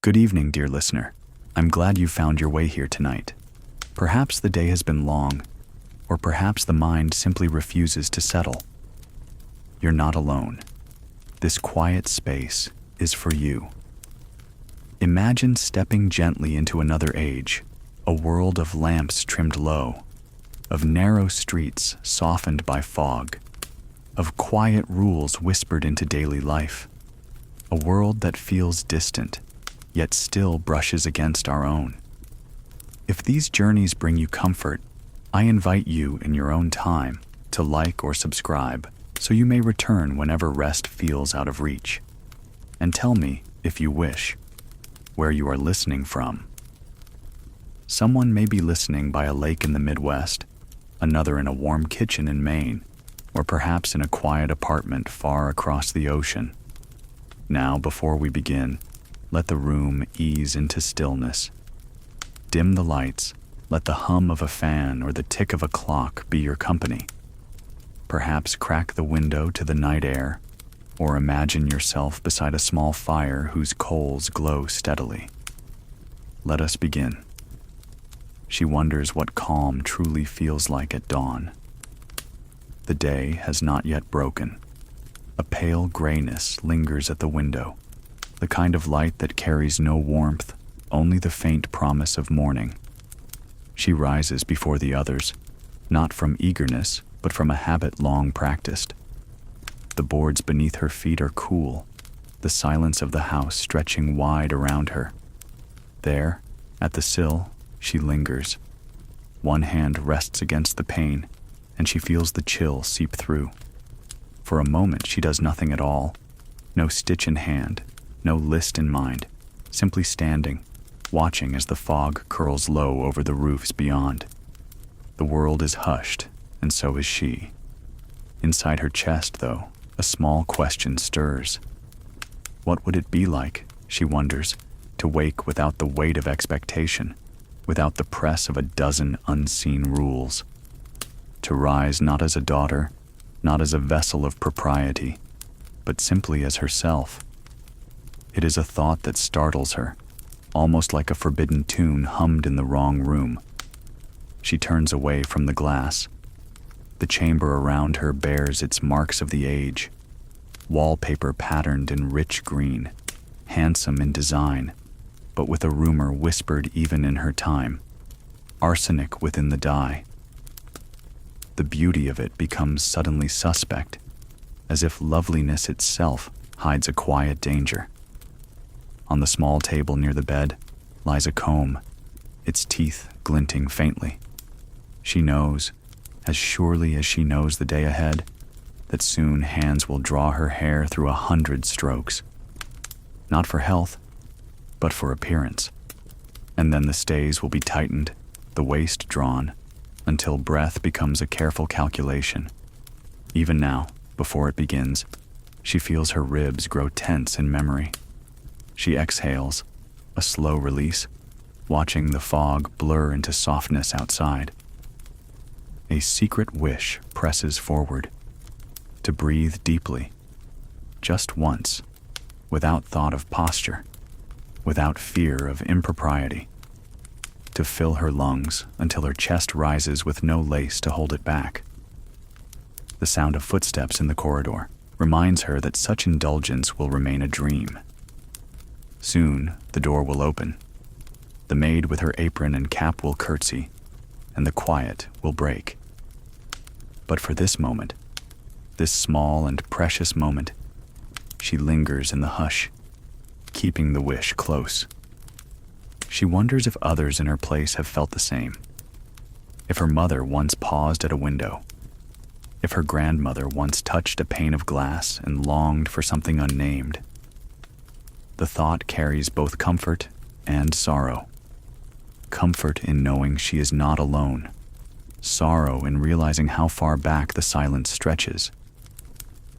Good evening, dear listener. I'm glad you found your way here tonight. Perhaps the day has been long, or perhaps the mind simply refuses to settle. You're not alone. This quiet space is for you. Imagine stepping gently into another age, a world of lamps trimmed low, of narrow streets softened by fog, of quiet rules whispered into daily life, a world that feels distant, yet still brushes against our own. If these journeys bring you comfort, I invite you in your own time to like or subscribe so you may return whenever rest feels out of reach. And tell me, if you wish, where you are listening from. Someone may be listening by a lake in the Midwest, another in a warm kitchen in Maine, or perhaps in a quiet apartment far across the ocean. Now, before we begin, let the room ease into stillness. Dim the lights, let the hum of a fan or the tick of a clock be your company. Perhaps crack the window to the night air, or imagine yourself beside a small fire whose coals glow steadily. Let us begin. She wonders what calm truly feels like at dawn. The day has not yet broken. A pale grayness lingers at the window, the kind of light that carries no warmth, only the faint promise of morning. She rises before the others, not from eagerness, but from a habit long practiced. The boards beneath her feet are cool, the silence of the house stretching wide around her. There, at the sill, she lingers. One hand rests against the pane, and she feels the chill seep through. For a moment she does nothing at all, no stitch in hand, no list in mind, simply standing, watching as the fog curls low over the roofs beyond. The world is hushed, and so is she. Inside her chest, though, a small question stirs. What would it be like, she wonders, to wake without the weight of expectation, without the press of a dozen unseen rules? To rise not as a daughter, not as a vessel of propriety, but simply as herself. It is a thought that startles her, almost like a forbidden tune hummed in the wrong room. She turns away from the glass. The chamber around her bears its marks of the age, wallpaper patterned in rich green, handsome in design, but with a rumor whispered even in her time, arsenic within the dye. The beauty of it becomes suddenly suspect, as if loveliness itself hides a quiet danger. On the small table near the bed lies a comb, its teeth glinting faintly. She knows, as surely as she knows the day ahead, that soon hands will draw her hair through 100 strokes. Not for health, but for appearance. And then the stays will be tightened, the waist drawn, until breath becomes a careful calculation. Even now, before it begins, she feels her ribs grow tense in memory. She exhales, a slow release, watching the fog blur into softness outside. A secret wish presses forward, to breathe deeply, just once, without thought of posture, without fear of impropriety, to fill her lungs until her chest rises with no lace to hold it back. The sound of footsteps in the corridor reminds her that such indulgence will remain a dream. Soon, the door will open. The maid with her apron and cap will curtsy, and the quiet will break. But for this moment, this small and precious moment, she lingers in the hush, keeping the wish close. She wonders if others in her place have felt the same. If her mother once paused at a window, if her grandmother once touched a pane of glass and longed for something unnamed. The thought carries both comfort and sorrow. Comfort in knowing she is not alone. Sorrow in realizing how far back the silence stretches.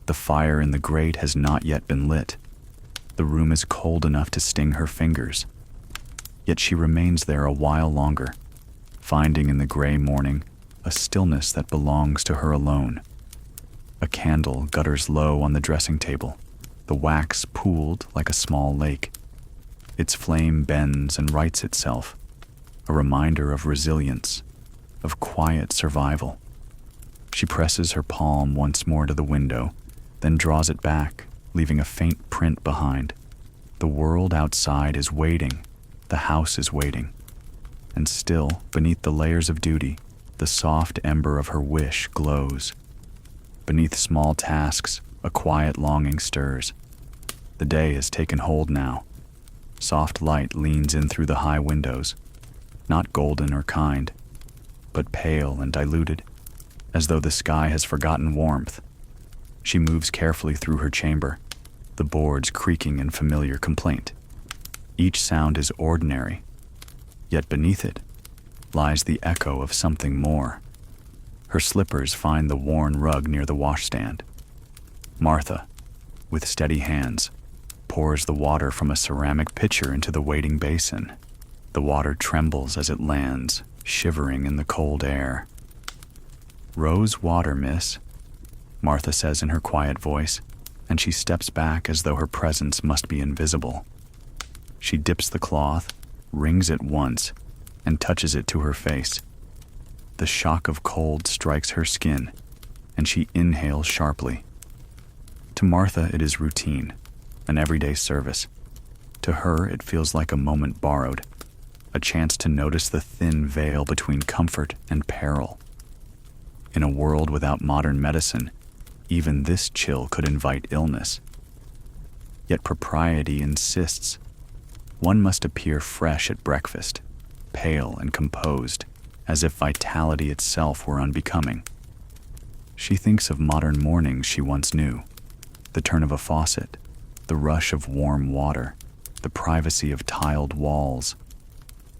The fire in the grate has not yet been lit. The room is cold enough to sting her fingers. Yet she remains there a while longer, finding in the gray morning a stillness that belongs to her alone. A candle gutters low on the dressing table, the wax pooled like a small lake. Its flame bends and rights itself, a reminder of resilience, of quiet survival. She presses her palm once more to the window, then draws it back, leaving a faint print behind. The world outside is waiting, the house is waiting. And still, beneath the layers of duty, the soft ember of her wish glows. Beneath small tasks, a quiet longing stirs. The day has taken hold now. Soft light leans in through the high windows, not golden or kind, but pale and diluted, as though the sky has forgotten warmth. She moves carefully through her chamber, the boards creaking in familiar complaint. Each sound is ordinary, yet beneath it lies the echo of something more. Her slippers find the worn rug near the washstand. Martha, with steady hands, pours the water from a ceramic pitcher into the waiting basin. The water trembles as it lands, shivering in the cold air. "Rose water, miss," Martha says in her quiet voice, and she steps back as though her presence must be invisible. She dips the cloth, wrings it once, and touches it to her face. The shock of cold strikes her skin, and she inhales sharply. To Martha, it is routine, an everyday service. To her, it feels like a moment borrowed, a chance to notice the thin veil between comfort and peril. In a world without modern medicine, even this chill could invite illness. Yet propriety insists one must appear fresh at breakfast, pale and composed, as if vitality itself were unbecoming. She thinks of modern mornings she once knew, the turn of a faucet, the rush of warm water, the privacy of tiled walls.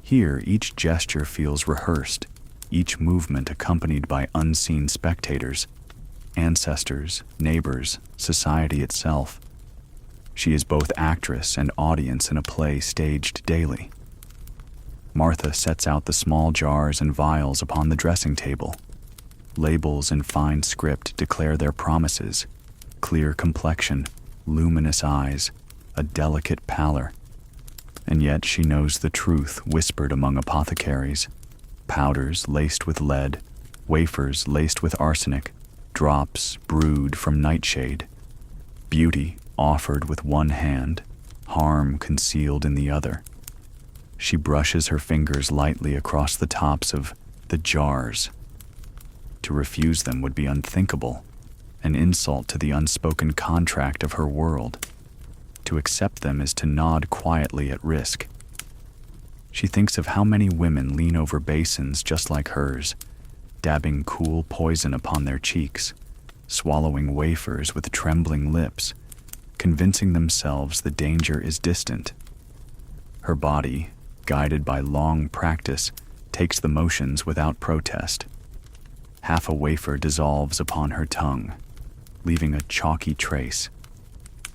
Here, each gesture feels rehearsed, each movement accompanied by unseen spectators, ancestors, neighbors, society itself. She is both actress and audience in a play staged daily. Martha sets out the small jars and vials upon the dressing table. Labels in fine script declare their promises: clear complexion, luminous eyes, a delicate pallor. And yet she knows the truth whispered among apothecaries: powders laced with lead, wafers laced with arsenic, drops brewed from nightshade. Beauty offered with one hand, harm concealed in the other. She brushes her fingers lightly across the tops of the jars. To refuse them would be unthinkable, an insult to the unspoken contract of her world. To accept them is to nod quietly at risk. She thinks of how many women lean over basins just like hers, dabbing cool poison upon their cheeks, swallowing wafers with trembling lips, convincing themselves the danger is distant. Her body, guided by long practice, takes the motions without protest. Half a wafer dissolves upon her tongue, leaving a chalky trace.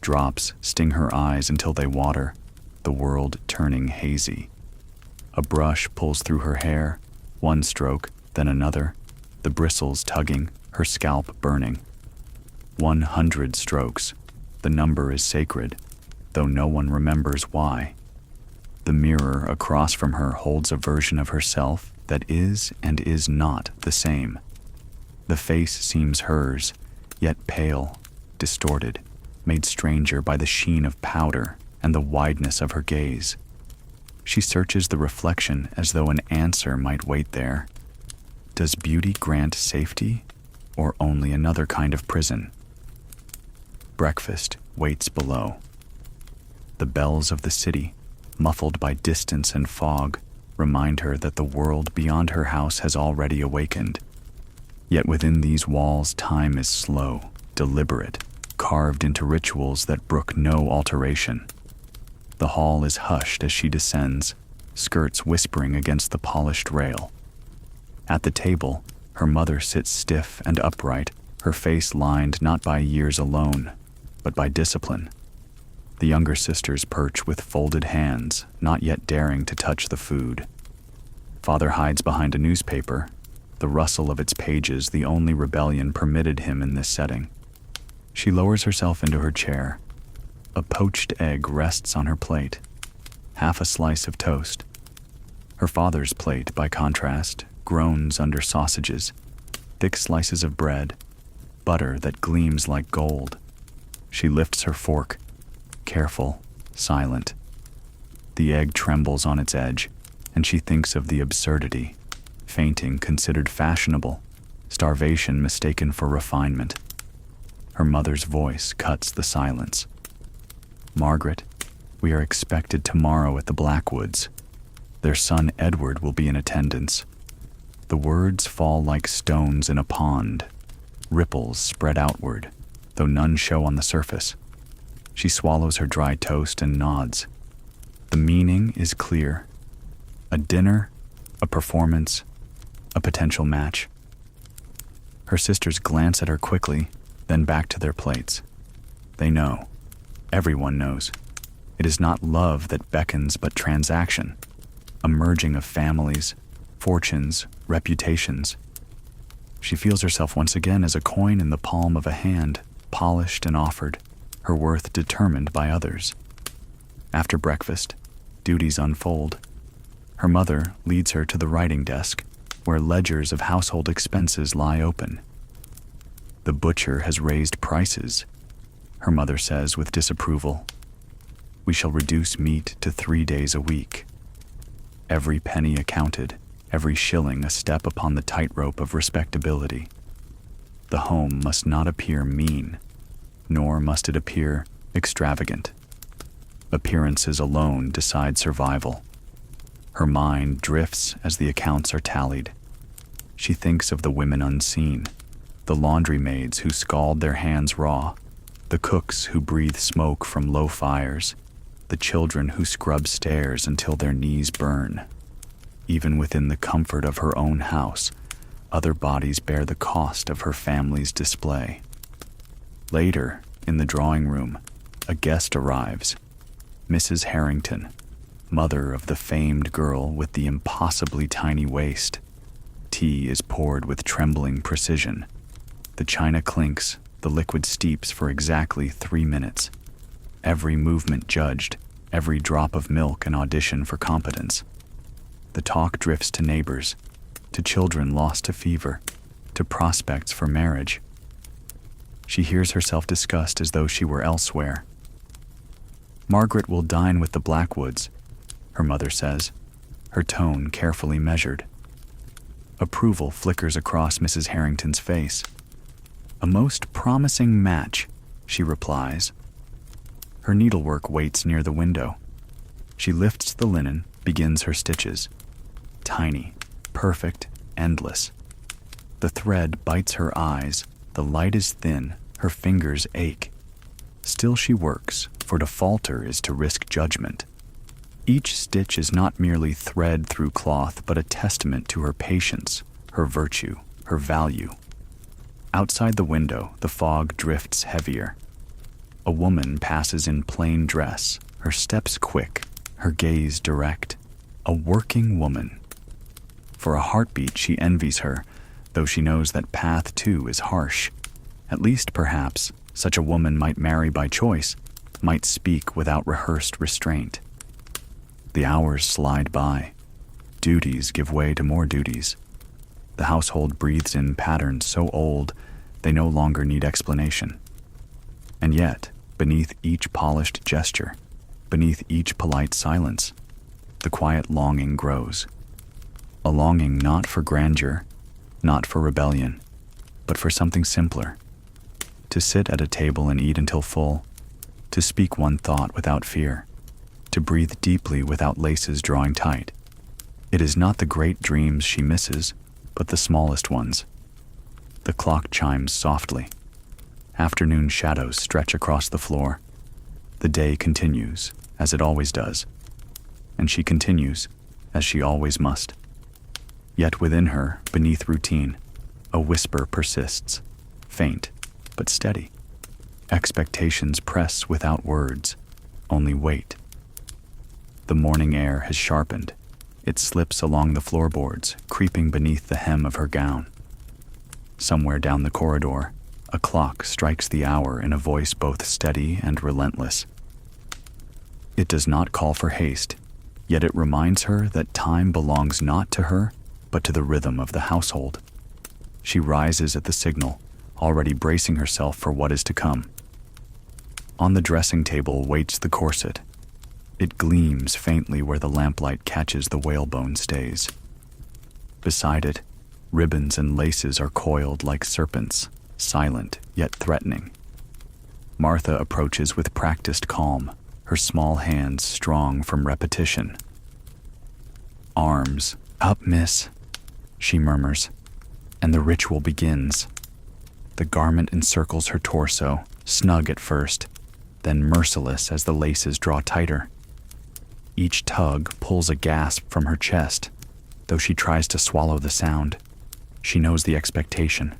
Drops sting her eyes until they water, the world turning hazy. A brush pulls through her hair, one stroke, then another, the bristles tugging, her scalp burning. 100 strokes. The number is sacred, though no one remembers why. The mirror across from her holds a version of herself that is and is not the same. The face seems hers, yet pale, distorted, made stranger by the sheen of powder and the wideness of her gaze. She searches the reflection as though an answer might wait there. Does beauty grant safety, or only another kind of prison? Breakfast waits below. The bells of the city, muffled by distance and fog, remind her that the world beyond her house has already awakened. Yet within these walls time is slow, deliberate, carved into rituals that brook no alteration. The hall is hushed as she descends, skirts whispering against the polished rail. At the table, her mother sits stiff and upright, her face lined not by years alone, but by discipline. The younger sisters perch with folded hands, not yet daring to touch the food. Father hides behind a newspaper, the rustle of its pages the only rebellion permitted him in this setting. She lowers herself into her chair. A poached egg rests on her plate. half a slice of toast. Her father's plate, by contrast, groans under sausages, thick slices of bread, butter that gleams like gold. She lifts her fork, careful, silent. The egg trembles on its edge, and she thinks of the absurdity. Fainting considered fashionable, starvation mistaken for refinement. Her mother's voice cuts the silence. "Margaret, we are expected tomorrow at the Blackwoods. Their son Edward will be in attendance." The words fall like stones in a pond. Ripples spread outward, though none show on the surface. She swallows her dry toast and nods. The meaning is clear. A dinner, a performance, a potential match. Her sisters glance at her quickly, then back to their plates. They know. Everyone knows. It is not love that beckons, but transaction. A merging of families, fortunes, reputations. She feels herself once again as a coin in the palm of a hand, polished and offered, her worth determined by others. After breakfast, duties unfold. Her mother leads her to the writing desk, where ledgers of household expenses lie open. "The butcher has raised prices," her mother says with disapproval. "We shall reduce meat to 3 days a week." Every penny accounted, every shilling a step upon the tightrope of respectability. The home must not appear mean, nor must it appear extravagant. Appearances alone decide survival. Her mind drifts as the accounts are tallied. She thinks of the women unseen, the laundry maids who scald their hands raw, the cooks who breathe smoke from low fires, the children who scrub stairs until their knees burn. Even within the comfort of her own house, other bodies bear the cost of her family's display. Later, in the drawing room, a guest arrives. Mrs. Harrington, mother of the famed girl with the impossibly tiny waist. Tea is poured with trembling precision. The china clinks, the liquid steeps for exactly 3 minutes. Every movement judged, every drop of milk an audition for competence. The talk drifts to neighbors, to children lost to fever, to prospects for marriage. She hears herself discussed as though she were elsewhere. "Margaret will dine with the Blackwoods," her mother says, her tone carefully measured. Approval flickers across Mrs. Harrington's face. "A most promising match," she replies. Her needlework waits near the window. She lifts the linen, begins her stitches. Tiny, perfect, endless. The thread bites her eyes, the light is thin, her fingers ache. Still she works, for to falter is to risk judgment. Each stitch is not merely thread through cloth, but a testament to her patience, her virtue, her value. Outside the window, the fog drifts heavier. A woman passes in plain dress, her steps quick, her gaze direct. A working woman. For a heartbeat, she envies her, though she knows that path too is harsh. At least, perhaps, such a woman might marry by choice, might speak without rehearsed restraint. The hours slide by. Duties give way to more duties. The household breathes in patterns so old they no longer need explanation. And yet, beneath each polished gesture, beneath each polite silence, the quiet longing grows. A longing not for grandeur, not for rebellion, but for something simpler. To sit at a table and eat until full, to speak one thought without fear, to breathe deeply without laces drawing tight. It is not the great dreams she misses, but the smallest ones. The clock chimes softly. Afternoon shadows stretch across the floor. The day continues, as it always does. And she continues, as she always must. Yet within her, beneath routine, a whisper persists, faint, but steady. Expectations press without words, only wait. The morning air has sharpened. It slips along the floorboards, creeping beneath the hem of her gown. Somewhere down the corridor, a clock strikes the hour in a voice both steady and relentless. It does not call for haste, Yet it reminds her that time belongs not to her, but to the rhythm of the household. She rises at the signal, already bracing herself for what is to come. On the dressing table waits the corset. It gleams faintly where the lamplight catches the whalebone stays. Beside it, ribbons and laces are coiled like serpents, silent yet threatening. Martha approaches with practiced calm, her small hands strong from repetition. "Arms up, miss," she murmurs, and the ritual begins. The garment encircles her torso, snug at first, then merciless as the laces draw tighter. Each tug pulls a gasp from her chest, though she tries to swallow the sound. She knows the expectation,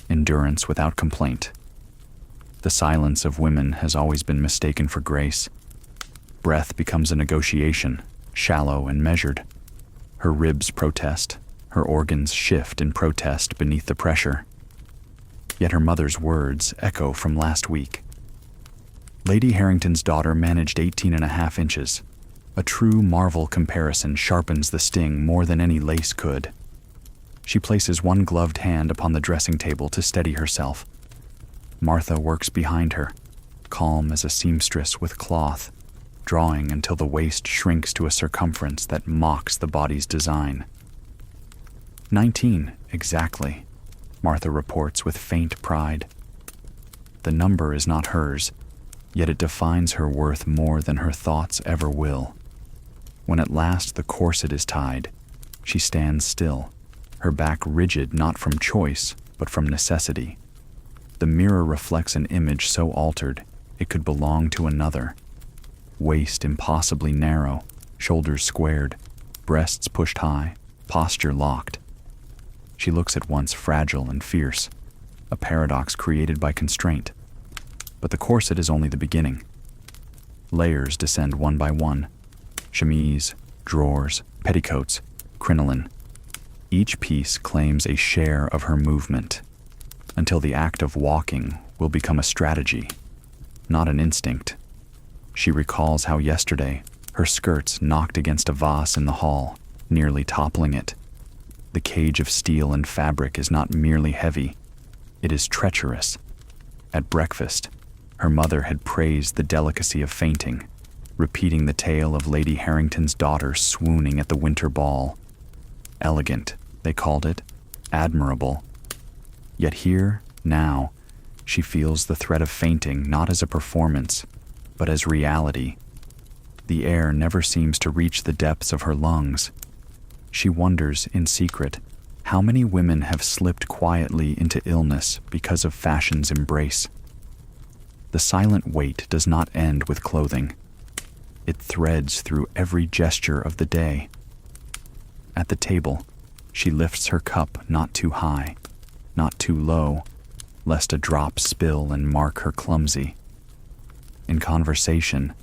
endurance without complaint. The silence of women has always been mistaken for grace. Breath becomes a negotiation, shallow and measured. Her ribs protest, her organs shift in protest beneath the pressure. Yet her mother's words echo from last week. Lady Harrington's daughter managed 18.5 inches. A true marvel comparison sharpens the sting more than any lace could. She places one gloved hand upon the dressing table to steady herself. Martha works behind her, calm as a seamstress with cloth, drawing until the waist shrinks to a circumference that mocks the body's design. 19, exactly, Martha reports with faint pride. The number is not hers, yet it defines her worth more than her thoughts ever will. When at last the corset is tied, she stands still, her back rigid not from choice, but from necessity. The mirror reflects an image so altered it could belong to another. Waist impossibly narrow, shoulders squared, breasts pushed high, posture locked. She looks at once fragile and fierce, a paradox created by constraint. But the corset is only the beginning. Layers descend one by one. Chemise, drawers, petticoats, crinoline. Each piece claims a share of her movement, until the act of walking will become a strategy, not an instinct. She recalls how yesterday her skirts knocked against a vase in the hall, nearly toppling it. The cage of steel and fabric is not merely heavy, it is treacherous. At breakfast, her mother had praised the delicacy of fainting, repeating the tale of Lady Harrington's daughter swooning at the winter ball. Elegant, they called it, admirable. Yet here, now, she feels the threat of fainting not as a performance, but as reality. The air never seems to reach the depths of her lungs. She wonders, in secret, how many women have slipped quietly into illness because of fashion's embrace. The silent weight does not end with clothing. It threads through every gesture of the day. At the table, she lifts her cup not too high, not too low, lest a drop spill and mark her clumsy. In conversation,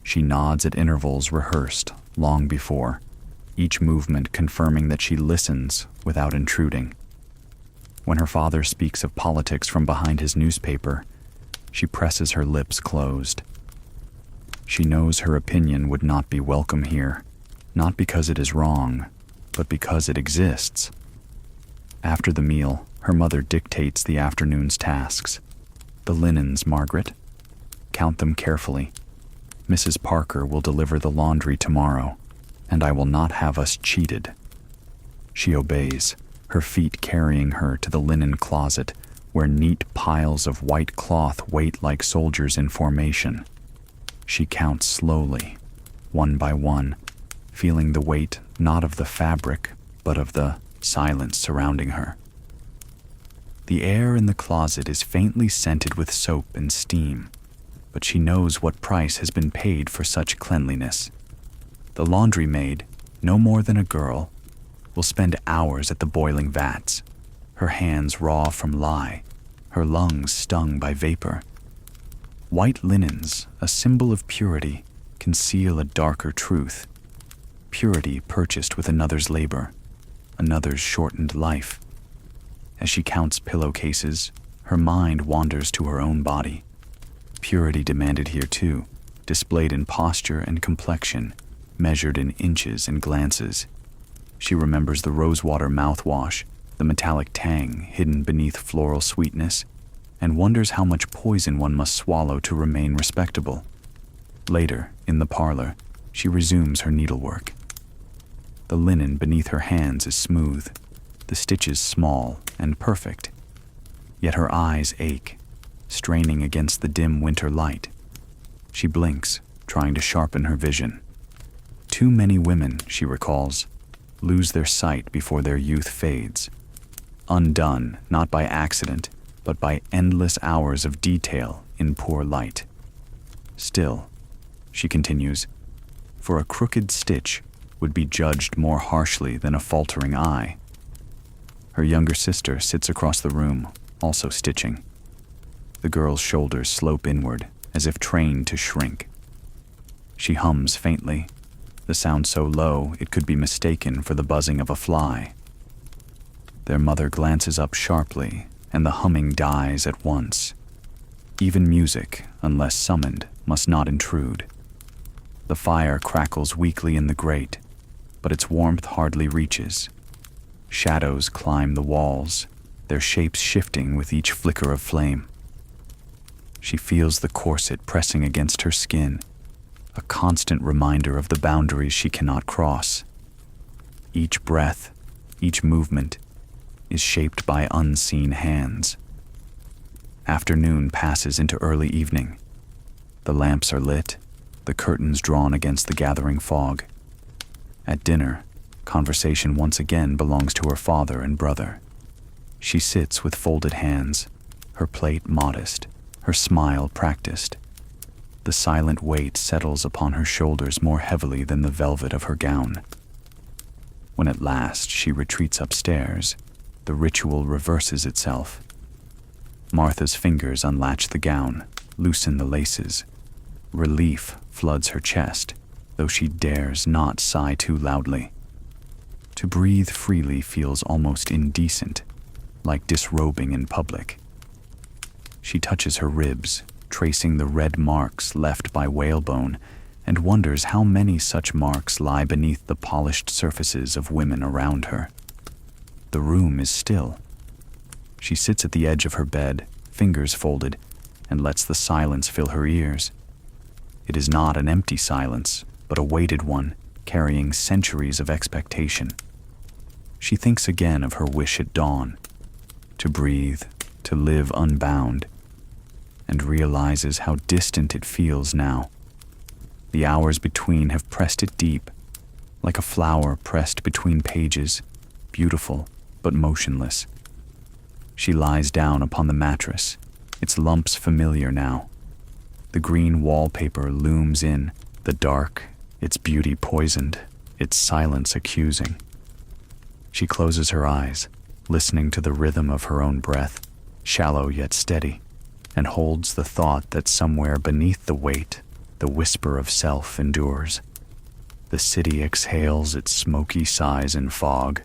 she nods at intervals rehearsed long before, each movement confirming that she listens without intruding. When her father speaks of politics from behind his newspaper, she presses her lips closed. She knows her opinion would not be welcome here, not because it is wrong, but because it exists. After the meal, her mother dictates the afternoon's tasks. The linens, Margaret. Count them carefully. Mrs. Parker will deliver the laundry tomorrow, and I will not have us cheated. She obeys, her feet carrying her to the linen closet, where neat piles of white cloth wait like soldiers in formation. She counts slowly, one by one, feeling the weight not of the fabric, but of the silence surrounding her. The air in the closet is faintly scented with soap and steam, but she knows what price has been paid for such cleanliness. The laundry maid, no more than a girl, will spend hours at the boiling vats, her hands raw from lye, her lungs stung by vapor. White linens, a symbol of purity, conceal a darker truth. Purity purchased with another's labor, another's shortened life. As she counts pillowcases, her mind wanders to her own body. Purity demanded here too, displayed in posture and complexion, measured in inches and glances. She remembers the rosewater mouthwash, the metallic tang hidden beneath floral sweetness, and wonders how much poison one must swallow to remain respectable. Later, in the parlor, she resumes her needlework. The linen beneath her hands is smooth, the stitches small and perfect. Yet her eyes ache, straining against the dim winter light. She blinks, trying to sharpen her vision. Too many women, she recalls, lose their sight before their youth fades. Undone, not by accident, but by endless hours of detail in poor light. Still, she continues, for a crooked stitch would be judged more harshly than a faltering eye. Her younger sister sits across the room, also stitching. The girl's shoulders slope inward, as if trained to shrink. She hums faintly, the sound so low it could be mistaken for the buzzing of a fly. Their mother glances up sharply, and the humming dies at once. Even music, unless summoned, must not intrude. The fire crackles weakly in the grate, but its warmth hardly reaches. Shadows climb the walls, their shapes shifting with each flicker of flame. She feels the corset pressing against her skin, a constant reminder of the boundaries she cannot cross. Each breath, each movement, is shaped by unseen hands. Afternoon passes into early evening. The lamps are lit, the curtains drawn against the gathering fog. At dinner, conversation once again belongs to her father and brother. She sits with folded hands, her plate modest, her smile practiced. The silent weight settles upon her shoulders more heavily than the velvet of her gown. When at last she retreats upstairs, the ritual reverses itself. Martha's fingers unlatch the gown, loosen the laces. Relief floods her chest, though she dares not sigh too loudly. To breathe freely feels almost indecent, like disrobing in public. She touches her ribs, tracing the red marks left by whalebone, and wonders how many such marks lie beneath the polished surfaces of women around her. The room is still. She sits at the edge of her bed, fingers folded, and lets the silence fill her ears. It is not an empty silence, but a weighted one, carrying centuries of expectation. She thinks again of her wish at dawn, to breathe, to live unbound, and realizes how distant it feels now. The hours between have pressed it deep, like a flower pressed between pages, beautiful but motionless. She lies down upon the mattress, its lumps familiar now. The green wallpaper looms in, the dark, its beauty poisoned, its silence accusing. She closes her eyes, listening to the rhythm of her own breath, shallow yet steady, and holds the thought that somewhere beneath the weight, the whisper of self endures. The city exhales its smoky sighs in fog.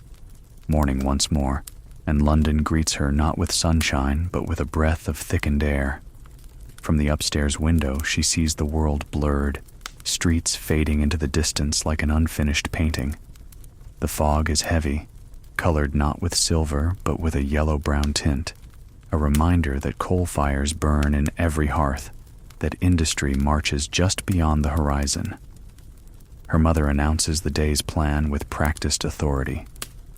Morning once more, and London greets her not with sunshine, but with a breath of thickened air. From the upstairs window, she sees the world blurred, streets fading into the distance like an unfinished painting. The fog is heavy, colored not with silver, but with a yellow-brown tint, a reminder that coal fires burn in every hearth, that industry marches just beyond the horizon. Her mother announces the day's plan with practiced authority.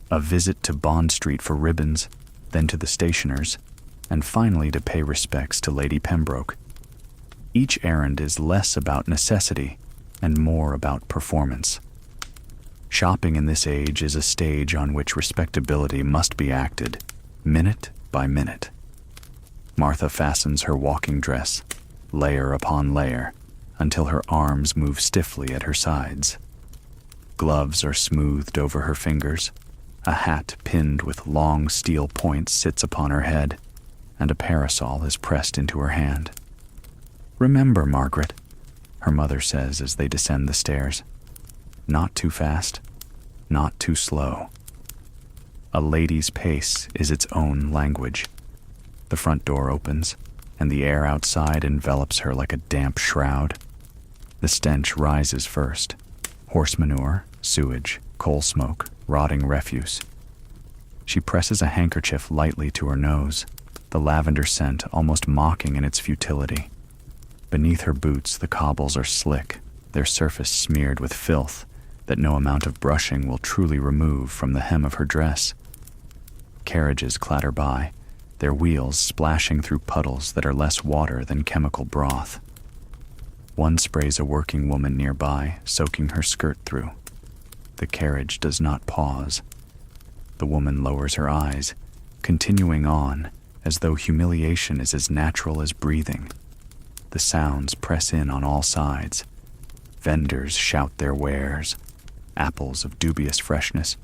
A visit to Bond Street for ribbons, then to the stationer's, and finally to pay respects to Lady Pembroke. Each errand is less about necessity and more about performance. Shopping in this age is a stage on which respectability must be acted, minute by minute. Martha fastens her walking dress, layer upon layer, until her arms move stiffly at her sides. Gloves are smoothed over her fingers, a hat pinned with long steel points sits upon her head, and a parasol is pressed into her hand. "Remember, Margaret," her mother says as they descend the stairs. Not too fast, not too slow. A lady's pace is its own language. The front door opens, and the air outside envelops her like a damp shroud. The stench rises first, Horse manure, sewage, coal smoke, rotting refuse. She presses a handkerchief lightly to her nose, the lavender scent almost mocking in its futility. Beneath her boots, the cobbles are slick, their surface smeared with filth that no amount of brushing will truly remove from the hem of her dress. Carriages clatter by, their wheels splashing through puddles that are less water than chemical broth. One sprays a working woman nearby, soaking her skirt through. The carriage does not pause. The woman lowers her eyes, continuing on, as though humiliation is as natural as breathing. The sounds press in on all sides. Vendors shout their wares, apples of dubious freshness,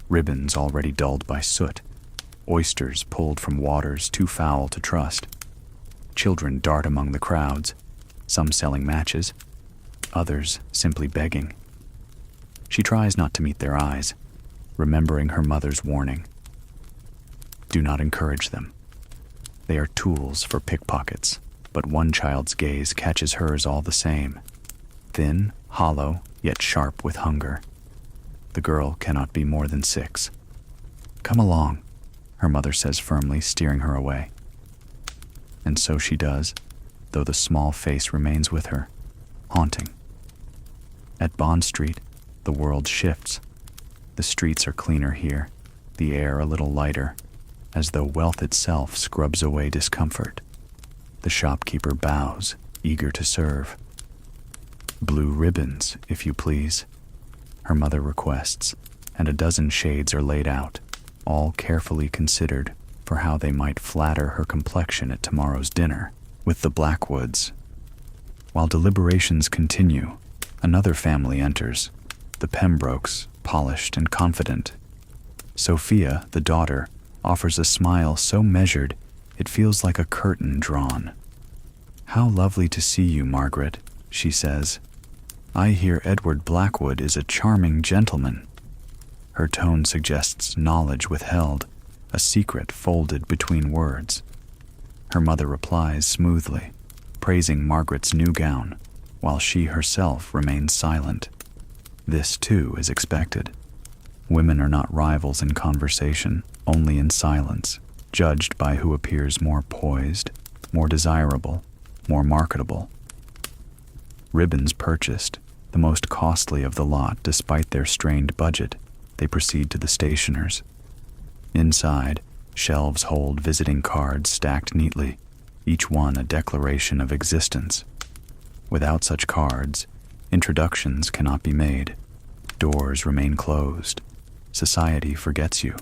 ribbons already dulled by soot, oysters pulled from waters too foul to trust. Children dart among the crowds, some selling matches, others simply begging. She tries not to meet their eyes, remembering her mother's warning. Do not encourage them. They are tools for pickpockets, but one child's gaze catches hers all the same. Thin, hollow, yet sharp with hunger. The girl cannot be more than 6. Come along, her mother says firmly, steering her away. And so she does, though the small face remains with her, haunting. At Bond Street, the world shifts. The streets are cleaner here, the air a little lighter, as though wealth itself scrubs away discomfort. The shopkeeper bows, eager to serve. Blue ribbons, if you please, her mother requests, and a dozen shades are laid out, all carefully considered for how they might flatter her complexion at tomorrow's dinner with the Blackwoods. While deliberations continue, another family enters, the Pembrokes, polished and confident. Sophia, the daughter, offers a smile so measured it feels like a curtain drawn. How lovely to see you, Margaret, she says. I hear Edward Blackwood is a charming gentleman. Her tone suggests knowledge withheld, a secret folded between words. Her mother replies smoothly, praising Margaret's new gown, while she herself remains silent. This, too, is expected. Women are not rivals in conversation, only in silence, judged by who appears more poised, more desirable, more marketable. Ribbons purchased, the most costly of the lot despite their strained budget, they proceed to the stationer's. Inside, shelves hold visiting cards stacked neatly, each one a declaration of existence. Without such cards, introductions cannot be made. Doors remain closed. Society forgets you.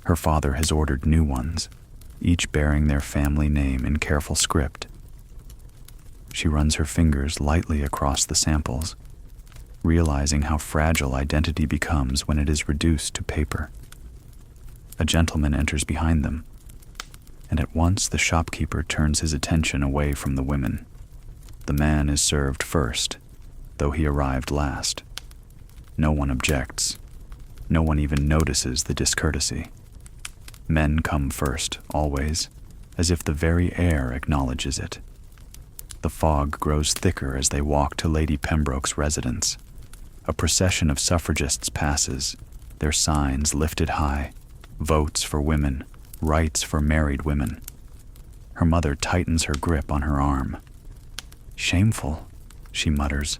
Her father has ordered new ones, each bearing their family name in careful script. She runs her fingers lightly across the samples, realizing how fragile identity becomes when it is reduced to paper. A gentleman enters behind them, and at once the shopkeeper turns his attention away from the women. The man is served first, though he arrived last. No one objects. No one even notices the discourtesy. Men come first, always, as if the very air acknowledges it. The fog grows thicker as they walk to Lady Pembroke's residence. A procession of suffragists passes, their signs lifted high, votes for women, rights for married women. Her mother tightens her grip on her arm. Shameful, she mutters.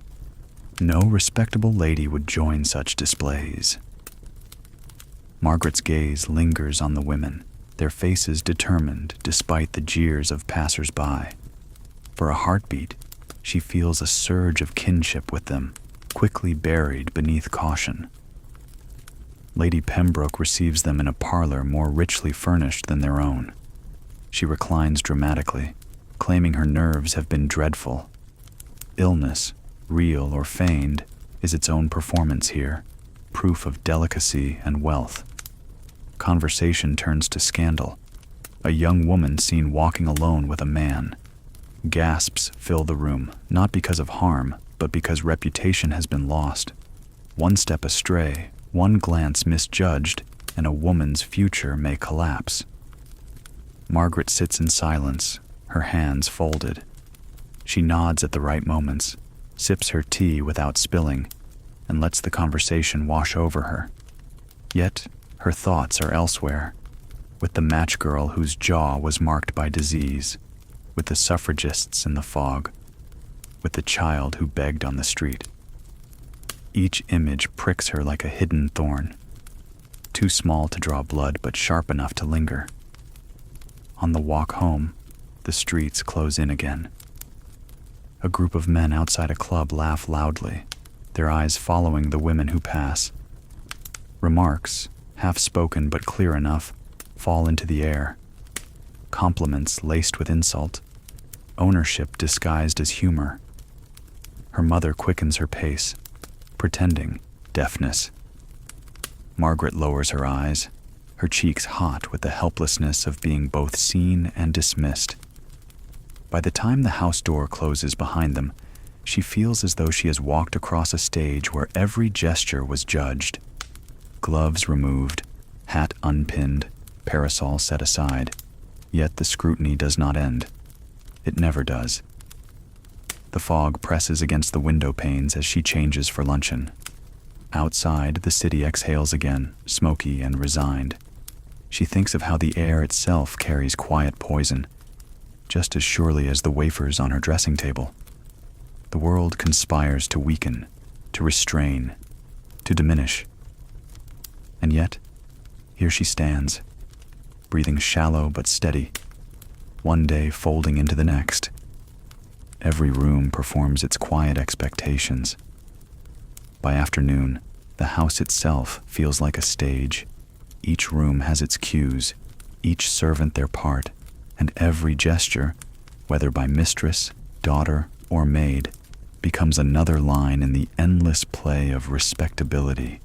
No respectable lady would join such displays. Margaret's gaze lingers on the women, their faces determined despite the jeers of passers-by. For a heartbeat, she feels a surge of kinship with them, quickly buried beneath caution. Lady Pembroke receives them in a parlor more richly furnished than their own. She reclines dramatically, claiming her nerves have been dreadful. Illness, real or feigned, is its own performance here, proof of delicacy and wealth. Conversation turns to scandal. A young woman seen walking alone with a man. Gasps fill the room, not because of harm, but because reputation has been lost. One step astray, one glance misjudged, and a woman's future may collapse. Margaret sits in silence, her hands folded. She nods at the right moments, sips her tea without spilling, and lets the conversation wash over her. Yet, her thoughts are elsewhere, with the match girl whose jaw was marked by disease, with the suffragists in the fog, with the child who begged on the street. Each image pricks her like a hidden thorn, too small to draw blood but sharp enough to linger. On the walk home, the streets close in again. A group of men outside a club laugh loudly, their eyes following the women who pass. Remarks, half-spoken but clear enough, fall into the air. Compliments laced with insult. Ownership disguised as humor. Her mother quickens her pace, pretending deafness. Margaret lowers her eyes, her cheeks hot with the helplessness of being both seen and dismissed. By the time the house door closes behind them, she feels as though she has walked across a stage where every gesture was judged. Gloves removed, hat unpinned, parasol set aside. Yet the scrutiny does not end. It never does. The fog presses against the window panes as she changes for luncheon. Outside, the city exhales again, smoky and resigned. She thinks of how the air itself carries quiet poison, just as surely as the wafers on her dressing table. The world conspires to weaken, to restrain, to diminish. And yet, here she stands, breathing shallow but steady, one day folding into the next. Every room performs its quiet expectations. By afternoon, the house itself feels like a stage. Each room has its cues, each servant their part, and every gesture, whether by mistress, daughter, or maid, becomes another line in the endless play of respectability.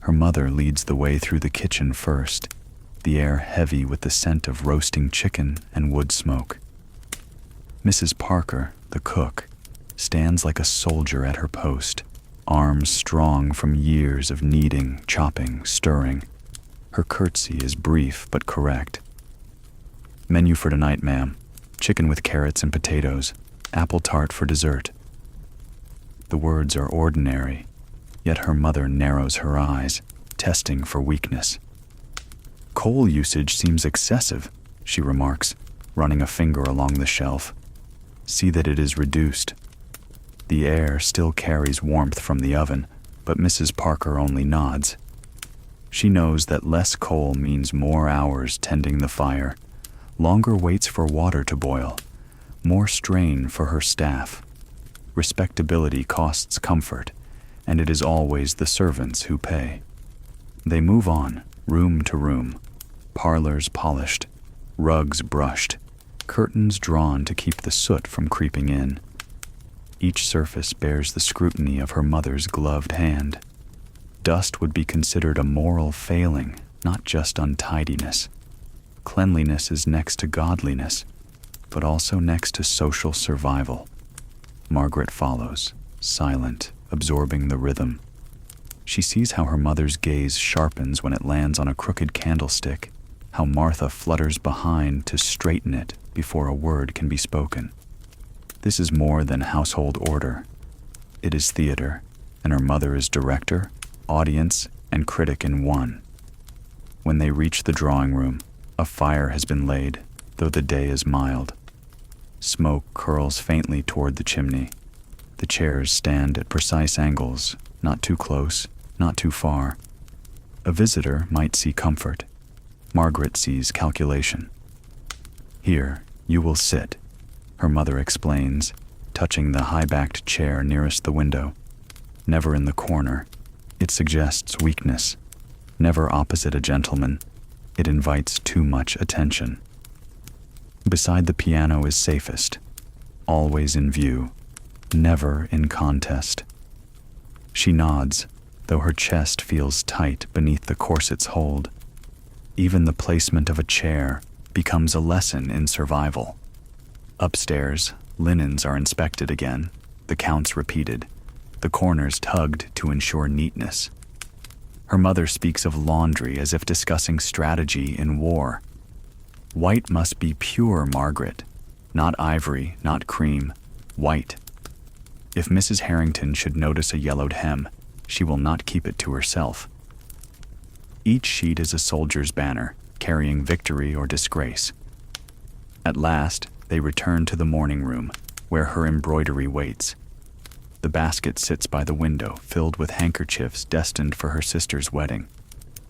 Her mother leads the way through the kitchen first, the air heavy with the scent of roasting chicken and wood smoke. Mrs. Parker, the cook, stands like a soldier at her post, arms strong from years of kneading, chopping, stirring. Her curtsy is brief but correct. "Menu for tonight, ma'am. Chicken with carrots and potatoes. Apple tart for dessert." The words are ordinary, yet her mother narrows her eyes, testing for weakness. "Coal usage seems excessive," she remarks, running a finger along the shelf. "See that it is reduced." The air still carries warmth from the oven, but Mrs. Parker only nods. She knows that less coal means more hours tending the fire, longer waits for water to boil, more strain for her staff. Respectability costs comfort, and it is always the servants who pay. They move on, room to room, parlors polished, rugs brushed, curtains drawn to keep the soot from creeping in. Each surface bears the scrutiny of her mother's gloved hand. Dust would be considered a moral failing, not just untidiness. Cleanliness is next to godliness, but also next to social survival. Margaret follows, silent, absorbing the rhythm. She sees how her mother's gaze sharpens when it lands on a crooked candlestick, how Martha flutters behind to straighten it before a word can be spoken. This is more than household order. It is theater, and her mother is director, audience, and critic in one. When they reach the drawing room, a fire has been laid, though the day is mild. Smoke curls faintly toward the chimney. The chairs stand at precise angles, not too close, not too far. A visitor might see comfort. Margaret sees calculation. "Here, you will sit," her mother explains, touching the high-backed chair nearest the window. Never in the corner. It suggests weakness. Never opposite a gentleman. It invites too much attention. Beside the piano is safest. Always in view. Never in contest. She nods, though her chest feels tight beneath the corset's hold. Even the placement of a chair becomes a lesson in survival. Upstairs, linens are inspected again, the counts repeated, the corners tugged to ensure neatness. Her mother speaks of laundry as if discussing strategy in war. "White must be pure, Margaret. Not ivory, not cream. White." If Mrs. Harrington should notice a yellowed hem, she will not keep it to herself. Each sheet is a soldier's banner, carrying victory or disgrace. At last, they return to the morning room, where her embroidery waits. The basket sits by the window, filled with handkerchiefs destined for her sister's wedding.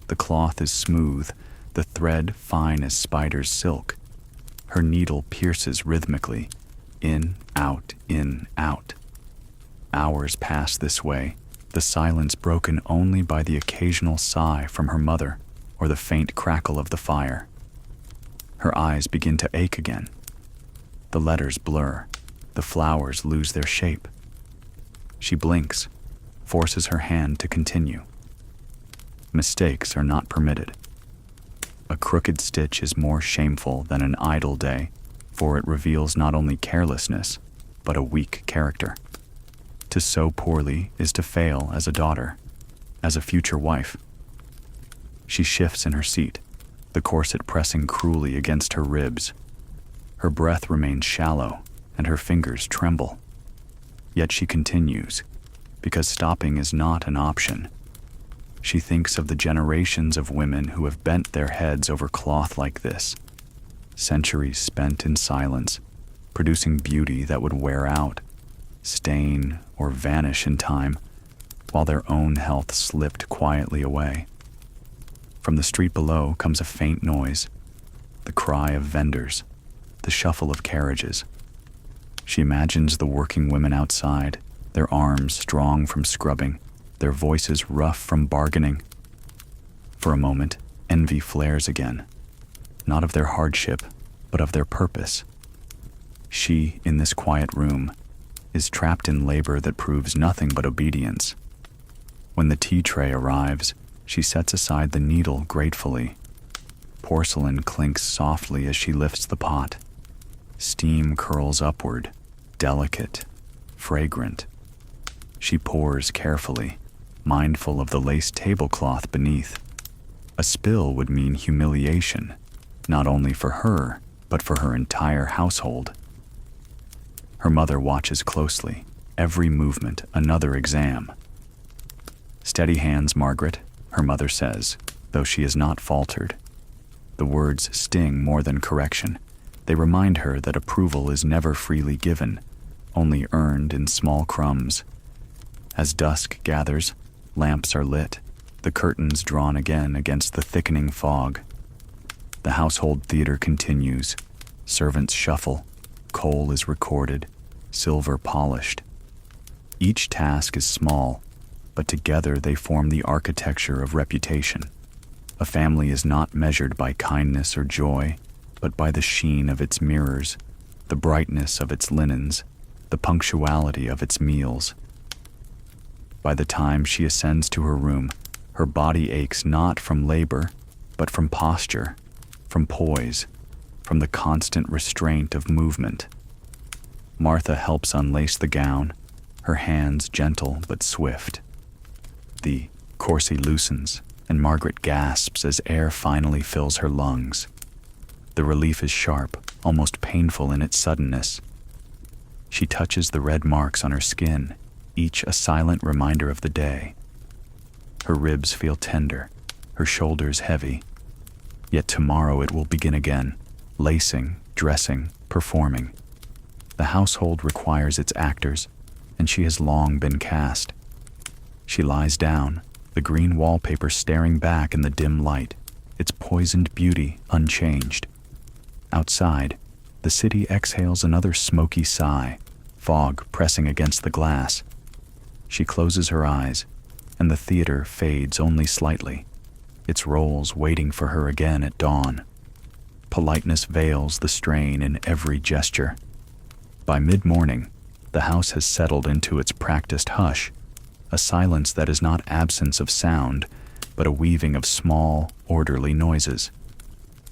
The cloth is smooth, the thread fine as spider's silk. Her needle pierces rhythmically, in, out, in, out. Hours pass this way, the silence broken only by the occasional sigh from her mother or the faint crackle of the fire. Her eyes begin to ache again. The letters blur, the flowers lose their shape. She blinks, forces her hand to continue. Mistakes are not permitted. A crooked stitch is more shameful than an idle day, for it reveals not only carelessness, but a weak character. To sew poorly is to fail as a daughter, as a future wife. She shifts in her seat, the corset pressing cruelly against her ribs. Her breath remains shallow, and her fingers tremble. Yet she continues, because stopping is not an option. She thinks of the generations of women who have bent their heads over cloth like this, centuries spent in silence, producing beauty that would wear out, stain, or vanish in time, while their own health slipped quietly away. From the street below comes a faint noise, the cry of vendors, the shuffle of carriages. She imagines the working women outside, their arms strong from scrubbing, their voices rough from bargaining. For a moment, envy flares again, not of their hardship, but of their purpose. She, in this quiet room, is trapped in labor that proves nothing but obedience. When the tea tray arrives, she sets aside the needle gratefully. Porcelain clinks softly as she lifts the pot. Steam curls upward, delicate, fragrant. She pours carefully, mindful of the lace tablecloth beneath. A spill would mean humiliation, not only for her, but for her entire household. Her mother watches closely, every movement another exam. "Steady hands, Margaret," her mother says, though she has not faltered. The words sting more than correction. They remind her that approval is never freely given, only earned in small crumbs. As dusk gathers, lamps are lit, the curtains drawn again against the thickening fog. The household theater continues. Servants shuffle, coal is recorded, silver polished. Each task is small, but together they form the architecture of reputation. A family is not measured by kindness or joy, but by the sheen of its mirrors, the brightness of its linens, the punctuality of its meals. By the time she ascends to her room, her body aches not from labor, but from posture, from poise, from the constant restraint of movement. Martha helps unlace the gown, her hands gentle but swift. The corset loosens, and Margaret gasps as air finally fills her lungs. The relief is sharp, almost painful in its suddenness. She touches the red marks on her skin, each a silent reminder of the day. Her ribs feel tender, her shoulders heavy. Yet tomorrow it will begin again, lacing, dressing, performing. The household requires its actors, and she has long been cast. She lies down, the green wallpaper staring back in the dim light, its poisoned beauty unchanged. Outside, the city exhales another smoky sigh, fog pressing against the glass. She closes her eyes, and the theater fades only slightly, its roles waiting for her again at dawn. Politeness veils the strain in every gesture. By mid-morning, the house has settled into its practiced hush, a silence that is not absence of sound, but a weaving of small, orderly noises.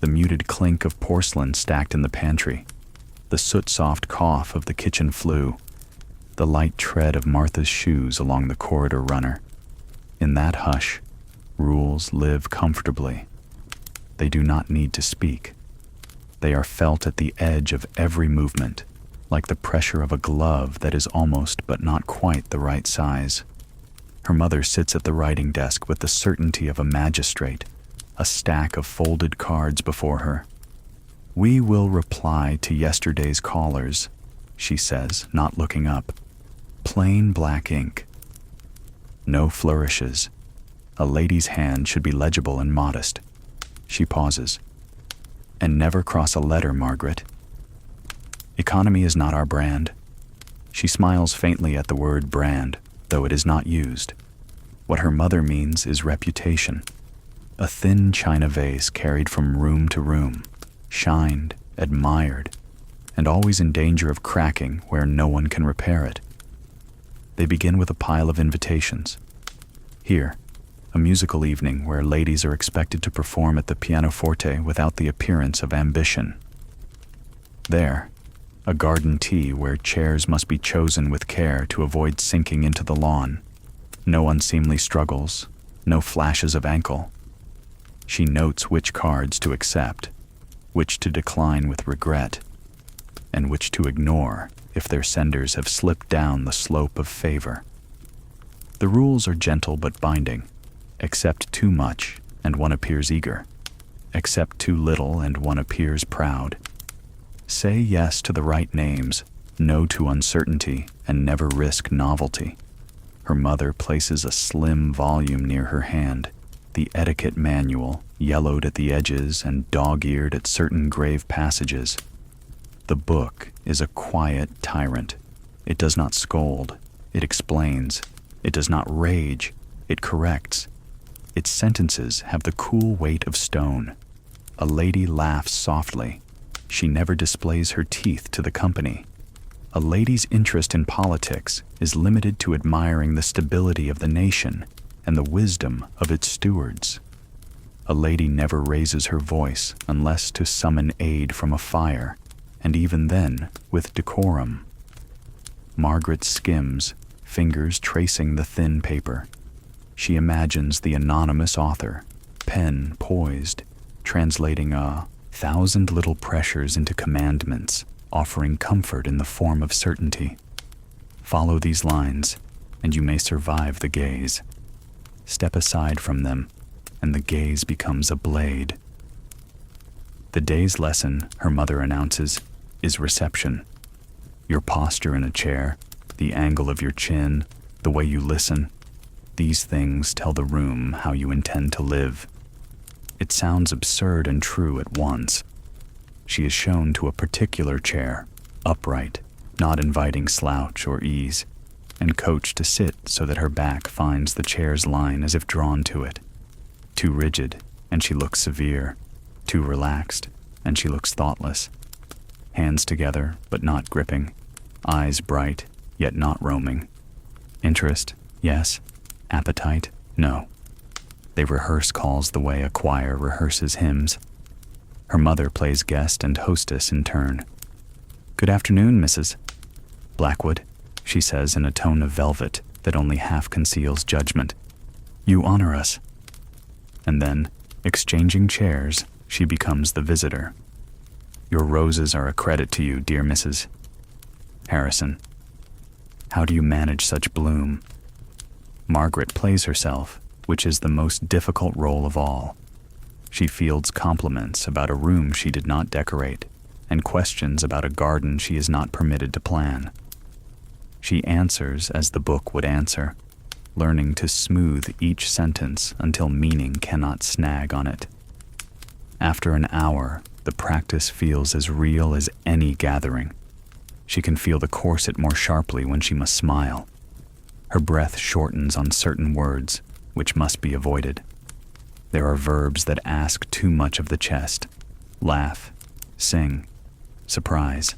The muted clink of porcelain stacked in the pantry, the soot-soft cough of the kitchen flue, the light tread of Martha's shoes along the corridor runner. In that hush, rules live comfortably. They do not need to speak. They are felt at the edge of every movement, like the pressure of a glove that is almost but not quite the right size. Her mother sits at the writing desk with the certainty of a magistrate, a stack of folded cards before her. "We will reply to yesterday's callers," she says, not looking up. Plain black ink. No flourishes. A lady's hand should be legible and modest. She pauses. "And never cross a letter, Margaret. Economy is not our brand." She smiles faintly at the word brand, though it is not used. What her mother means is reputation. A thin china vase carried from room to room, shined, admired, and always in danger of cracking where no one can repair it. They begin with a pile of invitations. Here, a musical evening where ladies are expected to perform at the pianoforte without the appearance of ambition. There, a garden tea where chairs must be chosen with care to avoid sinking into the lawn. No unseemly struggles, no flashes of ankle. She notes which cards to accept, which to decline with regret, and which to ignore if their senders have slipped down the slope of favor. The rules are gentle but binding. Accept too much, and one appears eager. Accept too little, and one appears proud. Say yes to the right names, no to uncertainty, and never risk novelty. Her mother places a slim volume near her hand, the etiquette manual, yellowed at the edges and dog-eared at certain grave passages. The book is a quiet tyrant. It does not scold. It explains. It does not rage. It corrects. Its sentences have the cool weight of stone. A lady laughs softly. She never displays her teeth to the company. A lady's interest in politics is limited to admiring the stability of the nation and the wisdom of its stewards. A lady never raises her voice unless to summon aid from a fire, and even then with decorum. Margaret skims, fingers tracing the thin paper. She imagines the anonymous author, pen poised, translating 1,000 little pressures into commandments, offering comfort in the form of certainty. Follow these lines, and you may survive the gaze. Step aside from them, and the gaze becomes a blade. The day's lesson, her mother announces, is reception. Your posture in a chair, the angle of your chin, the way you listen, these things tell the room how you intend to live. It sounds absurd and true at once. She is shown to a particular chair, upright, not inviting slouch or ease, and coached to sit so that her back finds the chair's line as if drawn to it. Too rigid, and she looks severe. Too relaxed, and she looks thoughtless. Hands together, but not gripping. Eyes bright, yet not roaming. Interest, yes. Appetite, no. They rehearse calls the way a choir rehearses hymns. Her mother plays guest and hostess in turn. "Good afternoon, Mrs. Blackwood," she says in a tone of velvet that only half conceals judgment. "You honor us." And then, exchanging chairs, she becomes the visitor. "Your roses are a credit to you, dear Mrs. Harrison. How do you manage such bloom?" Margaret plays herself, which is the most difficult role of all. She fields compliments about a room she did not decorate, and questions about a garden she is not permitted to plan. She answers as the book would answer, learning to smooth each sentence until meaning cannot snag on it. After an hour, the practice feels as real as any gathering. She can feel the corset more sharply when she must smile. Her breath shortens on certain words, which must be avoided. There are verbs that ask too much of the chest. Laugh, sing, surprise.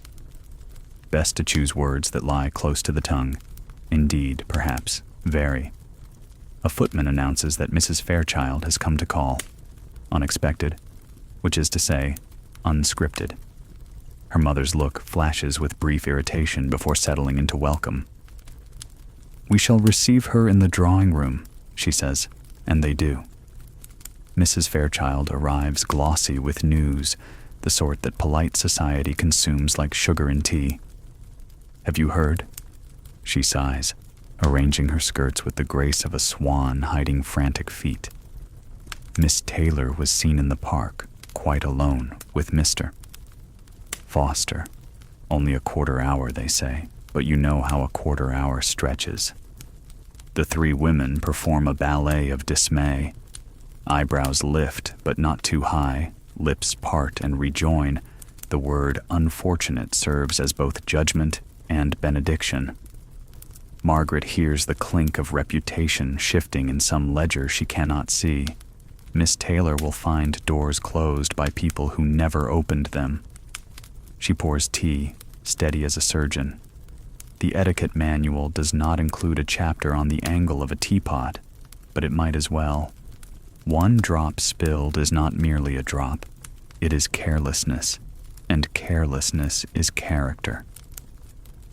Best to choose words that lie close to the tongue. Indeed, perhaps, very. A footman announces that Mrs. Fairchild has come to call. Unexpected, which is to say, unscripted. Her mother's look flashes with brief irritation before settling into welcome. "We shall receive her in the drawing room," she says, and they do. Mrs. Fairchild arrives glossy with news, the sort that polite society consumes like sugar in tea. Have you heard? She sighs, arranging her skirts with the grace of a swan hiding frantic feet. Miss Taylor was seen in the park, quite alone, with Mr. Foster. Only a quarter hour, they say, but you know how a quarter hour stretches. The three women perform a ballet of dismay. Eyebrows lift, but not too high, lips part and rejoin. The word unfortunate serves as both judgment and benediction. Margaret hears the clink of reputation shifting in some ledger she cannot see. Miss Taylor will find doors closed by people who never opened them. She pours tea, steady as a surgeon. The etiquette manual does not include a chapter on the angle of a teapot, but it might as well. One drop spilled is not merely a drop. It is carelessness, and carelessness is character.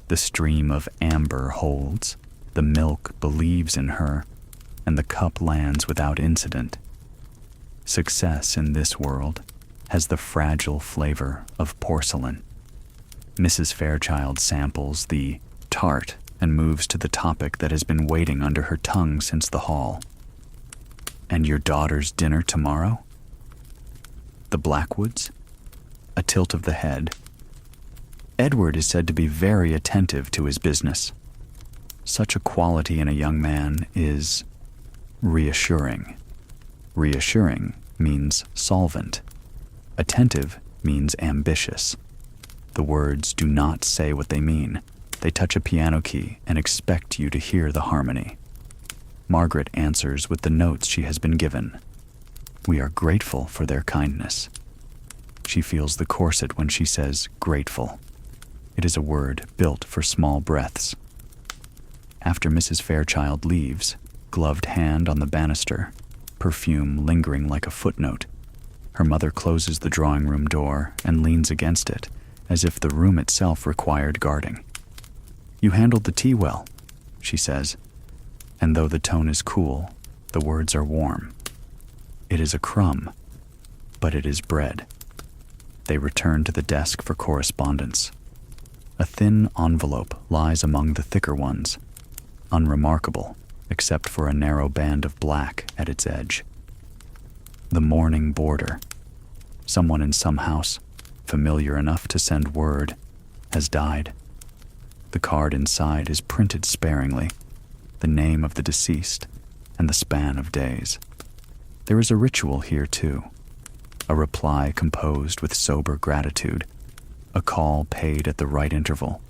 The stream of amber holds, the milk believes in her, and the cup lands without incident. Success in this world has the fragile flavor of porcelain. Mrs. Fairchild samples the tart and moves to the topic that has been waiting under her tongue since the hall. And your daughter's dinner tomorrow? The Blackwoods? A tilt of the head. Edward is said to be very attentive to his business. Such a quality in a young man is reassuring. Reassuring means solvent. Attentive means ambitious. The words do not say what they mean. They touch a piano key and expect you to hear the harmony. Margaret answers with the notes she has been given. We are grateful for their kindness. She feels the corset when she says grateful. It is a word built for small breaths. After Mrs. Fairchild leaves, gloved hand on the banister, perfume lingering like a footnote, her mother closes the drawing room door and leans against it, as if the room itself required guarding. You handled the tea well, she says, and though the tone is cool, the words are warm. It is a crumb, but it is bread. They return to the desk for correspondence. A thin envelope lies among the thicker ones, unremarkable except for a narrow band of black at its edge. The morning boarder. Someone in some house, familiar enough to send word, has died. The card inside is printed sparingly, the name of the deceased and the span of days. There is a ritual here too, a reply composed with sober gratitude, a call paid at the right interval,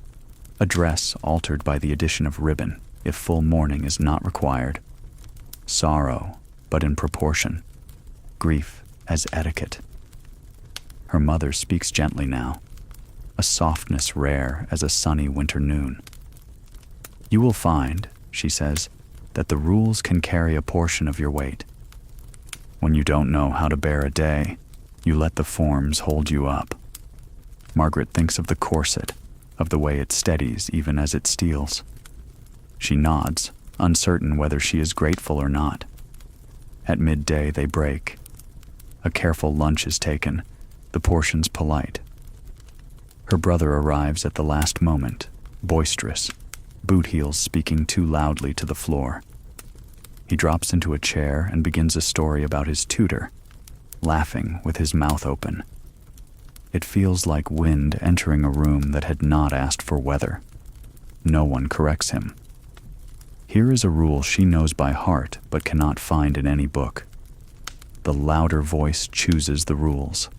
a dress altered by the addition of ribbon if full mourning is not required, sorrow but in proportion, grief as etiquette. Her mother speaks gently now, a softness rare as a sunny winter noon. You will find, she says, that the rules can carry a portion of your weight. When you don't know how to bear a day, you let the forms hold you up. Margaret thinks of the corset, of the way it steadies even as it steals. She nods, uncertain whether she is grateful or not. At midday they break. A careful lunch is taken, the portions polite. Her brother arrives at the last moment, boisterous, boot heels speaking too loudly to the floor. He drops into a chair and begins a story about his tutor, laughing with his mouth open. It feels like wind entering a room that had not asked for weather. No one corrects him. Here is a rule she knows by heart but cannot find in any book. The louder voice chooses the rules.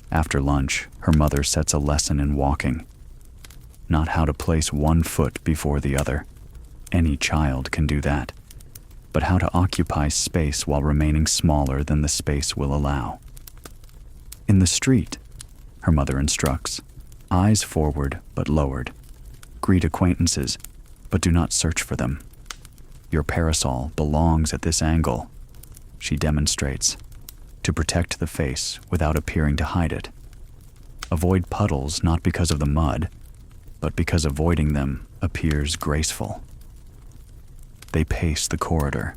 After lunch, her mother sets a lesson in walking. Not how to place one foot before the other. Any child can do that. But how to occupy space while remaining smaller than the space will allow. In the street, her mother instructs, eyes forward but lowered. Greet acquaintances, but do not search for them. Your parasol belongs at this angle, she demonstrates, to protect the face without appearing to hide it. Avoid puddles not because of the mud, but because avoiding them appears graceful. They pace the corridor.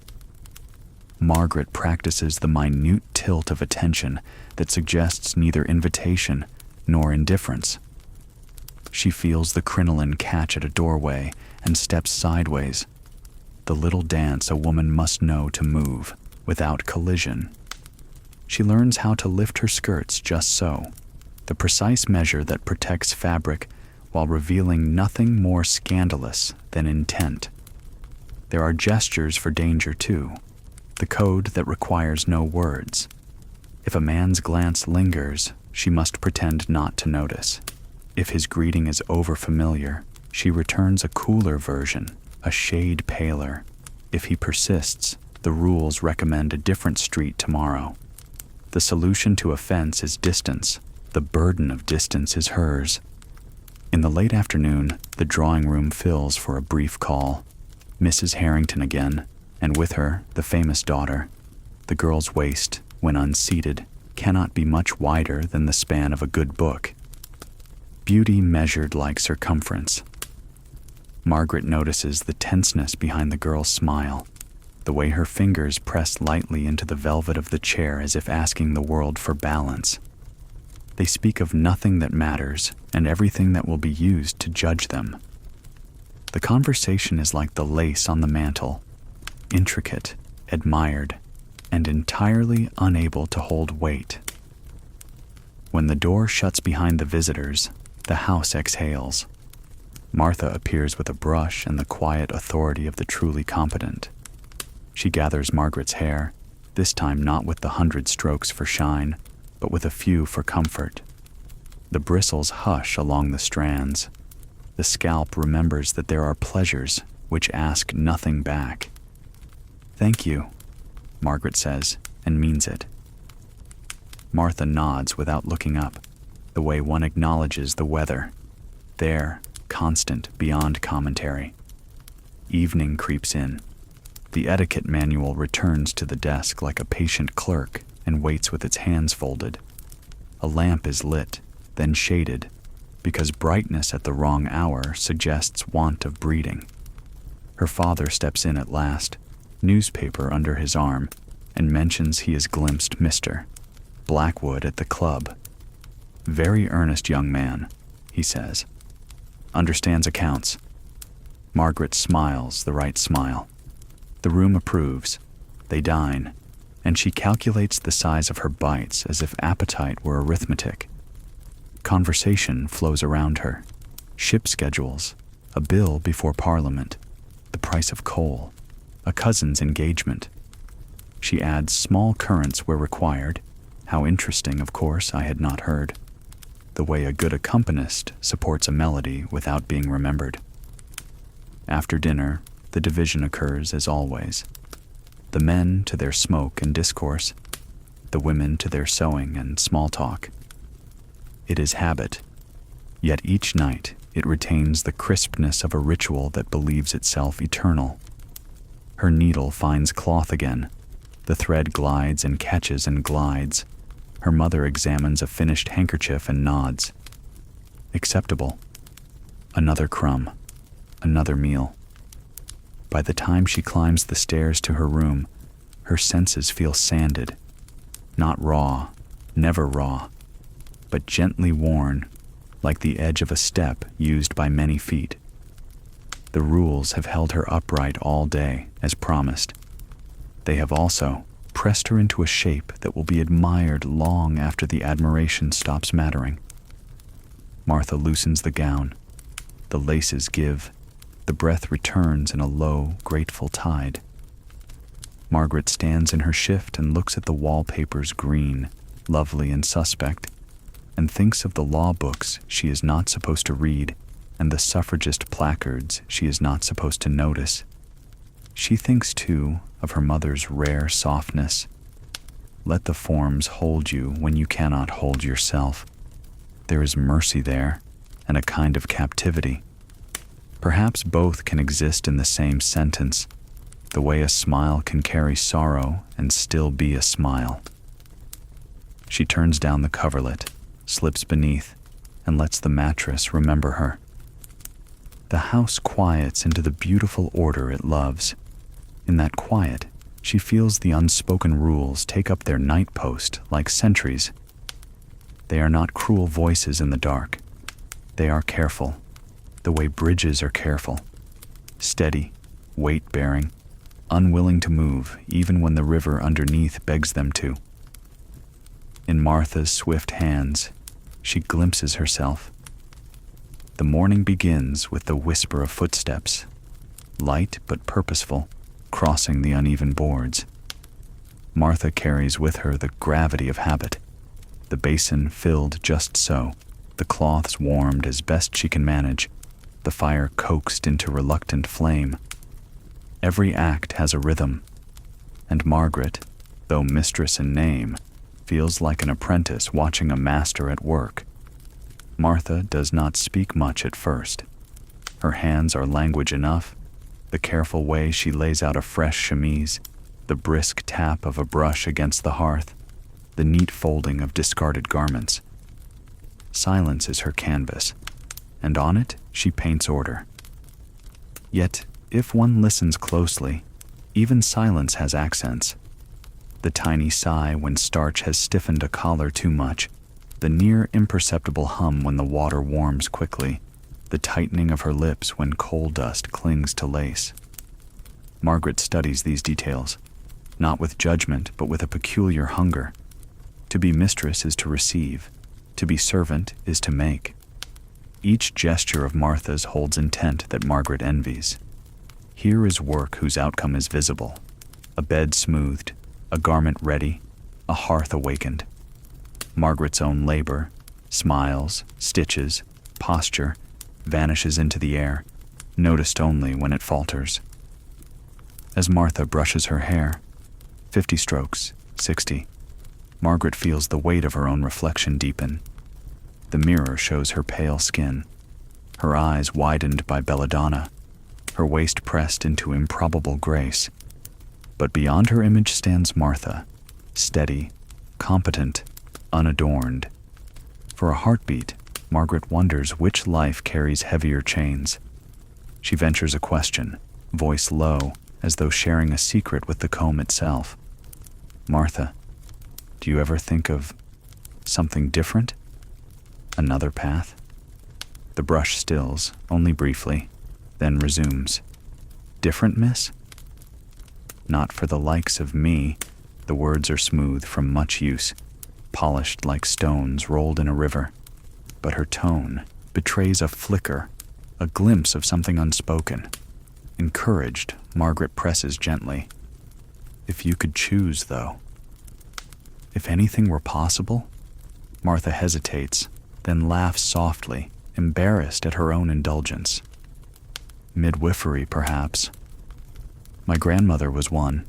Margaret practices the minute tilt of attention that suggests neither invitation nor indifference. She feels the crinoline catch at a doorway and steps sideways. The little dance a woman must know to move without collision. She learns how to lift her skirts just so, the precise measure that protects fabric while revealing nothing more scandalous than intent. There are gestures for danger too, the code that requires no words. If a man's glance lingers, she must pretend not to notice. If his greeting is overfamiliar, she returns a cooler version, a shade paler. If he persists, the rules recommend a different street tomorrow. The solution to offense is distance. The burden of distance is hers. In the late afternoon, the drawing room fills for a brief call. Mrs. Harrington again, and with her, the famous daughter. The girl's waist, when unseated, cannot be much wider than the span of a good book. Beauty measured like circumference. Margaret notices the tenseness behind the girl's smile, the way her fingers press lightly into the velvet of the chair as if asking the world for balance. They speak of nothing that matters and everything that will be used to judge them. The conversation is like the lace on the mantle, intricate, admired, and entirely unable to hold weight. When the door shuts behind the visitors, the house exhales. Martha appears with a brush and the quiet authority of the truly competent. She gathers Margaret's hair, this time not with the 100 strokes for shine, but with a few for comfort. The bristles hush along the strands. The scalp remembers that there are pleasures which ask nothing back. "Thank you," Margaret says, and means it. Martha nods without looking up, the way one acknowledges the weather. There, constant beyond commentary. Evening creeps in. The etiquette manual returns to the desk like a patient clerk and waits with its hands folded. A lamp is lit, then shaded, because brightness at the wrong hour suggests want of breeding. Her father steps in at last, newspaper under his arm, and mentions he has glimpsed Mr. Blackwood at the club. "Very earnest young man," he says. "Understands accounts." Margaret smiles the right smile. The room approves. They dine, and she calculates the size of her bites as if appetite were arithmetic. Conversation flows around her. Ship schedules, a bill before Parliament, the price of coal, a cousin's engagement. She adds small currents where required. How interesting, of course, I had not heard. The way a good accompanist supports a melody without being remembered. After dinner, the division occurs as always. The men to their smoke and discourse, the women to their sewing and small talk. It is habit, yet each night it retains the crispness of a ritual that believes itself eternal. Her needle finds cloth again. The thread glides and catches and glides. Her mother examines a finished handkerchief and nods. Acceptable. Another crumb. Another meal. By the time she climbs the stairs to her room, her senses feel sanded. Not raw, never raw, but gently worn, like the edge of a step used by many feet. The rules have held her upright all day, as promised. They have also pressed her into a shape that will be admired long after the admiration stops mattering. Martha loosens the gown. The laces give. The breath returns in a low, grateful tide. Margaret stands in her shift and looks at the wallpapers green, lovely and suspect, and thinks of the law books she is not supposed to read and the suffragist placards she is not supposed to notice. She thinks, too, of her mother's rare softness. Let the forms hold you when you cannot hold yourself. There is mercy there, and a kind of captivity. Perhaps both can exist in the same sentence, the way a smile can carry sorrow and still be a smile. She turns down the coverlet, slips beneath, and lets the mattress remember her. The house quiets into the beautiful order it loves. In that quiet, she feels the unspoken rules take up their night post like sentries. They are not cruel voices in the dark. They are careful, the way bridges are careful. Steady, weight-bearing, unwilling to move even when the river underneath begs them to. In Martha's swift hands, she glimpses herself. The morning begins with the whisper of footsteps, light but purposeful, crossing the uneven boards. Martha carries with her the gravity of habit, the basin filled just so, the cloths warmed as best she can manage, the fire coaxed into reluctant flame. Every act has a rhythm, and Margaret, though mistress in name, feels like an apprentice watching a master at work. Martha does not speak much at first. Her hands are language enough, the careful way she lays out a fresh chemise, the brisk tap of a brush against the hearth, the neat folding of discarded garments. Silence is her canvas, and on it she paints order. Yet, if one listens closely, even silence has accents. The tiny sigh when starch has stiffened a collar too much, the near imperceptible hum when the water warms quickly, the tightening of her lips when coal dust clings to lace. Margaret studies these details, not with judgment but with a peculiar hunger. To be mistress is to receive, to be servant is to make. Each gesture of Martha's holds intent that Margaret envies. Here is work whose outcome is visible, a bed smoothed, a garment ready, a hearth awakened. Margaret's own labor, smiles, stitches, posture, vanishes into the air, noticed only when it falters. As Martha brushes her hair, 50 strokes, 60, Margaret feels the weight of her own reflection deepen. The mirror shows her pale skin, her eyes widened by belladonna, her waist pressed into improbable grace. But beyond her image stands Martha, steady, competent, unadorned. For a heartbeat, Margaret wonders which life carries heavier chains. She ventures a question, voice low, as though sharing a secret with the comb itself. Martha, do you ever think of something different? Another path? The brush stills, only briefly, then resumes. Different, miss? Not for the likes of me. The words are smooth from much use, polished like stones rolled in a river. But her tone betrays a flicker, a glimpse of something unspoken. Encouraged, Margaret presses gently. If you could choose, though. If anything were possible? Martha hesitates, then laughs softly, embarrassed at her own indulgence. Midwifery, perhaps. My grandmother was one.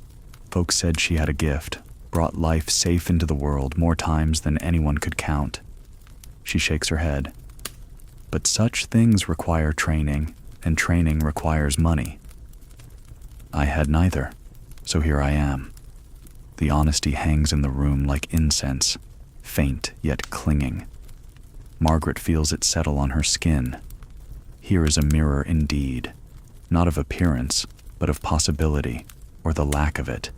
Folks said she had a gift, brought life safe into the world more times than anyone could count. She shakes her head. But such things require training, and training requires money. I had neither, so here I am. The honesty hangs in the room like incense, faint yet clinging. Margaret feels it settle on her skin. Here is a mirror indeed, not of appearance, but of possibility, or the lack of it.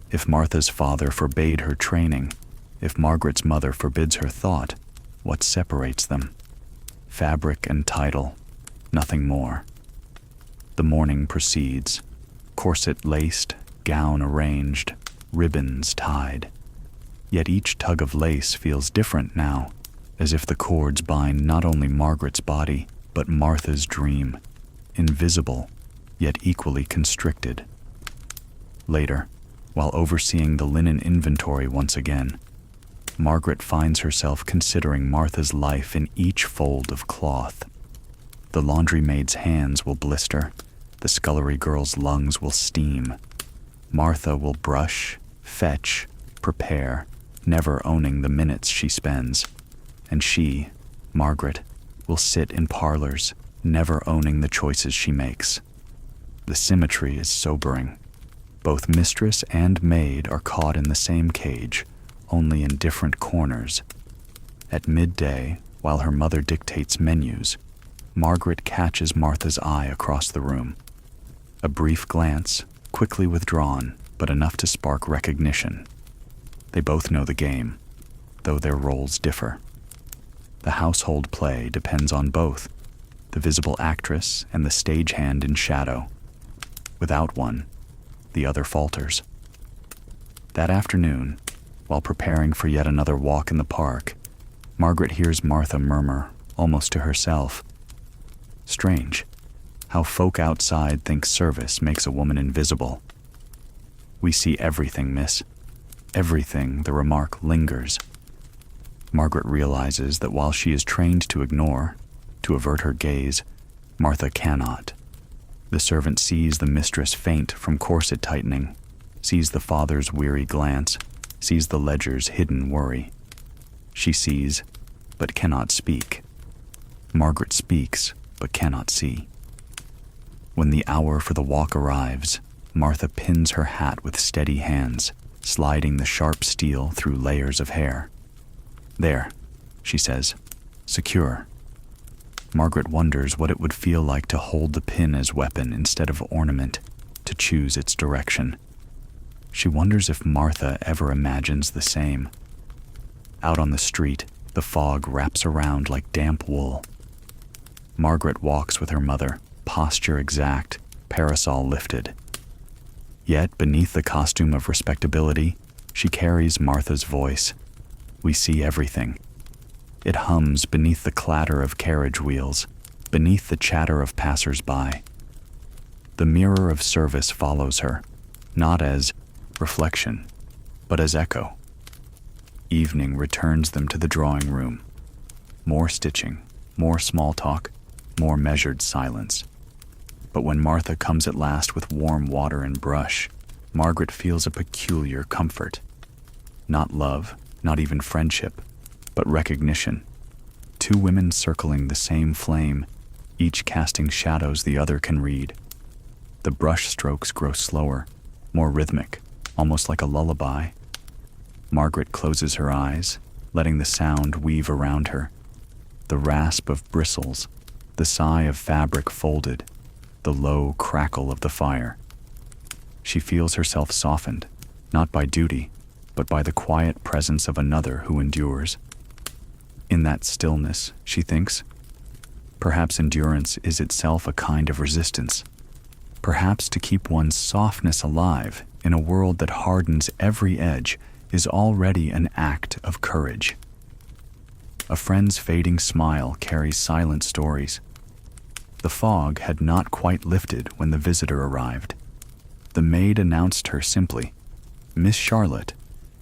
If Martha's father forbade her training, if Margaret's mother forbids her thought, what separates them? Fabric and title, nothing more. The morning proceeds, corset laced, gown arranged, ribbons tied. Yet each tug of lace feels different now, as if the cords bind not only Margaret's body, but Martha's dream, invisible, yet equally constricted. Later, while overseeing the linen inventory once again, Margaret finds herself considering Martha's life in each fold of cloth. The laundry maid's hands will blister, the scullery girl's lungs will steam. Martha will brush, fetch, prepare, never owning the minutes she spends. And she, Margaret, will sit in parlors, never owning the choices she makes. The symmetry is sobering. Both mistress and maid are caught in the same cage, only in different corners. At midday, while her mother dictates menus, Margaret catches Martha's eye across the room. A brief glance, quickly withdrawn, but enough to spark recognition. They both know the game, though their roles differ. The household play depends on both, the visible actress and the stagehand in shadow. Without one, the other falters. That afternoon, while preparing for yet another walk in the park, Margaret hears Martha murmur, almost to herself, "Strange, how folk outside think service makes a woman invisible. We see everything, miss. Everything," the remark lingers. Margaret realizes that while she is trained to ignore, to avert her gaze, Martha cannot. The servant sees the mistress faint from corset tightening, sees the father's weary glance, sees the ledger's hidden worry. She sees, but cannot speak. Margaret speaks, but cannot see. When the hour for the walk arrives, Martha pins her hat with steady hands, sliding the sharp steel through layers of hair. "There," she says, "secure." Margaret wonders what it would feel like to hold the pin as weapon instead of ornament, to choose its direction. She wonders if Martha ever imagines the same. Out on the street, the fog wraps around like damp wool. Margaret walks with her mother, posture exact, parasol lifted. Yet beneath the costume of respectability, she carries Martha's voice. We see everything. It hums beneath the clatter of carriage wheels, beneath the chatter of passers-by. The mirror of service follows her, not as reflection, but as echo. Evening returns them to the drawing room. More stitching, more small talk, more measured silence. But when Martha comes at last with warm water and brush, Margaret feels a peculiar comfort. Not love, not even friendship, but recognition. Two women circling the same flame, each casting shadows the other can read. The brush strokes grow slower, more rhythmic, almost like a lullaby. Margaret closes her eyes, letting the sound weave around her. The rasp of bristles, the sigh of fabric folded, the low crackle of the fire. She feels herself softened, not by duty, but by the quiet presence of another who endures. In that stillness, she thinks, perhaps endurance is itself a kind of resistance. Perhaps to keep one's softness alive in a world that hardens every edge is already an act of courage. A friend's fading smile carries silent stories. The fog had not quite lifted when the visitor arrived. The maid announced her simply, "Miss Charlotte,"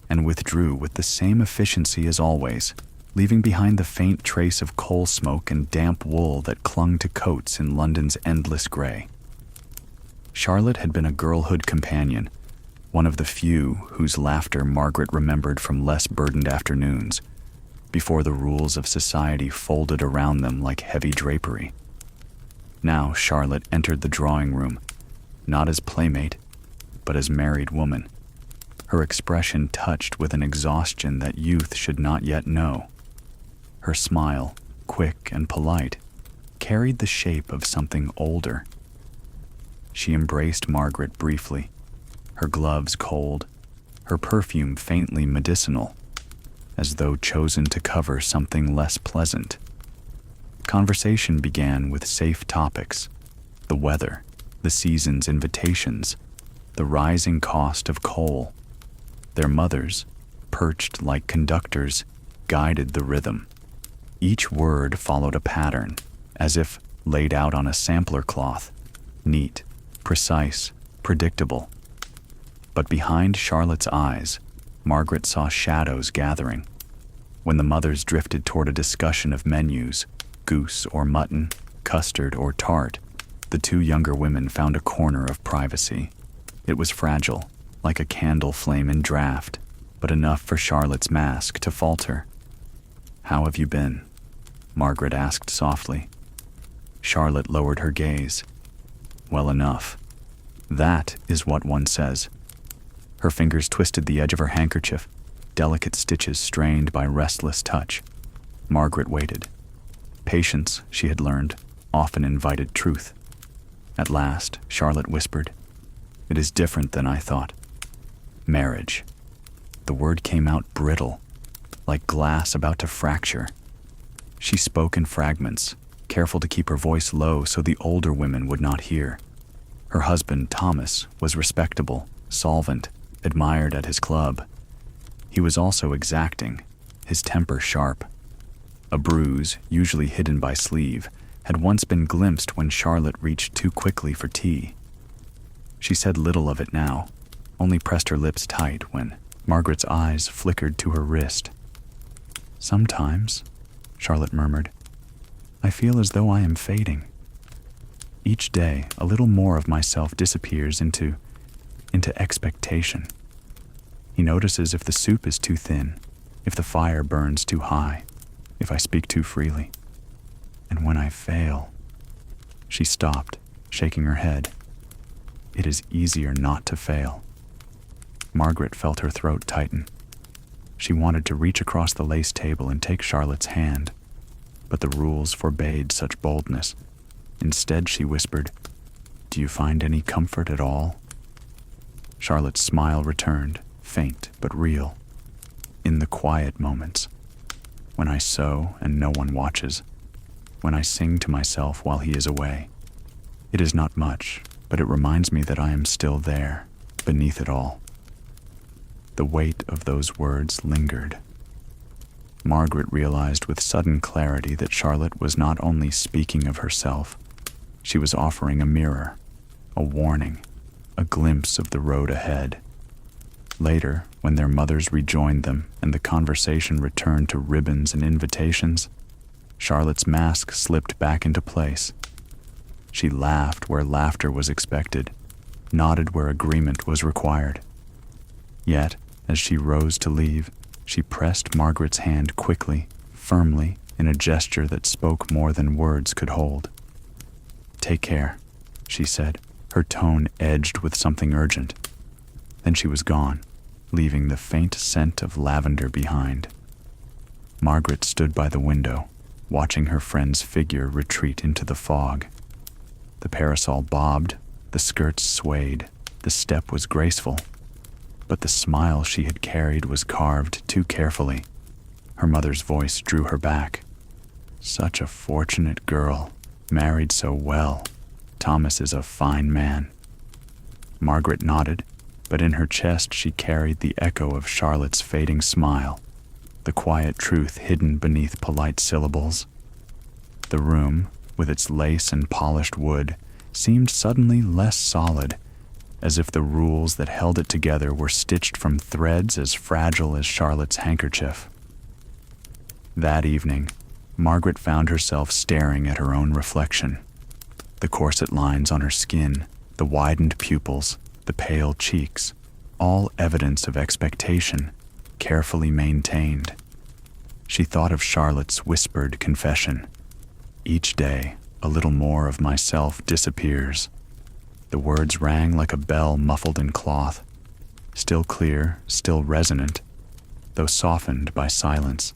and withdrew with the same efficiency as always, leaving behind the faint trace of coal smoke and damp wool that clung to coats in London's endless gray. Charlotte had been a girlhood companion, one of the few whose laughter Margaret remembered from less burdened afternoons, before the rules of society folded around them like heavy drapery. Now Charlotte entered the drawing room, not as playmate, but as married woman, her expression touched with an exhaustion that youth should not yet know. Her smile, quick and polite, carried the shape of something older. She embraced Margaret briefly, her gloves cold, her perfume faintly medicinal, as though chosen to cover something less pleasant. Conversation began with safe topics: the weather, the season's invitations, the rising cost of coal. Their mothers, perched like conductors, guided the rhythm. Each word followed a pattern, as if laid out on a sampler cloth, neat, precise, predictable. But behind Charlotte's eyes, Margaret saw shadows gathering. When the mothers drifted toward a discussion of menus, goose or mutton, custard or tart, the two younger women found a corner of privacy. It was fragile, like a candle flame in draught, but enough for Charlotte's mask to falter. "How have you been?" Margaret asked softly. Charlotte lowered her gaze. "Well enough. That is what one says." Her fingers twisted the edge of her handkerchief, delicate stitches strained by restless touch. Margaret waited. Patience, she had learned, often invited truth. At last, Charlotte whispered, "It is different than I thought. Marriage." The word came out brittle, like glass about to fracture. She spoke in fragments, careful to keep her voice low so the older women would not hear. Her husband, Thomas, was respectable, solvent, admired at his club. He was also exacting, his temper sharp. A bruise, usually hidden by sleeve, had once been glimpsed when Charlotte reached too quickly for tea. She said little of it now, only pressed her lips tight when Margaret's eyes flickered to her wrist. "Sometimes," Charlotte murmured, "I feel as though I am fading. Each day, a little more of myself disappears into expectation." He notices if the soup is too thin, if the fire burns too high, if I speak too freely. And when I fail... She stopped, shaking her head. It is easier not to fail. Margaret felt her throat tighten. She wanted to reach across the lace table and take Charlotte's hand, but the rules forbade such boldness. Instead, she whispered, "Do you find any comfort at all?" Charlotte's smile returned, faint but real. "In the quiet moments, when I sew and no one watches, when I sing to myself while he is away. It is not much, but it reminds me that I am still there, beneath it all." The weight of those words lingered. Margaret realized with sudden clarity that Charlotte was not only speaking of herself, she was offering a mirror, a warning, a glimpse of the road ahead. Later, when their mothers rejoined them and the conversation returned to ribbons and invitations, Charlotte's mask slipped back into place. She laughed where laughter was expected, nodded where agreement was required. Yet, as she rose to leave, she pressed Margaret's hand quickly, firmly, in a gesture that spoke more than words could hold. "Take care," she said, her tone edged with something urgent. Then she was gone, leaving the faint scent of lavender behind. Margaret stood by the window, watching her friend's figure retreat into the fog. The parasol bobbed, the skirts swayed, the step was graceful, but the smile she had carried was carved too carefully. Her mother's voice drew her back. "Such a fortunate girl, married so well. Thomas is a fine man." Margaret nodded, but in her chest she carried the echo of Charlotte's fading smile, the quiet truth hidden beneath polite syllables. The room, with its lace and polished wood, seemed suddenly less solid, as if the rules that held it together were stitched from threads as fragile as Charlotte's handkerchief. That evening, Margaret found herself staring at her own reflection. The corset lines on her skin, the widened pupils, the pale cheeks, all evidence of expectation, carefully maintained. She thought of Charlotte's whispered confession. "Each day, a little more of myself disappears." The words rang like a bell muffled in cloth, still clear, still resonant, though softened by silence.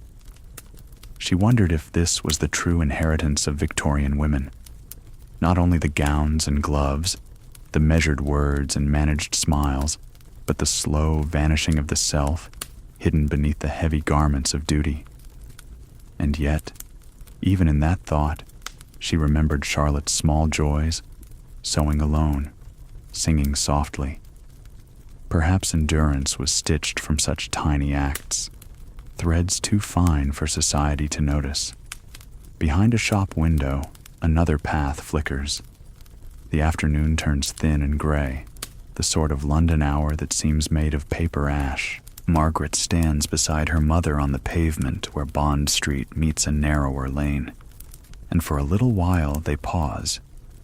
She wondered if this was the true inheritance of Victorian women. Not only the gowns and gloves, the measured words and managed smiles, but the slow vanishing of the self, hidden beneath the heavy garments of duty. And yet, even in that thought, she remembered Charlotte's small joys, sewing alone, singing softly. Perhaps endurance was stitched from such tiny acts, threads too fine for society to notice. Behind a shop window, another path flickers. The afternoon turns thin and gray, the sort of London hour that seems made of paper ash. Margaret stands beside her mother on the pavement where Bond Street meets a narrower lane, and for a little while they pause,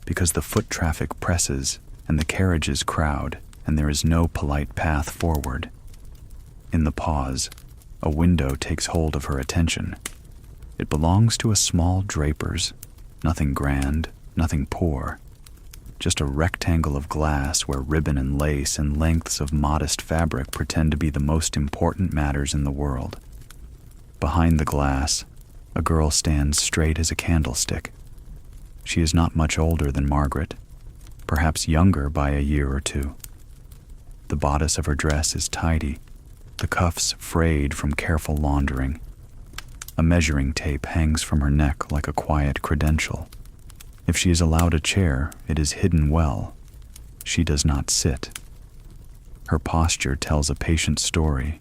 because the foot traffic presses and the carriages crowd, and there is no polite path forward. In the pause, a window takes hold of her attention. It belongs to a small draper's, nothing grand, nothing poor, just a rectangle of glass where ribbon and lace and lengths of modest fabric pretend to be the most important matters in the world. Behind the glass, a girl stands straight as a candlestick. She is not much older than Margaret, perhaps younger by a year or two. The bodice of her dress is tidy, the cuffs frayed from careful laundering. A measuring tape hangs from her neck like a quiet credential. If she is allowed a chair, it is hidden well. She does not sit. Her posture tells a patient story.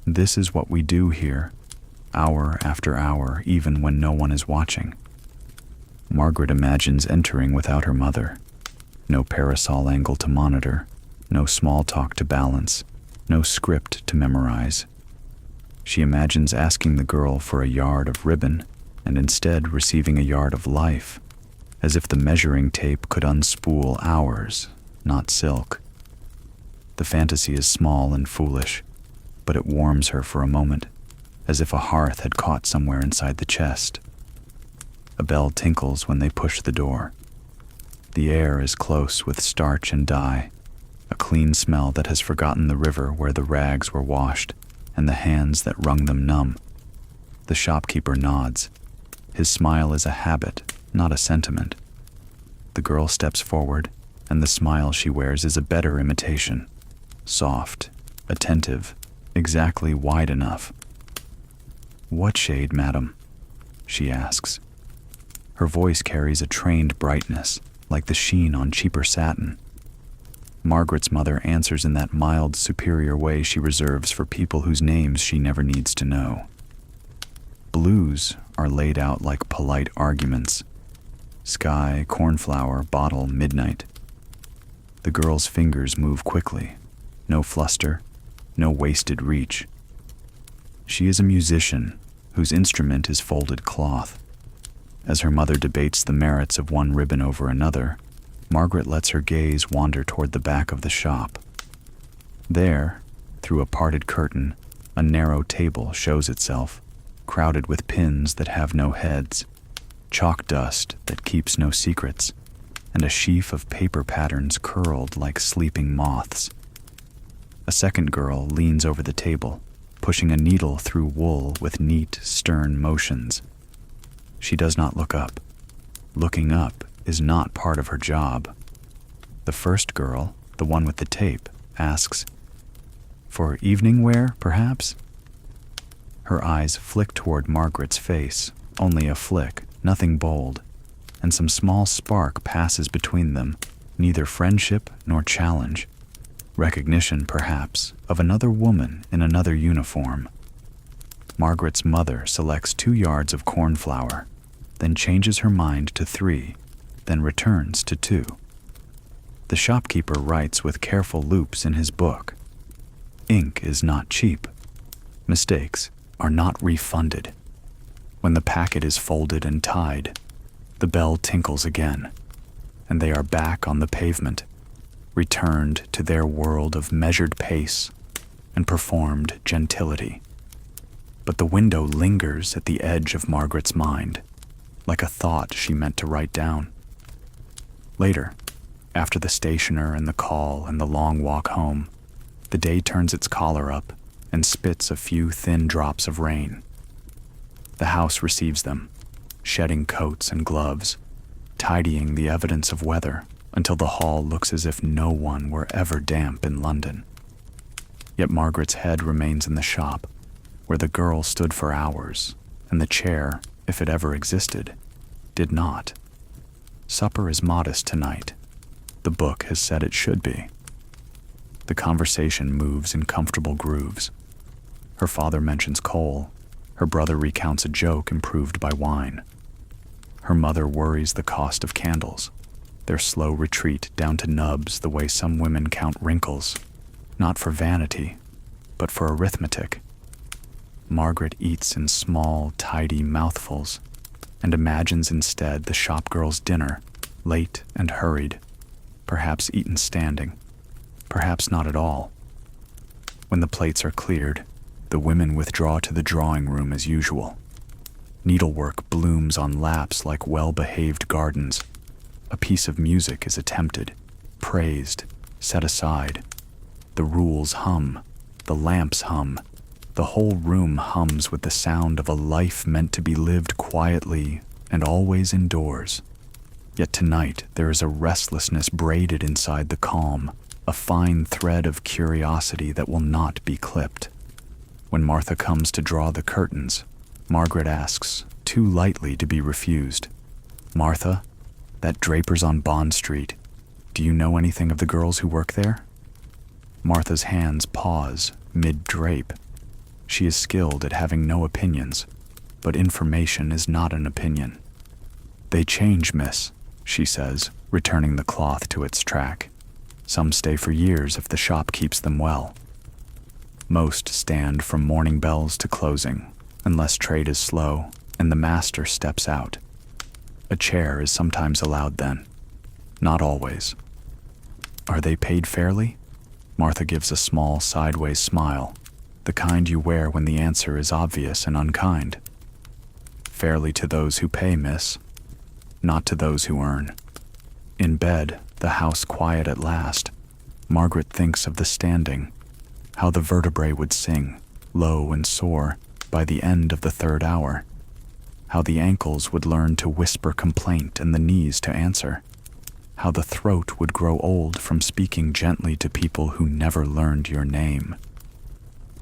This is what we do here, hour after hour, even when no one is watching. Margaret imagines entering without her mother. No parasol angle to monitor, no small talk to balance, no script to memorize. She imagines asking the girl for a yard of ribbon and instead receiving a yard of life, as if the measuring tape could unspool hours, not silk. The fantasy is small and foolish, but it warms her for a moment, as if a hearth had caught somewhere inside the chest. A bell tinkles when they push the door. The air is close with starch and dye, a clean smell that has forgotten the river where the rags were washed and the hands that wrung them numb. The shopkeeper nods. His smile is a habit, not a sentiment. The girl steps forward, and the smile she wears is a better imitation. Soft, attentive, exactly wide enough. "What shade, madam?" she asks. Her voice carries a trained brightness, like the sheen on cheaper satin. Margaret's mother answers in that mild, superior way she reserves for people whose names she never needs to know. Blues are laid out like polite arguments. Sky, cornflower, bottle, midnight. The girl's fingers move quickly. No fluster, no wasted reach. She is a musician whose instrument is folded cloth. As her mother debates the merits of one ribbon over another, Margaret lets her gaze wander toward the back of the shop. There, through a parted curtain, a narrow table shows itself, crowded with pins that have no heads, chalk dust that keeps no secrets, and a sheaf of paper patterns curled like sleeping moths. A second girl leans over the table, pushing a needle through wool with neat, stern motions. She does not look up. Looking up is not part of her job. The first girl, the one with the tape, asks, "For evening wear, perhaps?" Her eyes flick toward Margaret's face, only a flick, nothing bold, and some small spark passes between them, neither friendship nor challenge. Recognition, perhaps, of another woman in another uniform. Margaret's mother selects 2 yards of cornflour, then changes her mind to 3, then returns to 2. The shopkeeper writes with careful loops in his book. Ink is not cheap. Mistakes are not refunded. When the packet is folded and tied, the bell tinkles again, and they are back on the pavement, returned to their world of measured pace and performed gentility. But the window lingers at the edge of Margaret's mind, like a thought she meant to write down. Later, after the stationer and the call and the long walk home, the day turns its collar up and spits a few thin drops of rain. The house receives them, shedding coats and gloves, tidying the evidence of weather until the hall looks as if no one were ever damp in London. Yet Margaret's head remains in the shop, where the girl stood for hours, and the chair, if it ever existed, did not. Supper is modest tonight. The book has said it should be. The conversation moves in comfortable grooves. Her father mentions coal. Her brother recounts a joke improved by wine. Her mother worries the cost of candles, their slow retreat down to nubs the way some women count wrinkles, not for vanity, but for arithmetic. Margaret eats in small, tidy mouthfuls, and imagines instead the shopgirl's dinner, late and hurried, perhaps eaten standing, perhaps not at all. When the plates are cleared, the women withdraw to the drawing room as usual. Needlework blooms on laps like well-behaved gardens. A piece of music is attempted, praised, set aside. The rules hum, the lamps hum, the whole room hums with the sound of a life meant to be lived quietly and always indoors. Yet tonight there is a restlessness braided inside the calm, a fine thread of curiosity that will not be clipped. When Martha comes to draw the curtains, Margaret asks, too lightly to be refused. Martha, that draper's on Bond Street. Do you know anything of the girls who work there? Martha's hands pause mid-drape. She is skilled at having no opinions, but information is not an opinion. They change, miss, she says, returning the cloth to its track. Some stay for years if the shop keeps them well. Most stand from morning bells to closing, unless trade is slow and the master steps out. A chair is sometimes allowed then. Not always. Are they paid fairly? Martha gives a small sideways smile, the kind you wear when the answer is obvious and unkind. Fairly to those who pay, miss, not to those who earn. In bed, the house quiet at last, Margaret thinks of the standing, how the vertebrae would sing, low and sore, by the end of the third hour, how the ankles would learn to whisper complaint and the knees to answer, how the throat would grow old from speaking gently to people who never learned your name.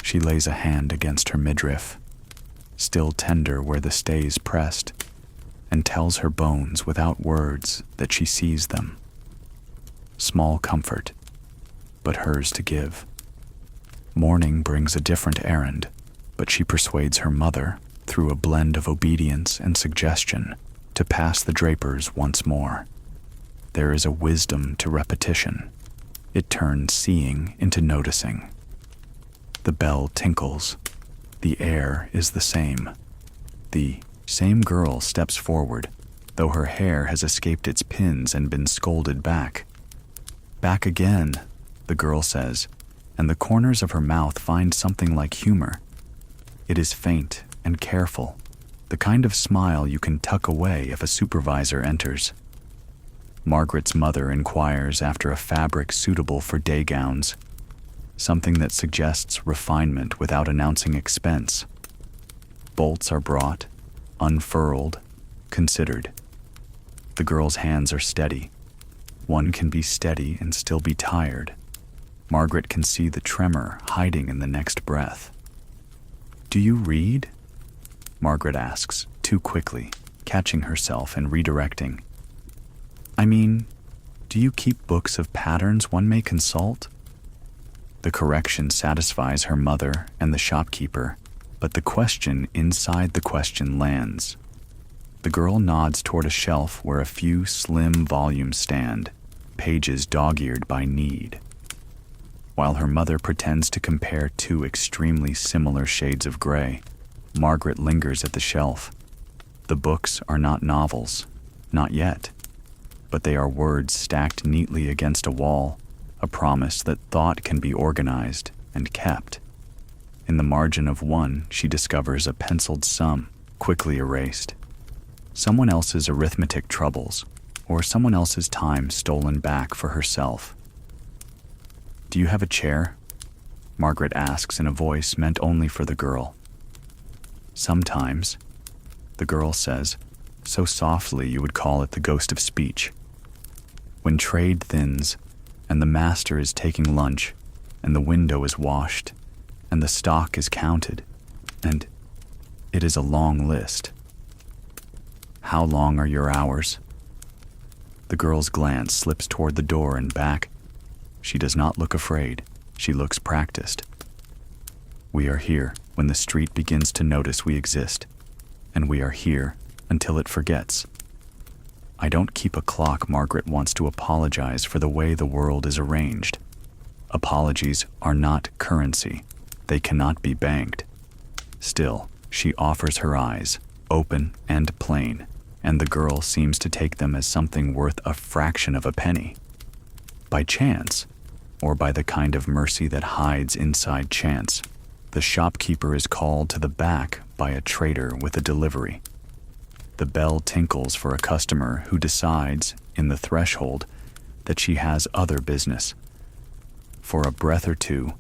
She lays a hand against her midriff, still tender where the stays pressed, and tells her bones without words that she sees them. Small comfort, but hers to give. Morning brings a different errand, but she persuades her mother, through a blend of obedience and suggestion, to pass the drapers once more. There is a wisdom to repetition. It turns seeing into noticing. The bell tinkles. The air is the same. The same girl steps forward, though her hair has escaped its pins and been scolded back. Back again, the girl says, and the corners of her mouth find something like humor. It is faint and careful, the kind of smile you can tuck away if a supervisor enters. Margaret's mother inquires after a fabric suitable for day gowns, something that suggests refinement without announcing expense. Bolts are brought, unfurled, considered. The girl's hands are steady. One can be steady and still be tired. Margaret can see the tremor hiding in the next breath. Do you read? Margaret asks, too quickly, catching herself and redirecting. I mean, do you keep books of patterns one may consult? The correction satisfies her mother and the shopkeeper, but the question inside the question lands. The girl nods toward a shelf where a few slim volumes stand, pages dog-eared by need. While her mother pretends to compare two extremely similar shades of gray, Margaret lingers at the shelf. The books are not novels, not yet, but they are words stacked neatly against a wall, a promise that thought can be organized and kept. In the margin of one, she discovers a penciled sum, quickly erased. Someone else's arithmetic troubles, or someone else's time stolen back for herself. Do you have a chair? Margaret asks in a voice meant only for the girl. Sometimes, the girl says, so softly you would call it the ghost of speech. When trade thins, and the master is taking lunch, and the window is washed, and the stock is counted, and it is a long list. How long are your hours? The girl's glance slips toward the door and back. She does not look afraid. She looks practiced. We are here when the street begins to notice we exist, and we are here until it forgets. I don't keep a clock. Margaret wants to apologize for the way the world is arranged. Apologies are not currency. They cannot be banked. Still, she offers her eyes, open and plain, and the girl seems to take them as something worth a fraction of a penny. By chance, or by the kind of mercy that hides inside chance, the shopkeeper is called to the back by a trader with a delivery. The bell tinkles for a customer who decides, in the threshold, that she has other business. For a breath or two,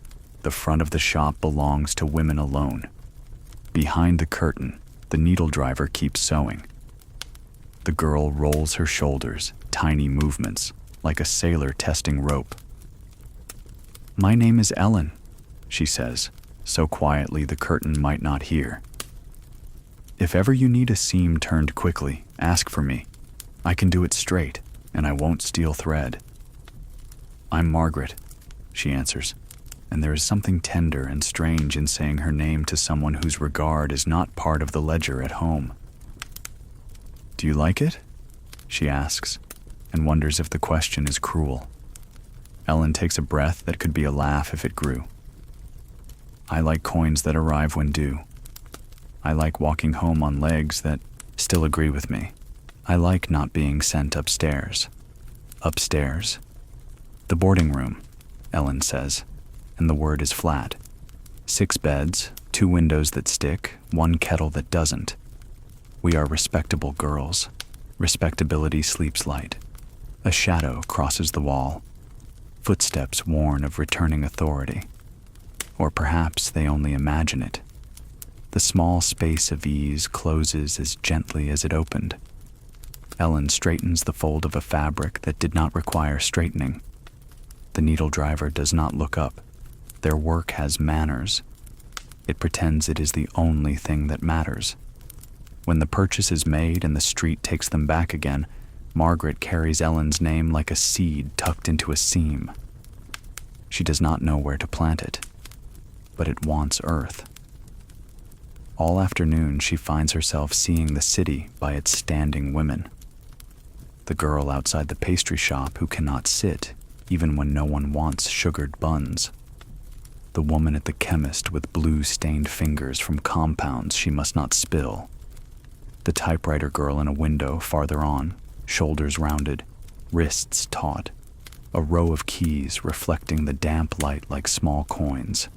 the front of the shop belongs to women alone. Behind the curtain, the needle driver keeps sewing. The girl rolls her shoulders, tiny movements, like a sailor testing rope. My name is Ellen, she says, so quietly the curtain might not hear. If ever you need a seam turned quickly, ask for me. I can do it straight, and I won't steal thread." "I'm Margaret," she answers, and there is something tender and strange in saying her name to someone whose regard is not part of the ledger at home. "Do you like it?" she asks, and wonders if the question is cruel. Ellen takes a breath that could be a laugh if it grew. "I like coins that arrive when due. I like walking home on legs that still agree with me. I like not being sent upstairs." "Upstairs?" "The boarding room," Ellen says, and the word is flat. 6 beds, 2 windows that stick, 1 kettle that doesn't. We are respectable girls. Respectability sleeps light. A shadow crosses the wall. Footsteps warn of returning authority. Or perhaps they only imagine it. The small space of ease closes as gently as it opened. Ellen straightens the fold of a fabric that did not require straightening. The needle driver does not look up. Their work has manners. It pretends it is the only thing that matters. When the purchase is made and the street takes them back again, Margaret carries Ellen's name like a seed tucked into a seam. She does not know where to plant it, but it wants earth. All afternoon she finds herself seeing the city by its standing women. The girl outside the pastry shop who cannot sit even when no one wants sugared buns. The woman at the chemist with blue-stained fingers from compounds she must not spill. The typewriter girl in a window farther on, shoulders rounded, wrists taut, a row of keys reflecting the damp light like small coins.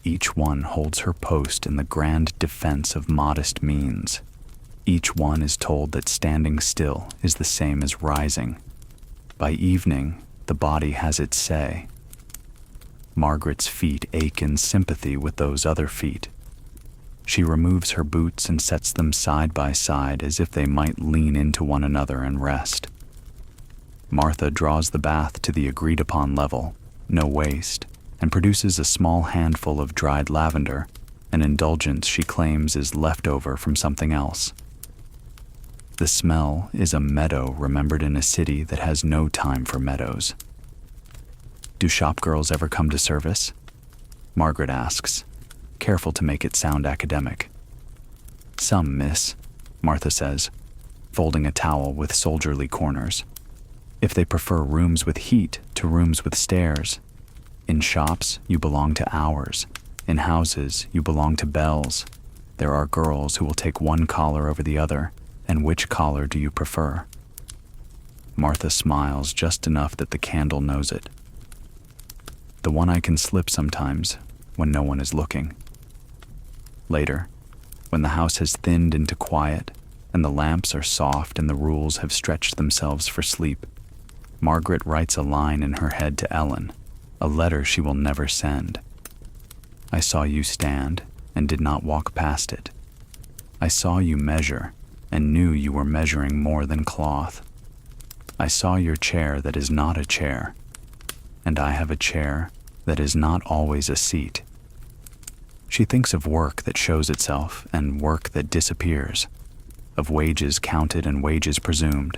Each one holds her post in the grand defense of modest means. Each one is told that standing still is the same as rising. By evening, the body has its say. Margaret's feet ache in sympathy with those other feet. She removes her boots and sets them side by side as if they might lean into one another and rest. Martha draws the bath to the agreed-upon level, no waste, and produces a small handful of dried lavender, an indulgence she claims is leftover from something else. The smell is a meadow remembered in a city that has no time for meadows. "Do shop girls ever come to service?" Margaret asks, careful to make it sound academic. "Some, miss," Martha says, folding a towel with soldierly corners. "If they prefer rooms with heat to rooms with stairs. In shops, you belong to hours. In houses, you belong to bells. There are girls who will take one collar over the other, and which collar do you prefer?" Martha smiles just enough that the candle knows it. "The one I can slip sometimes, when no one is looking." Later, when the house has thinned into quiet, and the lamps are soft and the rules have stretched themselves for sleep, Margaret writes a line in her head to Ellen, a letter she will never send. "I saw you stand and did not walk past it. I saw you measure and knew you were measuring more than cloth. I saw your chair that is not a chair, and I have a chair that is not always a seat." She thinks of work that shows itself and work that disappears, of wages counted and wages presumed,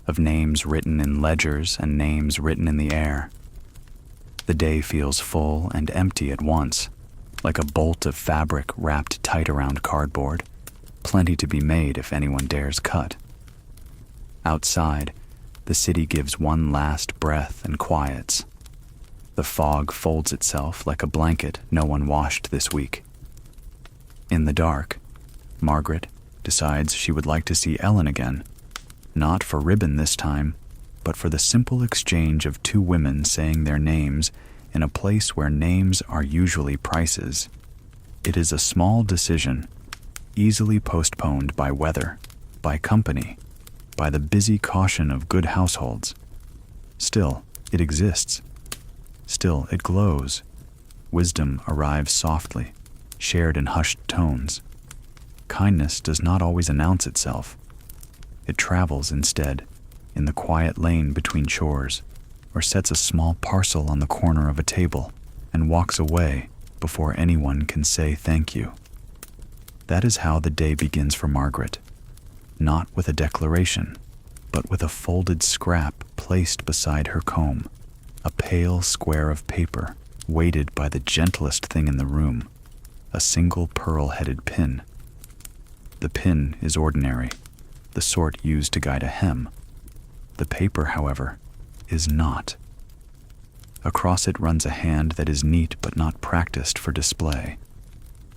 of names written in ledgers and names written in the air. The day feels full and empty at once, like a bolt of fabric wrapped tight around cardboard, plenty to be made if anyone dares cut. Outside, the city gives one last breath and quiets. The fog folds itself like a blanket no one washed this week. In the dark, Margaret decides she would like to see Ellen again, not for ribbon this time, but for the simple exchange of 2 women saying their names in a place where names are usually prices. It is a small decision, easily postponed by weather, by company, by the busy caution of good households. Still, it exists. Still, it glows. Wisdom arrives softly, shared in hushed tones. Kindness does not always announce itself. It travels instead, in the quiet lane between chores, or sets a small parcel on the corner of a table and walks away before anyone can say thank you. That is how the day begins for Margaret, not with a declaration, but with a folded scrap placed beside her comb, a pale square of paper weighted by the gentlest thing in the room, a single pearl-headed pin. The pin is ordinary, the sort used to guide a hem. The paper, however, is not. Across it runs a hand that is neat but not practiced for display,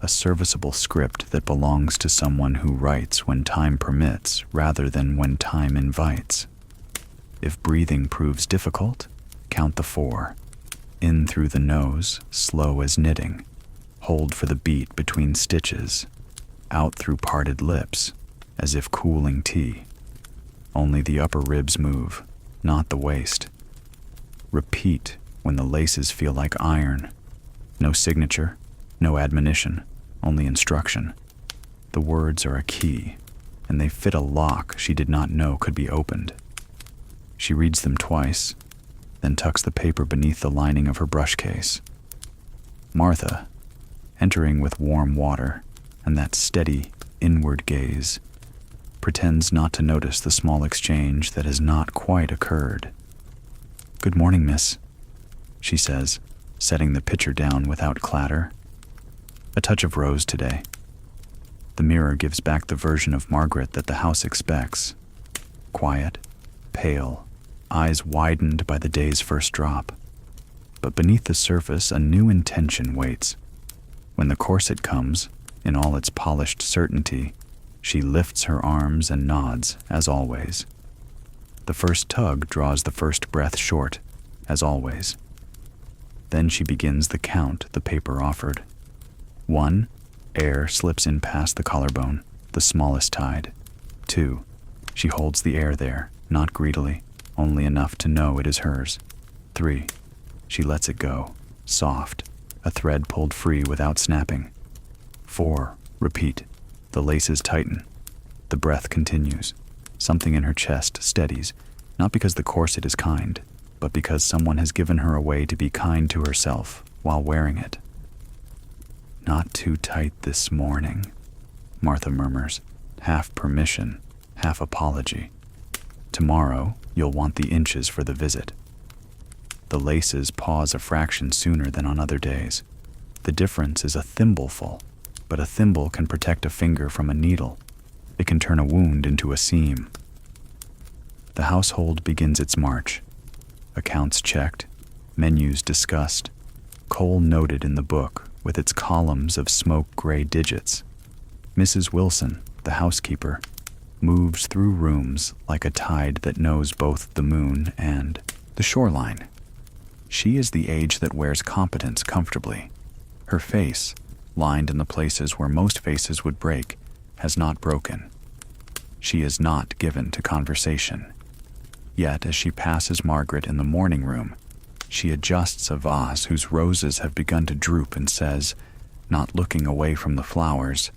a serviceable script that belongs to someone who writes when time permits rather than when time invites. If breathing proves difficult, count the 4. In through the nose, slow as knitting. Hold for the beat between stitches. Out through parted lips, as if cooling tea. Only the upper ribs move, not the waist. Repeat when the laces feel like iron. No signature, no admonition, only instruction. The words are a key, and they fit a lock she did not know could be opened. She reads them twice, then tucks the paper beneath the lining of her brush case. Martha, entering with warm water and that steady, inward gaze, pretends not to notice the small exchange that has not quite occurred. "Good morning, miss," she says, setting the pitcher down without clatter. "A touch of rose today." The mirror gives back the version of Margaret that the house expects. Quiet, pale, eyes widened by the day's first drop. But beneath the surface, a new intention waits. When the corset comes, in all its polished certainty, she lifts her arms and nods, as always. The first tug draws the first breath short, as always. Then she begins the count the paper offered. 1, air slips in past the collarbone, the smallest tide. 2, she holds the air there, not greedily, only enough to know it is hers. 3, she lets it go, soft, a thread pulled free without snapping. 4, repeat, the laces tighten. The breath continues. Something in her chest steadies, not because the corset is kind, but because someone has given her a way to be kind to herself while wearing it. "Not too tight this morning," Martha murmurs, half permission, half apology. "Tomorrow, you'll want the inches for the visit." The laces pause a fraction sooner than on other days. The difference is a thimbleful, but a thimble can protect a finger from a needle. It can turn a wound into a seam. The household begins its march. Accounts checked, menus discussed, coal noted in the book with its columns of smoke-gray digits. Mrs. Wilson, the housekeeper, moves through rooms like a tide that knows both the moon and the shoreline. She is the age that wears competence comfortably. Her face, lined in the places where most faces would break, has not broken. She is not given to conversation. Yet, as she passes Margaret in the morning room, she adjusts a vase whose roses have begun to droop and says, not looking away from the flowers,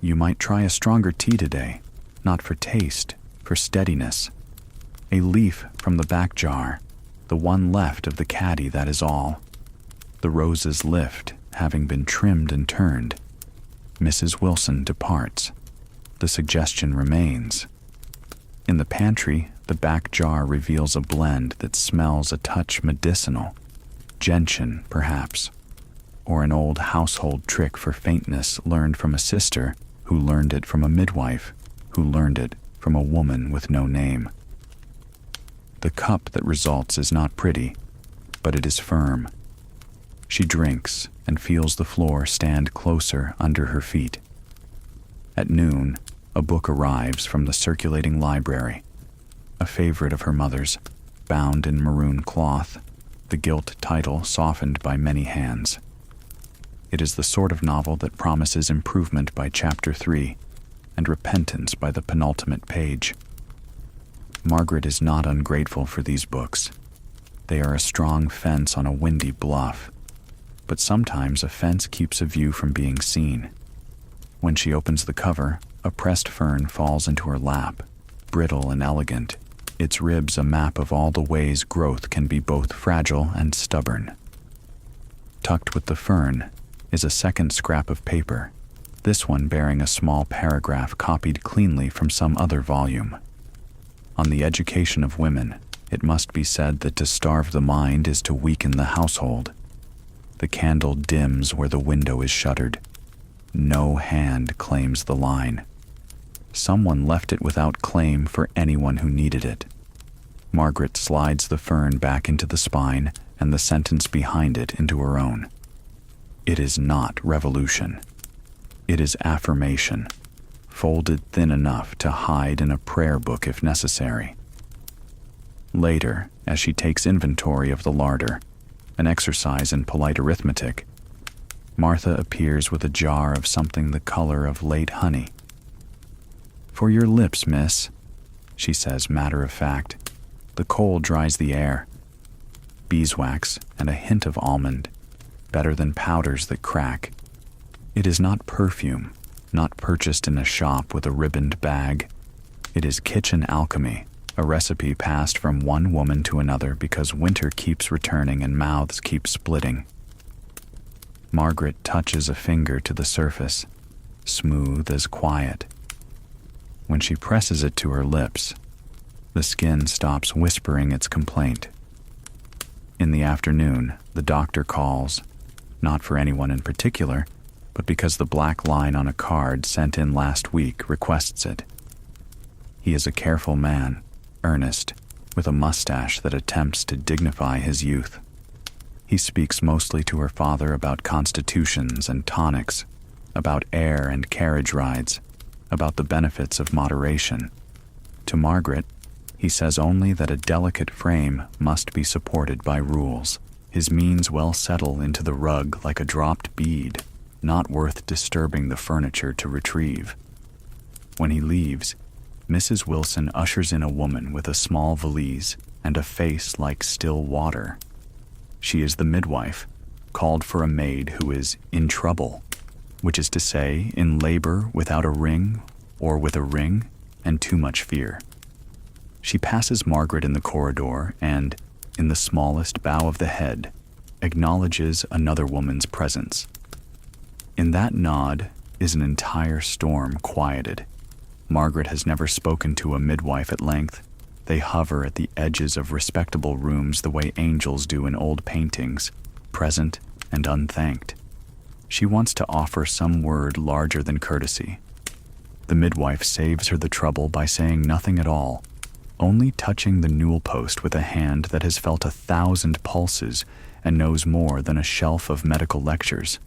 "You might try a stronger tea today, not for taste, for steadiness. A leaf from the back jar, the one left of the caddy, that is all." The roses lift, having been trimmed and turned. Mrs. Wilson departs. The suggestion remains. In the pantry, the back jar reveals a blend that smells a touch medicinal. Gentian, perhaps. Or an old household trick for faintness learned from a sister who learned it from a midwife who learned it from a woman with no name. The cup that results is not pretty, but it is firm. She drinks and feels the floor stand closer under her feet. At noon, a book arrives from the circulating library, a favorite of her mother's, bound in maroon cloth, the gilt title softened by many hands. It is the sort of novel that promises improvement by chapter 3 and repentance by the penultimate page. Margaret is not ungrateful for these books. They are a strong fence on a windy bluff, but sometimes a fence keeps a view from being seen. When she opens the cover, a pressed fern falls into her lap, brittle and elegant, its ribs a map of all the ways growth can be both fragile and stubborn. Tucked with the fern is a second scrap of paper, this one bearing a small paragraph copied cleanly from some other volume. On the education of women, it must be said that to starve the mind is to weaken the household. The candle dims where the window is shuttered. No hand claims the line. Someone left it without claim for anyone who needed it. Margaret slides the fern back into the spine and the sentence behind it into her own. It is not revolution. It is affirmation, folded thin enough to hide in a prayer book if necessary. Later, as she takes inventory of the larder, an exercise in polite arithmetic, Martha appears with a jar of something the color of late honey. "For your lips, miss," she says matter of fact. "The cold dries the air. Beeswax and a hint of almond, better than powders that crack. It is not perfume, not purchased in a shop with a ribboned bag. It is kitchen alchemy, a recipe passed from one woman to another because winter keeps returning and mouths keep splitting." Margaret touches a finger to the surface, smooth as quiet. When she presses it to her lips, the skin stops whispering its complaint. In the afternoon, the doctor calls, not for anyone in particular, but because the black line on a card sent in last week requests it. He is a careful man, earnest, with a mustache that attempts to dignify his youth. He speaks mostly to her father about constitutions and tonics, about air and carriage rides, about the benefits of moderation. To Margaret, he says only that a delicate frame must be supported by rules. His means well settle into the rug like a dropped bead, not worth disturbing the furniture to retrieve. When he leaves, Mrs. Wilson ushers in a woman with a small valise and a face like still water. She is the midwife, called for a maid who is in trouble, which is to say, in labor without a ring, or with a ring and too much fear. She passes Margaret in the corridor and, in the smallest bow of the head, acknowledges another woman's presence. In that nod is an entire storm quieted. Margaret has never spoken to a midwife at length. They hover at the edges of respectable rooms the way angels do in old paintings, present and unthanked. She wants to offer some word larger than courtesy. The midwife saves her the trouble by saying nothing at all, only touching the newel post with a hand that has felt 1,000 pulses and knows more than a shelf of medical lectures.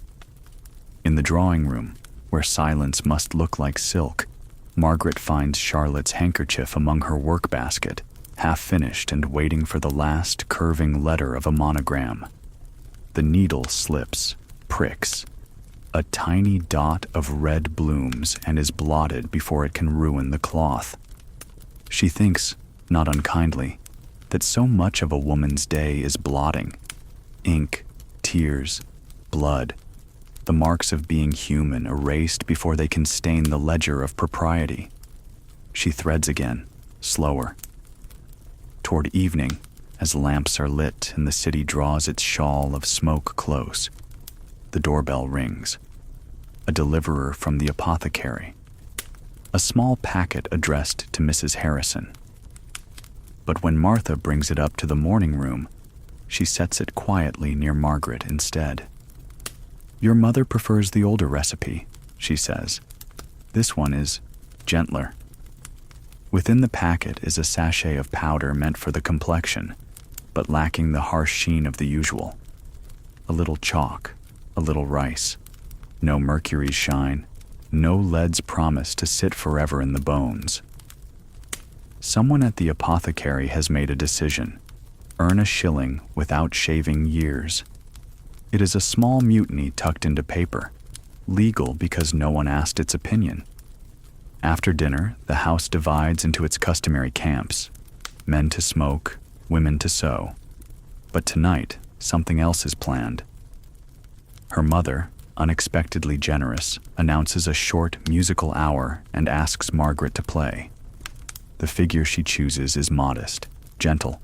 In the drawing room, where silence must look like silk, Margaret finds Charlotte's handkerchief among her work basket, half finished and waiting for the last curving letter of a monogram. The needle slips, pricks. A tiny dot of red blooms and is blotted before it can ruin the cloth. She thinks, not unkindly, that so much of a woman's day is blotting. Ink, tears, blood, the marks of being human erased before they can stain the ledger of propriety. She threads again, slower. Toward evening, as lamps are lit and the city draws its shawl of smoke close, the doorbell rings. A deliverer from the apothecary. A small packet addressed to Mrs. Harrison. But when Martha brings it up to the morning room, she sets it quietly near Margaret instead. "Your mother prefers the older recipe," she says. "This one is gentler." Within the packet is a sachet of powder meant for the complexion, but lacking the harsh sheen of the usual. A little chalk, a little rice. No mercury's shine, no lead's promise to sit forever in the bones. Someone at the apothecary has made a decision. Earn a shilling without shaving years. It is a small mutiny tucked into paper, legal because no one asked its opinion. After dinner, the house divides into its customary camps, men to smoke, women to sew. But tonight, something else is planned. Her mother, unexpectedly generous, announces a short musical hour and asks Margaret to play. The figure she chooses is modest, gentle,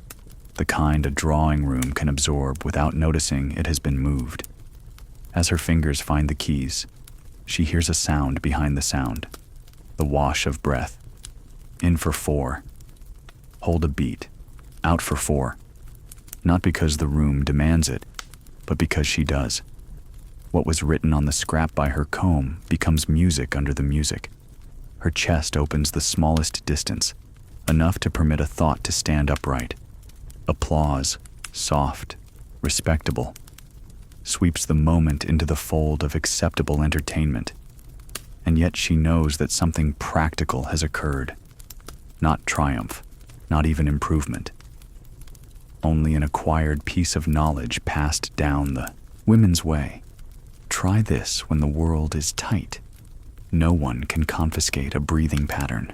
the kind a drawing room can absorb without noticing it has been moved. As her fingers find the keys, She hears a sound behind the sound, the wash of breath. In for 4. Hold a beat. Out for 4. Not because the room demands it, but because she does. What was written on the scrap by her comb becomes music under the music. Her chest opens the smallest distance, enough to permit a thought to stand upright. Applause, soft, respectable, sweeps the moment into the fold of acceptable entertainment. And yet she knows that something practical has occurred. Not triumph, not even improvement. Only an acquired piece of knowledge passed down the women's way. Try this when the world is tight. No one can confiscate a breathing pattern.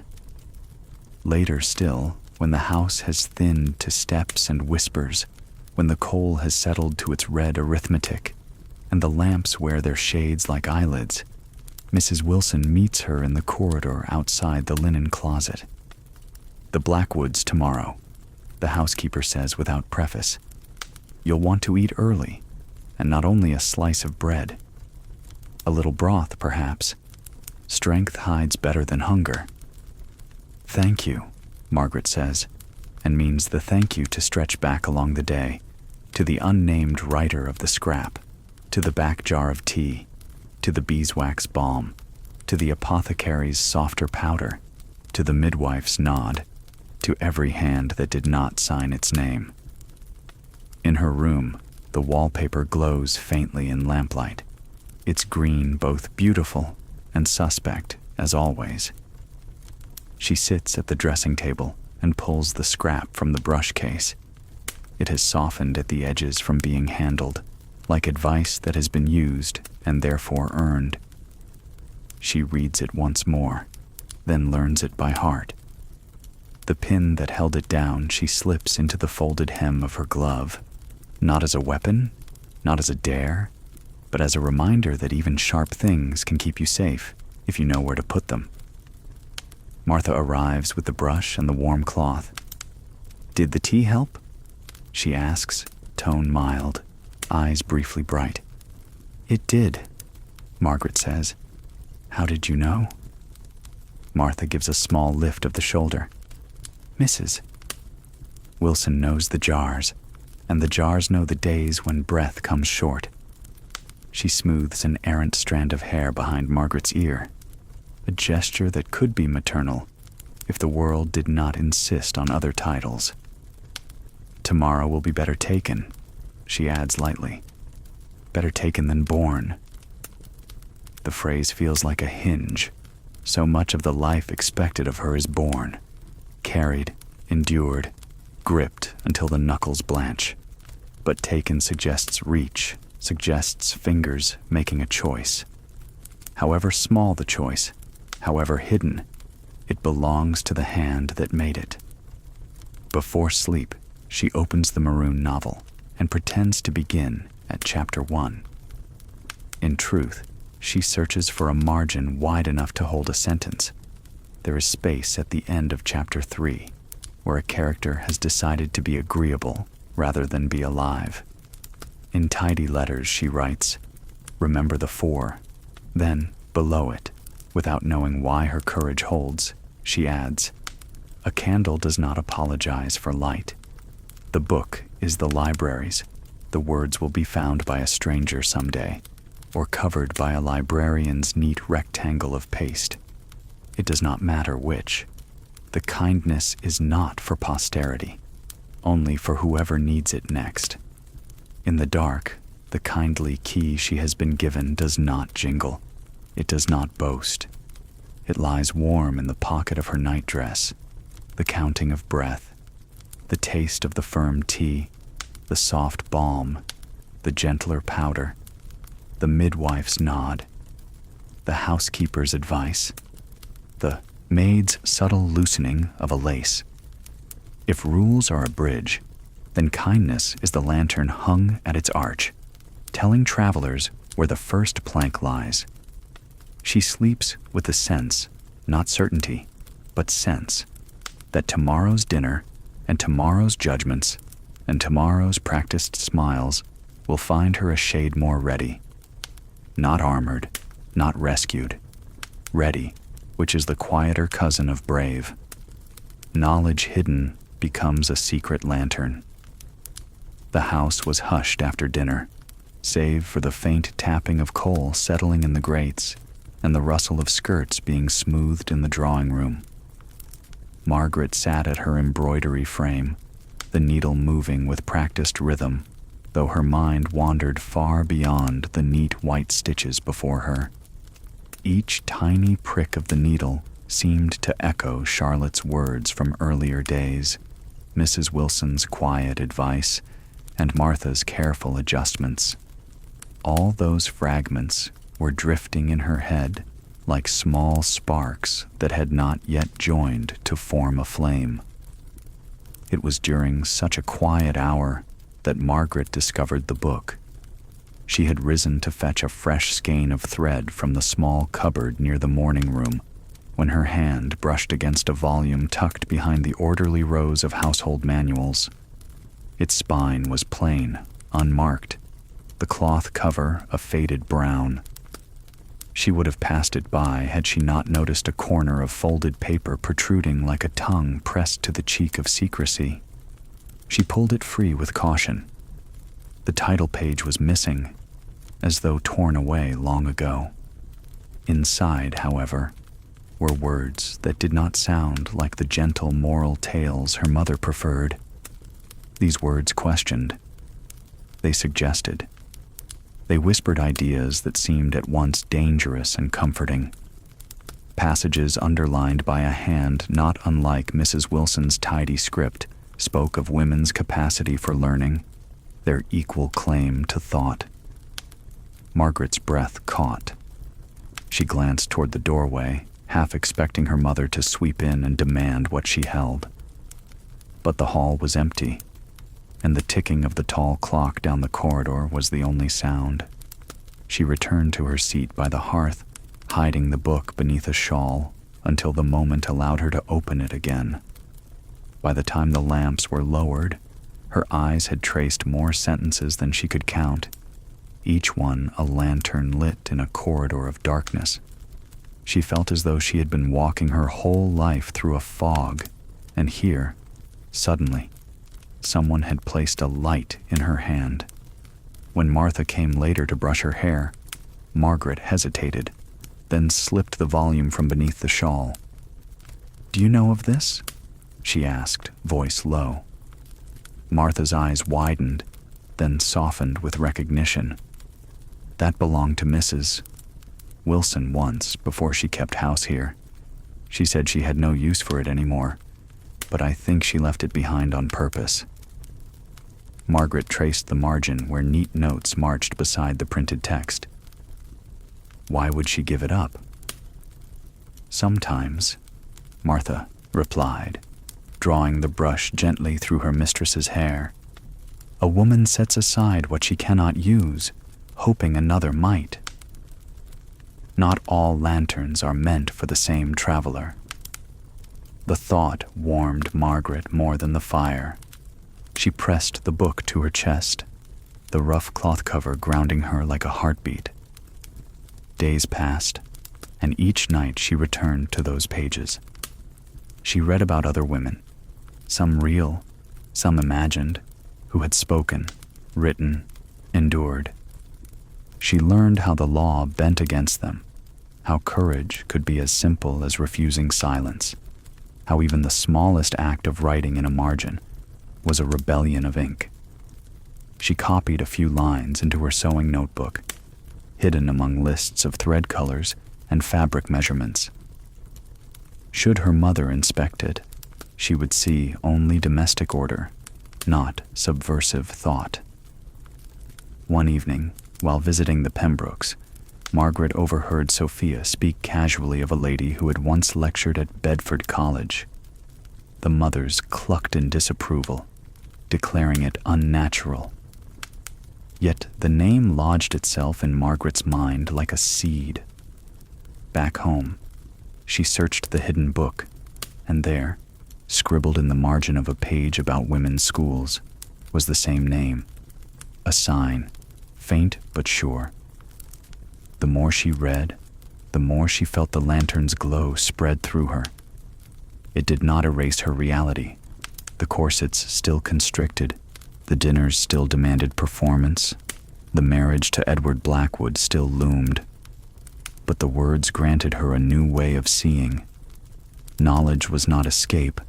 Later still, when the house has thinned to steps and whispers, when the coal has settled to its red arithmetic, and the lamps wear their shades like eyelids, Mrs. Wilson meets her in the corridor outside the linen closet. "The Blackwoods tomorrow," the housekeeper says without preface. "You'll want to eat early, and not only a slice of bread. A little broth, perhaps. Strength hides better than hunger." "Thank you," Margaret says, and means the thank you to stretch back along the day, to the unnamed writer of the scrap, to the back jar of tea, to the beeswax balm, to the apothecary's softer powder, to the midwife's nod, to every hand that did not sign its name. In her room, the wallpaper glows faintly in lamplight, its green both beautiful and suspect, as always. She sits at the dressing table and pulls the scrap from the brush case. It has softened at the edges from being handled, like advice that has been used and therefore earned. She reads it once more, then learns it by heart. The pin that held it down she slips into the folded hem of her glove, not as a weapon, not as a dare, but as a reminder that even sharp things can keep you safe if you know where to put them. Martha arrives with the brush and the warm cloth. "Did the tea help?" she asks, tone mild, eyes briefly bright. "It did," Margaret says. "How did you know?" Martha gives a small lift of the shoulder. "Mrs." Wilson knows the jars, and the jars know the days when breath comes short. She smooths an errant strand of hair behind Margaret's ear, a gesture that could be maternal if the world did not insist on other titles. "Tomorrow will be better taken," she adds lightly. "Better taken than born." The phrase feels like a hinge. So much of the life expected of her is born, carried, endured, gripped until the knuckles blanch. But taken suggests reach, suggests fingers making a choice. However small the choice, however hidden, it belongs to the hand that made it. Before sleep, she opens the maroon novel and pretends to begin at chapter 1. In truth, she searches for a margin wide enough to hold a sentence. There is space at the end of chapter 3, where a character has decided to be agreeable rather than be alive. In tidy letters she writes, "Remember the 4." Then, below it, without knowing why her courage holds, she adds, "A candle does not apologize for light. The book is the library's. The words will be found by a stranger someday, or covered by a librarian's neat rectangle of paste. It does not matter which. The kindness is not for posterity, only for whoever needs it next." In the dark, the kindly key she has been given does not jingle. It does not boast. It lies warm in the pocket of her nightdress, the counting of breath, the taste of the firm tea, the soft balm, the gentler powder, the midwife's nod, the housekeeper's advice, the maid's subtle loosening of a lace. If rules are a bridge, then kindness is the lantern hung at its arch, telling travelers where the first plank lies. She sleeps with the sense, not certainty, but sense, that tomorrow's dinner and tomorrow's judgments and tomorrow's practiced smiles will find her a shade more ready, not armored, not rescued. Ready, which is the quieter cousin of brave. Knowledge hidden becomes a secret lantern. The house was hushed after dinner, save for the faint tapping of coal settling in the grates and the rustle of skirts being smoothed in the drawing room. Margaret sat at her embroidery frame, the needle moving with practiced rhythm, though her mind wandered far beyond the neat white stitches before her. Each tiny prick of the needle seemed to echo Charlotte's words from earlier days, Mrs. Wilson's quiet advice, and Martha's careful adjustments. All those fragments were drifting in her head like small sparks that had not yet joined to form a flame. It was during such a quiet hour that Margaret discovered the book. She had risen to fetch a fresh skein of thread from the small cupboard near the morning room when her hand brushed against a volume tucked behind the orderly rows of household manuals. Its spine was plain, unmarked, the cloth cover a faded brown. She would have passed it by had she not noticed a corner of folded paper protruding like a tongue pressed to the cheek of secrecy. She pulled it free with caution. The title page was missing, as though torn away long ago. Inside, however, were words that did not sound like the gentle moral tales her mother preferred. These words questioned. They suggested. They whispered ideas that seemed at once dangerous and comforting. Passages underlined by a hand not unlike Mrs. Wilson's tidy script spoke of women's capacity for learning, their equal claim to thought. Margaret's breath caught. She glanced toward the doorway, half expecting her mother to sweep in and demand what she held. But the hall was empty, and the ticking of the tall clock down the corridor was the only sound. She returned to her seat by the hearth, hiding the book beneath a shawl until the moment allowed her to open it again. By the time the lamps were lowered, her eyes had traced more sentences than she could count, each one a lantern lit in a corridor of darkness. She felt as though she had been walking her whole life through a fog, and here, suddenly, someone had placed a light in her hand. When Martha came later to brush her hair, Margaret hesitated, then slipped the volume from beneath the shawl. "Do you know of this?" she asked, voice low. Martha's eyes widened, then softened with recognition. That belonged to Mrs. Wilson once, before she kept house here. She said she had no use for it anymore, but I think she left it behind on purpose. Margaret traced the margin where neat notes marched beside the printed text. Why would she give it up? "Sometimes," Martha replied, drawing the brush gently through her mistress's hair, "a woman sets aside what she cannot use, hoping another might. Not all lanterns are meant for the same traveler." The thought warmed Margaret more than the fire. She pressed the book to her chest, the rough cloth cover grounding her like a heartbeat. Days passed, and each night she returned to those pages. She read about other women, some real, some imagined, who had spoken, written, endured. She learned how the law bent against them, how courage could be as simple as refusing silence, how even the smallest act of writing in a margin was a rebellion of ink. She copied a few lines into her sewing notebook, hidden among lists of thread colors and fabric measurements. Should her mother inspect it, she would see only domestic order, not subversive thought. One evening, while visiting the Pembrokes, Margaret overheard Sophia speak casually of a lady who had once lectured at Bedford College. The mothers clucked in disapproval, declaring it unnatural. Yet the name lodged itself in Margaret's mind like a seed. Back home, she searched the hidden book, and there, scribbled in the margin of a page about women's schools, was the same name, a sign, faint but sure. The more she read, the more she felt the lantern's glow spread through her. It did not erase her reality. The corsets still constricted, the dinners still demanded performance, the marriage to Edward Blackwood still loomed. But the words granted her a new way of seeing. Knowledge was not escape,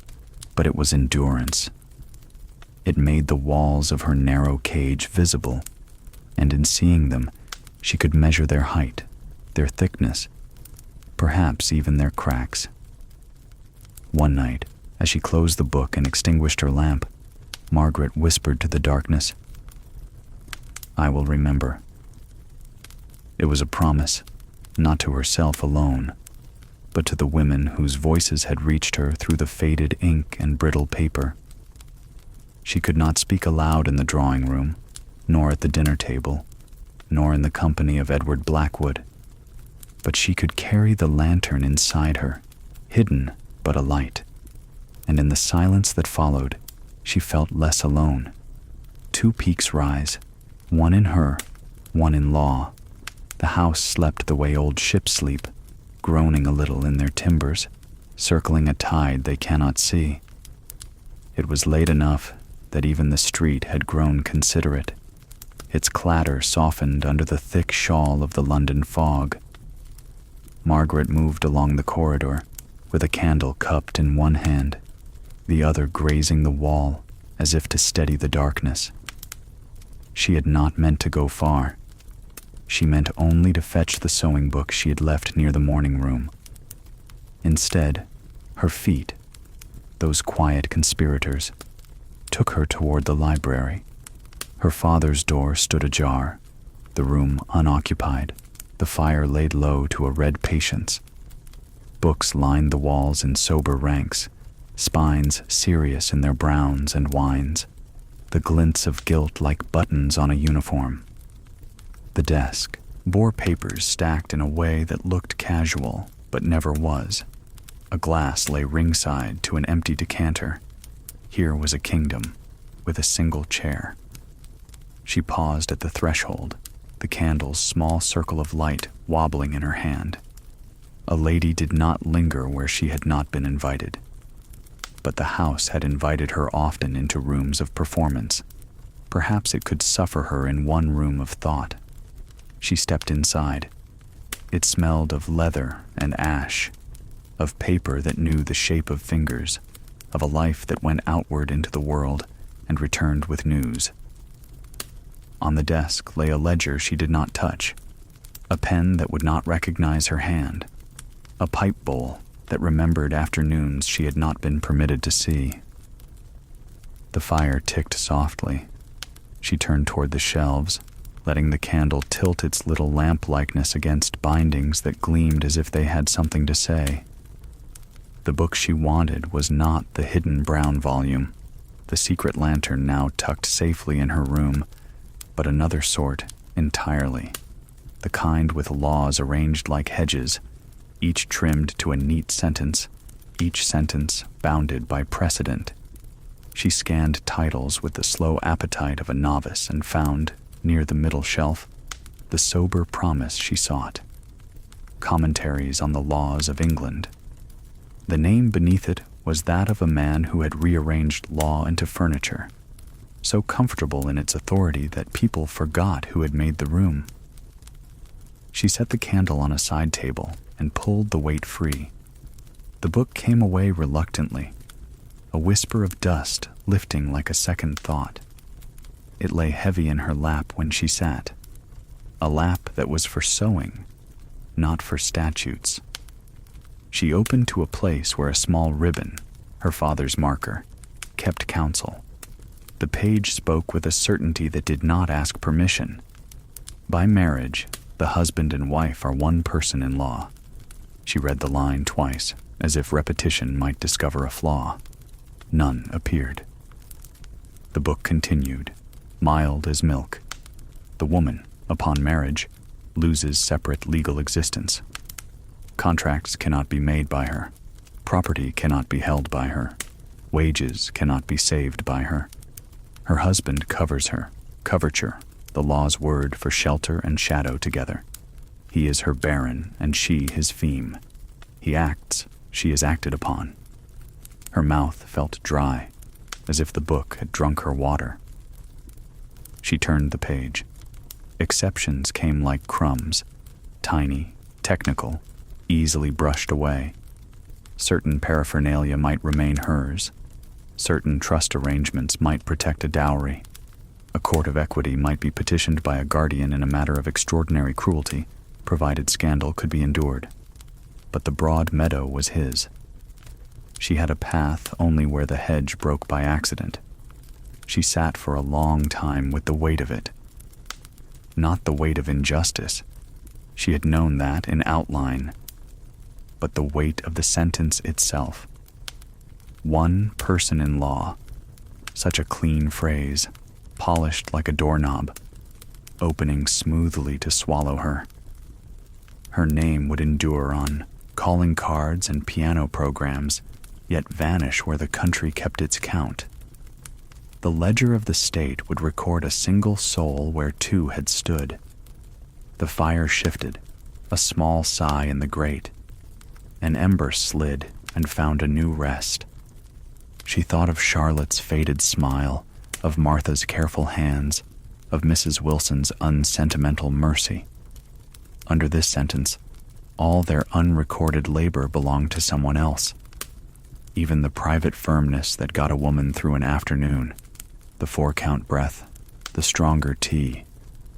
but it was endurance. It made the walls of her narrow cage visible, and in seeing them, she could measure their height, their thickness, perhaps even their cracks. One night, as she closed the book and extinguished her lamp, Margaret whispered to the darkness, "I will remember." It was a promise, not to herself alone, but to the women whose voices had reached her through the faded ink and brittle paper. She could not speak aloud in the drawing room, nor at the dinner table, nor in the company of Edward Blackwood, but she could carry the lantern inside her, hidden but alight, and in the silence that followed, she felt less alone. Two peaks rise, one in her, one in law. The house slept the way old ships sleep, groaning a little in their timbers, circling a tide they cannot see. It was late enough that even the street had grown considerate. Its clatter softened under the thick shawl of the London fog. Margaret moved along the corridor, with a candle cupped in one hand, the other grazing the wall as if to steady the darkness. She had not meant to go far. She meant only to fetch the sewing book she had left near the morning room. Instead, her feet, those quiet conspirators, took her toward the library. Her father's door stood ajar, the room unoccupied, the fire laid low to a red patience. Books lined the walls in sober ranks, spines serious in their browns and wines, the glints of gilt like buttons on a uniform. The desk bore papers stacked in a way that looked casual, but never was. A glass lay ringside to an empty decanter. Here was a kingdom, with a single chair. She paused at the threshold, the candle's small circle of light wobbling in her hand. A lady did not linger where she had not been invited. But the house had invited her often into rooms of performance. Perhaps it could suffer her in one room of thought. She stepped inside. It smelled of leather and ash, of paper that knew the shape of fingers, of a life that went outward into the world and returned with news. On the desk lay a ledger she did not touch, a pen that would not recognize her hand, a pipe bowl that remembered afternoons she had not been permitted to see. The fire ticked softly. She turned toward the shelves, letting the candle tilt its little lamp-likeness against bindings that gleamed as if they had something to say. The book she wanted was not the hidden brown volume, the secret lantern now tucked safely in her room, but another sort entirely, the kind with laws arranged like hedges, each trimmed to a neat sentence, each sentence bounded by precedent. She scanned titles with the slow appetite of a novice and found, near the middle shelf, the sober promise she sought. Commentaries on the Laws of England. The name beneath it was that of a man who had rearranged law into furniture, so comfortable in its authority that people forgot who had made the room. She set the candle on a side table and pulled the weight free. The book came away reluctantly, a whisper of dust lifting like a second thought. It lay heavy in her lap when she sat, a lap that was for sewing, not for statutes. She opened to a place where a small ribbon, her father's marker, kept counsel. The page spoke with a certainty that did not ask permission. By marriage, the husband and wife are one person in law. She read the line twice, as if repetition might discover a flaw. None appeared. The book continued, mild as milk. The woman, upon marriage, loses separate legal existence. Contracts cannot be made by her. Property cannot be held by her. Wages cannot be saved by her. Her husband covers her, coverture, the law's word for shelter and shadow together. He is her baron, and she his feme. He acts, she is acted upon. Her mouth felt dry, as if the book had drunk her water. She turned the page. Exceptions came like crumbs, tiny, technical, easily brushed away. Certain paraphernalia might remain hers. Certain trust arrangements might protect a dowry. A court of equity might be petitioned by a guardian in a matter of extraordinary cruelty, provided scandal could be endured. But the broad meadow was his. She had a path only where the hedge broke by accident. She sat for a long time with the weight of it. Not the weight of injustice. She had known that in outline. But the weight of the sentence itself. One person in law. Such a clean phrase, polished like a doorknob, opening smoothly to swallow her. Her name would endure on calling cards and piano programs, yet vanish where the country kept its count. The ledger of the state would record a single soul where two had stood. The fire shifted, a small sigh in the grate. An ember slid and found a new rest. She thought of Charlotte's faded smile, of Martha's careful hands, of Mrs. Wilson's unsentimental mercy. Under this sentence, all their unrecorded labor belonged to someone else. Even the private firmness that got a woman through an afternoon, the four-count breath, the stronger tea,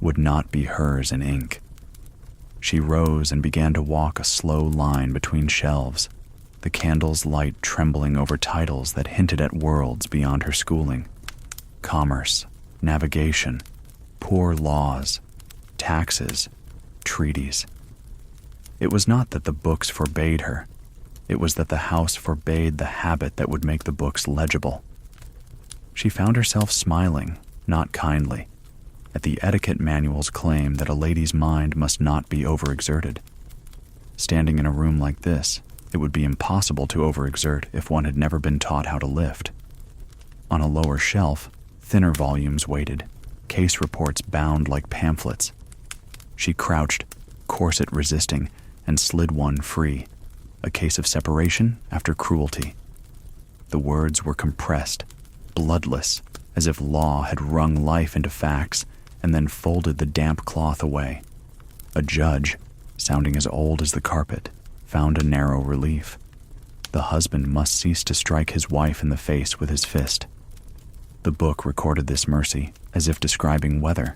would not be hers in ink. She rose and began to walk a slow line between shelves, the candle's light trembling over titles that hinted at worlds beyond her schooling. Commerce, navigation, poor laws, taxes, treaties. It was not that the books forbade her. It was that the house forbade the habit that would make the books legible. She found herself smiling, not kindly, at the etiquette manual's claim that a lady's mind must not be overexerted. Standing in a room like this, it would be impossible to overexert if one had never been taught how to lift. On a lower shelf, thinner volumes waited, case reports bound like pamphlets. She crouched, corset resisting, and slid one free, a case of separation after cruelty. The words were compressed, bloodless, as if law had wrung life into facts and then folded the damp cloth away. A judge, sounding as old as the carpet, found a narrow relief. The husband must cease to strike his wife in the face with his fist. The book recorded this mercy, as if describing weather.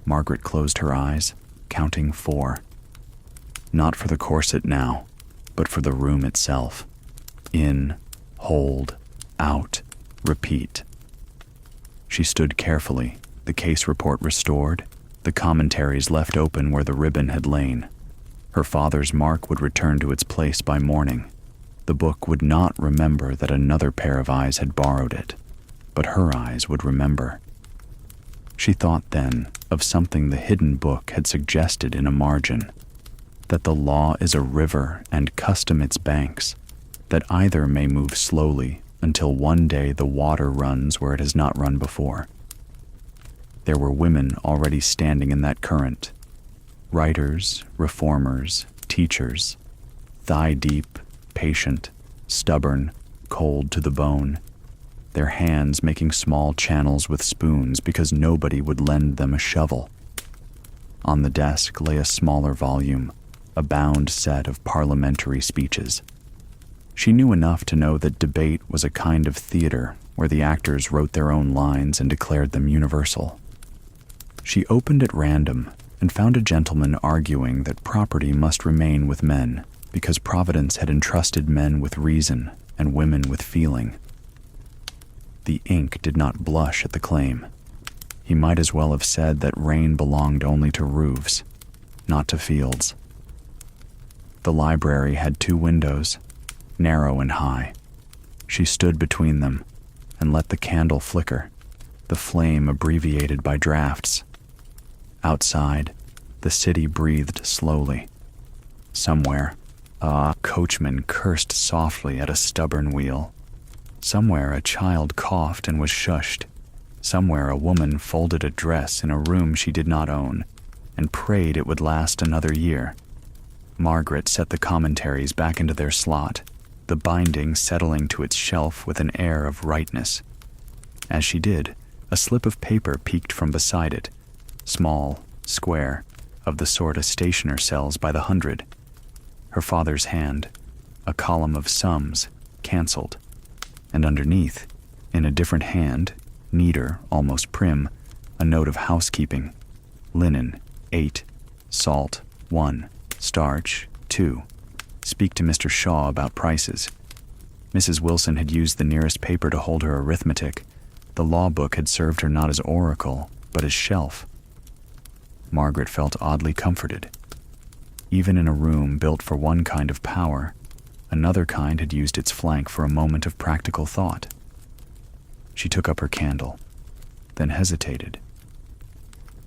Margaret closed her eyes, counting 4. Not for the corset now, but for the room itself. In, hold, out, repeat. She stood carefully, the case report restored, the commentaries left open where the ribbon had lain. Her father's mark would return to its place by morning. The book would not remember that another pair of eyes had borrowed it, but her eyes would remember. She thought then of something the hidden book had suggested in a margin, that the law is a river and custom its banks, that either may move slowly until one day the water runs where it has not run before. There were women already standing in that current, writers, reformers, teachers, thigh-deep, patient, stubborn, cold to the bone, their hands making small channels with spoons because nobody would lend them a shovel. On the desk lay a smaller volume, a bound set of parliamentary speeches. She knew enough to know that debate was a kind of theater where the actors wrote their own lines and declared them universal. She opened at random and found a gentleman arguing that property must remain with men because Providence had entrusted men with reason and women with feeling. The ink did not blush at the claim. He might as well have said that rain belonged only to roofs, not to fields. The library had 2 windows, narrow and high. She stood between them and let the candle flicker, the flame abbreviated by drafts. Outside, the city breathed slowly. Somewhere, a coachman cursed softly at a stubborn wheel. Somewhere a child coughed and was shushed. Somewhere a woman folded a dress in a room she did not own. and prayed it would last another year. Margaret set the commentaries back into their slot, the binding settling to its shelf with an air of rightness. As she did, a slip of paper peeked from beside it, small, square, of the sort a stationer sells by the hundred. Her father's hand, a column of sums, cancelled, and underneath, in a different hand, neater, almost prim, a note of housekeeping: linen, 8, salt, 1, starch, 2. Speak to Mr. Shaw about prices. Mrs. Wilson had used the nearest paper to hold her arithmetic. The law book had served her not as oracle, but as shelf. Margaret felt oddly comforted. Even in a room built for one kind of power, another kind had used its flank for a moment of practical thought. She took up her candle, then hesitated.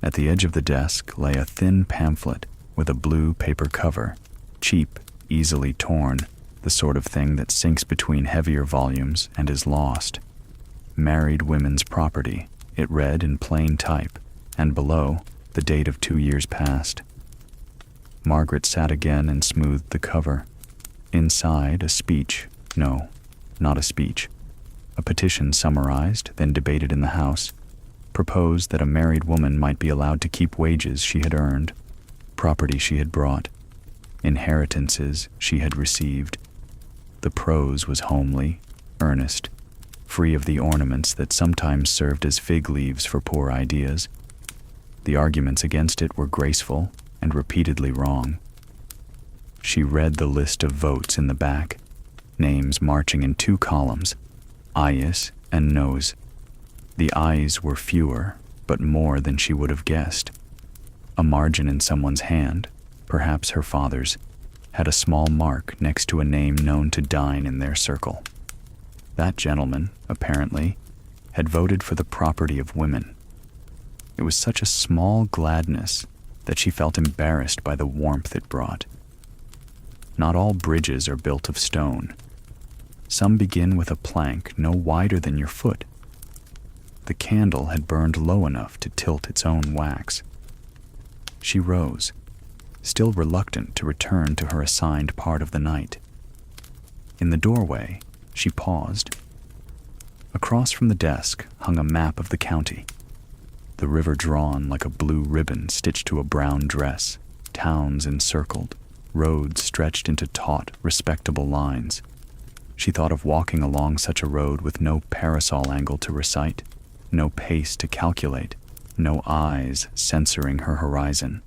At the edge of the desk lay a thin pamphlet with a blue paper cover, cheap, easily torn, the sort of thing that sinks between heavier volumes and is lost. Married Women's Property, it read in plain type, and below, the date of 2 years past. Margaret sat again and smoothed the cover. Inside, a speech. No, not a speech. A petition summarized, then debated in the House, proposed that a married woman might be allowed to keep wages she had earned, property she had brought, inheritances she had received. The prose was homely, earnest, free of the ornaments that sometimes served as fig leaves for poor ideas. The arguments against it were graceful and repeatedly wrong. She read the list of votes in the back, names marching in 2 columns, ayes and noes. The ayes were fewer, but more than she would have guessed. A margin in someone's hand, perhaps her father's, had a small mark next to a name known to dine in their circle. That gentleman, apparently, had voted for the property of women. It was such a small gladness that she felt embarrassed by the warmth it brought. Not all bridges are built of stone. Some begin with a plank no wider than your foot. The candle had burned low enough to tilt its own wax. She rose, still reluctant to return to her assigned part of the night. In the doorway, she paused. Across from the desk hung a map of the county, the river drawn like a blue ribbon stitched to a brown dress, towns encircled, roads stretched into taut, respectable lines. She thought of walking along such a road with no parasol angle to recite, no pace to calculate, no eyes censoring her horizon.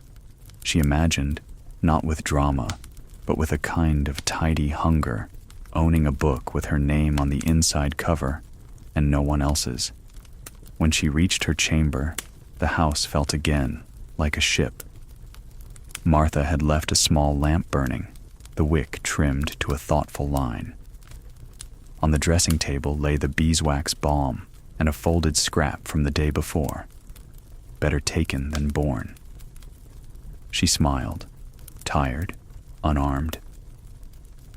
She imagined, not with drama, but with a kind of tidy hunger, owning a book with her name on the inside cover and no one else's. When she reached her chamber, the house felt again like a ship. Martha had left a small lamp burning, the wick trimmed to a thoughtful line. On the dressing table lay the beeswax balm and a folded scrap from the day before. Better taken than borne. She smiled, tired, unarmed.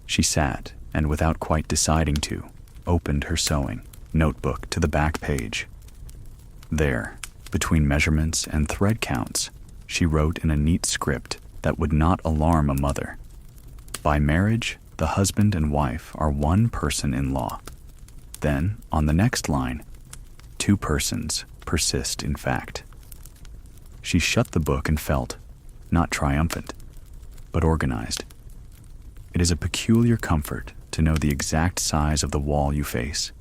She sat, and without quite deciding to, opened her sewing notebook to the back page. There, between measurements and thread counts, she wrote in a neat script that would not alarm a mother. By marriage, the husband and wife are one person in law. Then, on the next line, 2 persons persist in fact. She shut the book and felt, not triumphant, but organized. It is a peculiar comfort to know the exact size of the wall you face.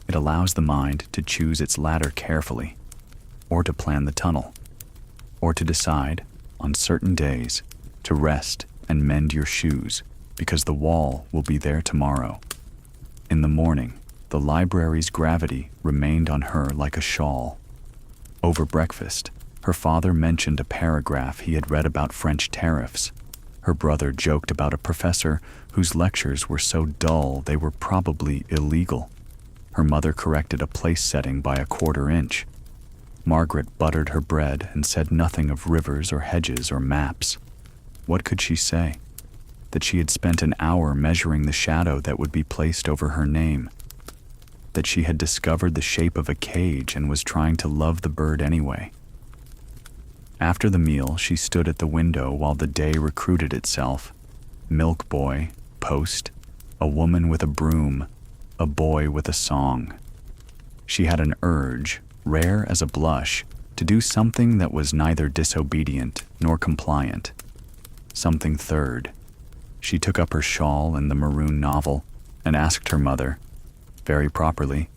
It allows the mind to choose its ladder carefully, or to plan the tunnel, or to decide, on certain days, to rest and mend your shoes, because the wall will be there tomorrow. In the morning, the library's gravity remained on her like a shawl. Over breakfast, her father mentioned a paragraph he had read about French tariffs. Her brother joked about a professor whose lectures were so dull they were probably illegal. Her mother corrected a place setting by a 1/4 inch. Margaret buttered her bread and said nothing of rivers or hedges or maps. What could she say? That she had spent an hour measuring the shadow that would be placed over her name. That she had discovered the shape of a cage and was trying to love the bird anyway. After the meal, she stood at the window while the day recruited itself. Milk boy, post, a woman with a broom, a boy with a song. She had an urge, rare as a blush, to do something that was neither disobedient nor compliant. Something third. She took up her shawl and the maroon novel and asked her mother, very properly,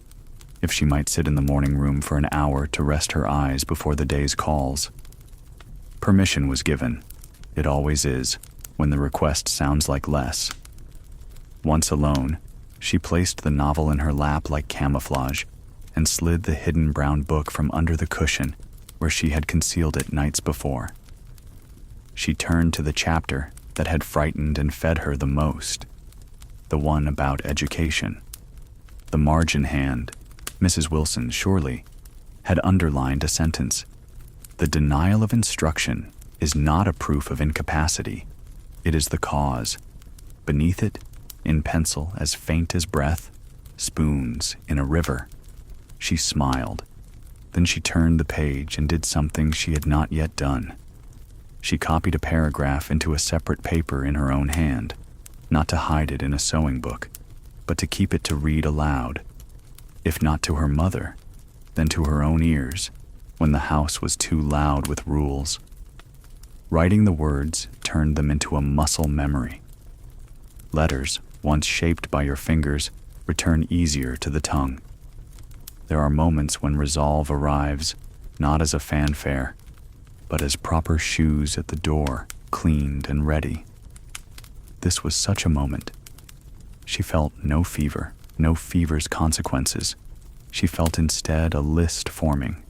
if she might sit in the morning room for an hour to rest her eyes before the day's calls. Permission was given. It always is, when the request sounds like less. Once alone, she placed the novel in her lap like camouflage and slid the hidden brown book from under the cushion where she had concealed it nights before. She turned to the chapter that had frightened and fed her the most, the one about education. The margin hand, Mrs. Wilson surely, had underlined a sentence. The denial of instruction is not a proof of incapacity. It is the cause. Beneath it, in pencil as faint as breath, spoons in a river. She smiled. Then she turned the page and did something she had not yet done. She copied a paragraph into a separate paper in her own hand, not to hide it in a sewing book, but to keep it to read aloud, if not to her mother, then to her own ears, when the house was too loud with rules. Writing the words turned them into a muscle memory. Letters, once shaped by your fingers, return easier to the tongue. There are moments when resolve arrives, not as a fanfare, but as proper shoes at the door, cleaned and ready. This was such a moment. She felt no fever, no fever's consequences. She felt instead a list forming.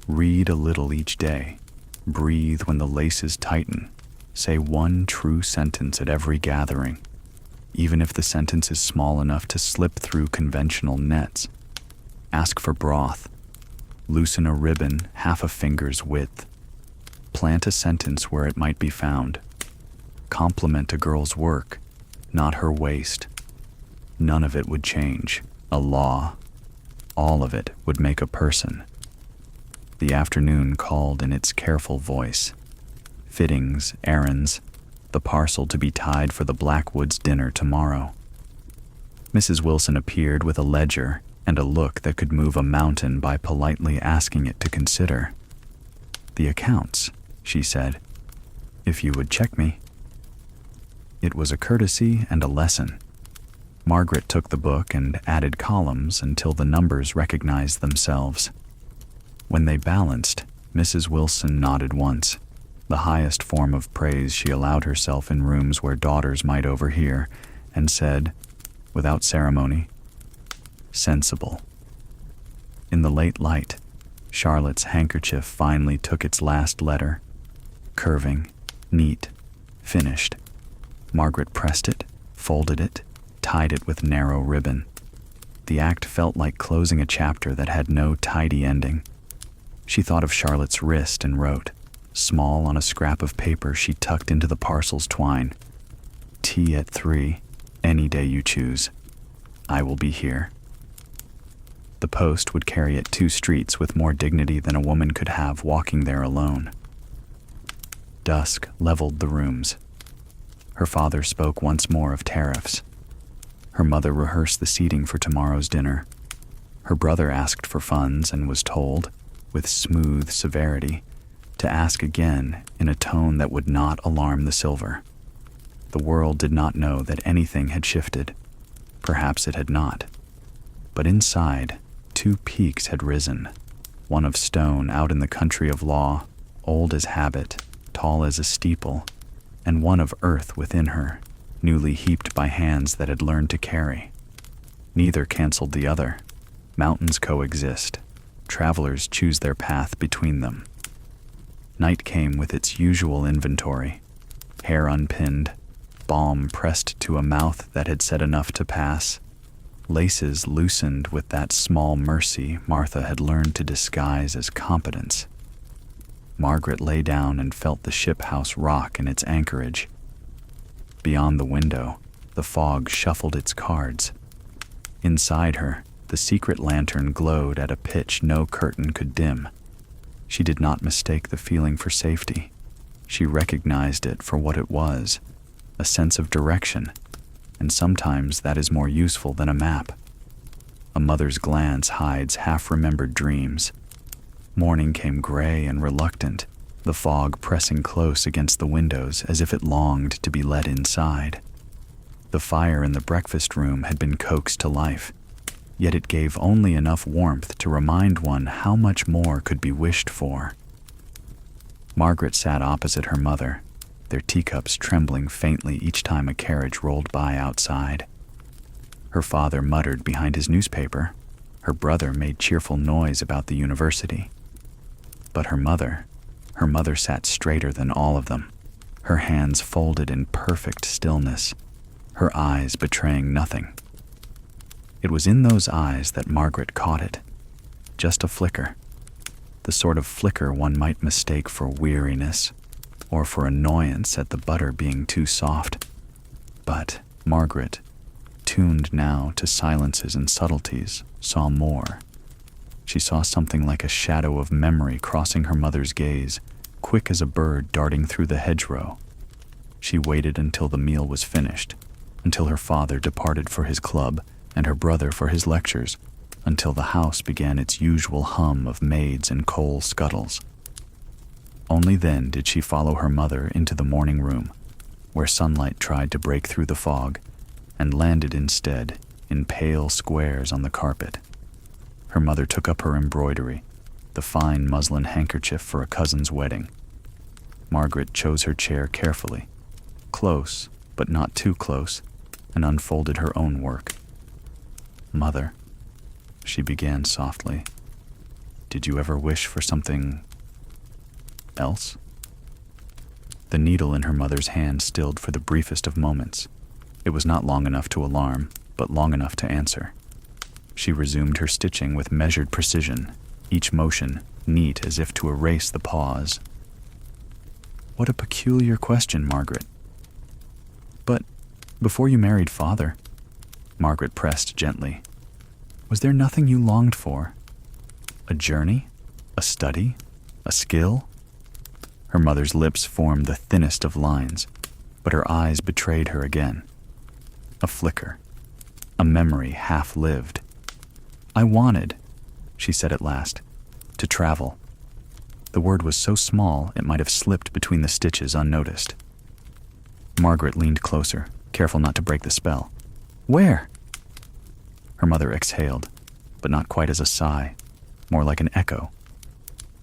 Read a little each day. Breathe when the laces tighten. Say one true sentence at every gathering, even if the sentence is small enough to slip through conventional nets. Ask for broth. Loosen a ribbon half a finger's width. Plant a sentence where it might be found. Compliment a girl's work, not her waist. None of it would change a law. All of it would make a person. The afternoon called in its careful voice. Fittings, errands, the parcel to be tied for the Blackwoods dinner tomorrow. Mrs. Wilson appeared with a ledger and a look that could move a mountain by politely asking it to consider. The accounts, she said, if you would check me. It was a courtesy and a lesson. Margaret took the book and added columns until the numbers recognized themselves. When they balanced, Mrs. Wilson nodded once, the highest form of praise she allowed herself in rooms where daughters might overhear, and said, without ceremony, sensible. In the late light, Charlotte's handkerchief finally took its last letter, curving, neat, finished. Margaret pressed it, folded it, tied it with narrow ribbon. The act felt like closing a chapter that had no tidy ending. She thought of Charlotte's wrist and wrote, small on a scrap of paper she tucked into the parcel's twine, tea at 3, any day you choose. I will be here. The post would carry it 2 streets with more dignity than a woman could have walking there alone. Dusk leveled the rooms. Her father spoke once more of tariffs. Her mother rehearsed the seating for tomorrow's dinner. Her brother asked for funds and was told, with smooth severity, to ask again in a tone that would not alarm the silver. The world did not know that anything had shifted. Perhaps it had not. But inside, 2 peaks had risen, one of stone out in the country of law, old as habit, tall as a steeple, and one of earth within her, newly heaped by hands that had learned to carry. Neither canceled the other. Mountains coexist. Travelers choose their path between them. Night came with its usual inventory, hair unpinned, balm pressed to a mouth that had said enough to pass, laces loosened with that small mercy Martha had learned to disguise as competence. Margaret lay down and felt the ship house rock in its anchorage. Beyond the window, the fog shuffled its cards. Inside her, the secret lantern glowed at a pitch no curtain could dim. She did not mistake the feeling for safety. She recognized it for what it was, a sense of direction, and sometimes that is more useful than a map. A mother's glance hides half-remembered dreams. Morning came gray and reluctant, the fog pressing close against the windows as if it longed to be let inside. The fire in the breakfast room had been coaxed to life, yet it gave only enough warmth to remind one how much more could be wished for. Margaret sat opposite her mother, their teacups trembling faintly each time a carriage rolled by outside. Her father muttered behind his newspaper. Her brother made cheerful noise about the university. But her mother sat straighter than all of them, her hands folded in perfect stillness, her eyes betraying nothing. It was in those eyes that Margaret caught it, just a flicker, the sort of flicker one might mistake for weariness or for annoyance at the butter being too soft. But Margaret, tuned now to silences and subtleties, saw more. She saw something like a shadow of memory crossing her mother's gaze, quick as a bird darting through the hedgerow. She waited until the meal was finished, until her father departed for his club and her brother for his lectures, until the house began its usual hum of maids and coal scuttles. Only then did she follow her mother into the morning room, where sunlight tried to break through the fog and landed instead in pale squares on the carpet. Her mother took up her embroidery, the fine muslin handkerchief for a cousin's wedding. Margaret chose her chair carefully, close but not too close, and unfolded her own work. "Mother," she began softly, "did you ever wish for something else?" The needle in her mother's hand stilled for the briefest of moments. It was not long enough to alarm, but long enough to answer. She resumed her stitching with measured precision, each motion neat as if to erase the pause. "What a peculiar question, Margaret. But before you married Father," Margaret pressed gently, "was there nothing you longed for? A journey? A study? A skill?" Her mother's lips formed the thinnest of lines, but her eyes betrayed her again. A flicker, a memory half-lived. "I wanted," she said at last, "to travel." The word was so small it might have slipped between the stitches unnoticed. Margaret leaned closer, careful not to break the spell. "Where?" Her mother exhaled, but not quite as a sigh, more like an echo.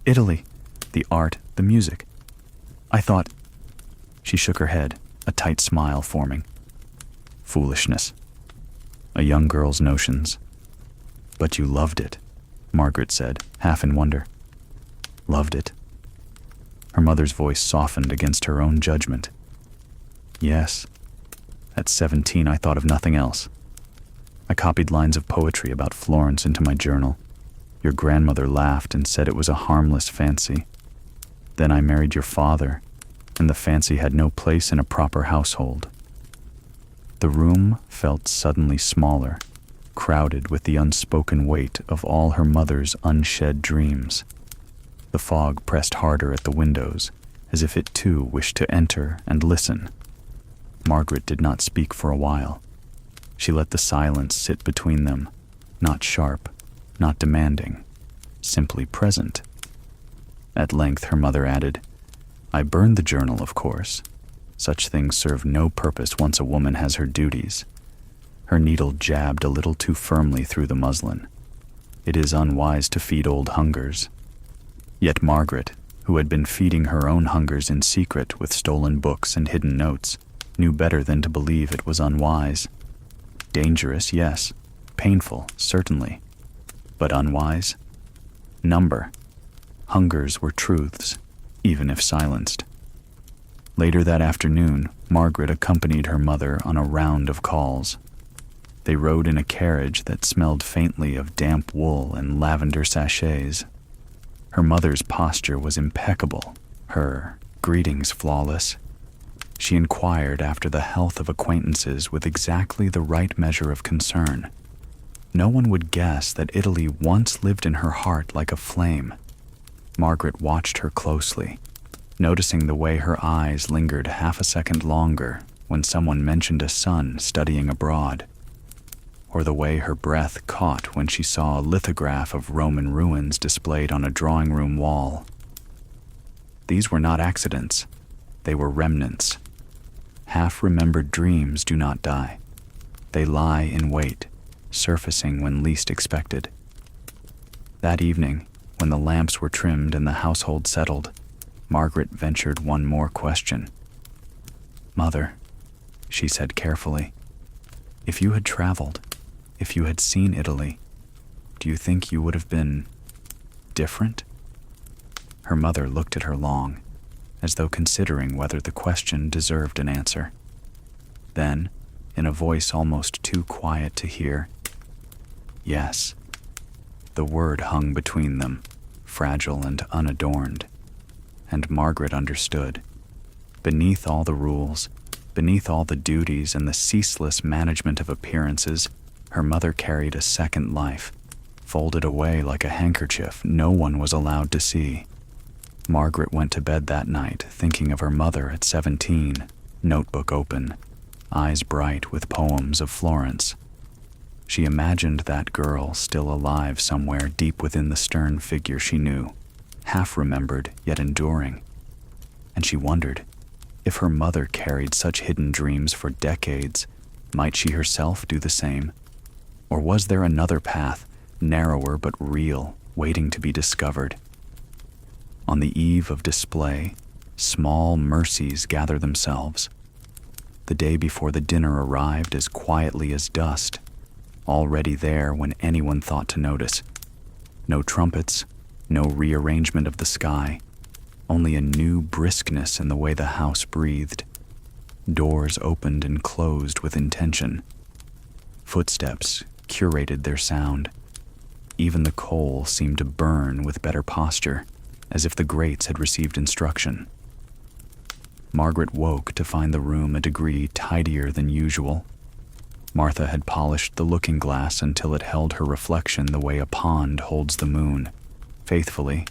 "Italy, the art, the music. I thought—" She shook her head, a tight smile forming. "Foolishness. A young girl's notions." "But you loved it," Margaret said, half in wonder. "Loved it?" Her mother's voice softened against her own judgment. "Yes. At 17, I thought of nothing else. I copied lines of poetry about Florence into my journal. Your grandmother laughed and said it was a harmless fancy. Then I married your father, and the fancy had no place in a proper household." The room felt suddenly smaller, crowded with the unspoken weight of all her mother's unshed dreams. The fog pressed harder at the windows, as if it too wished to enter and listen. Margaret did not speak for a while. She let the silence sit between them, not sharp, not demanding, simply present. At length her mother added, "I burned the journal, of course. Such things serve no purpose once a woman has her duties." Her needle jabbed a little too firmly through the muslin. It is unwise to feed old hungers. Yet Margaret, who had been feeding her own hungers in secret with stolen books and hidden notes, knew better than to believe it was unwise. Dangerous, yes. Painful, certainly. But unwise? Number. Hungers were truths, even if silenced. Later that afternoon, Margaret accompanied her mother on a round of calls. They rode in a carriage that smelled faintly of damp wool and lavender sachets. Her mother's posture was impeccable, her greetings flawless. She inquired after the health of acquaintances with exactly the right measure of concern. No one would guess that Italy once lived in her heart like a flame. Margaret watched her closely, noticing the way her eyes lingered half a second longer when someone mentioned a son studying abroad, or the way her breath caught when she saw a lithograph of Roman ruins displayed on a drawing room wall. These were not accidents, they were remnants. Half-remembered dreams do not die. They lie in wait, surfacing when least expected. That evening, when the lamps were trimmed and the household settled, Margaret ventured one more question. "Mother," she said carefully, "if you had traveled, if you had seen Italy, do you think you would have been different?" Her mother looked at her long, as though considering whether the question deserved an answer. Then, in a voice almost too quiet to hear, "Yes." The word hung between them, fragile and unadorned, and Margaret understood. Beneath all the rules, beneath all the duties and the ceaseless management of appearances, her mother carried a second life, folded away like a handkerchief no one was allowed to see. Margaret went to bed that night thinking of her mother at 17, notebook open, eyes bright with poems of Florence. She imagined that girl still alive somewhere deep within the stern figure she knew, half-remembered yet enduring. And she wondered, if her mother carried such hidden dreams for decades, might she herself do the same? Or was there another path, narrower but real, waiting to be discovered? On the eve of display, small mercies gather themselves. The day before the dinner arrived as quietly as dust, already there when anyone thought to notice. No trumpets, no rearrangement of the sky, only a new briskness in the way the house breathed. Doors opened and closed with intention. Footsteps curated their sound. Even the coal seemed to burn with better posture, as if the grates had received instruction. Margaret woke to find the room a degree tidier than usual. Martha had polished the looking glass until it held her reflection the way a pond holds the moon, faithfully,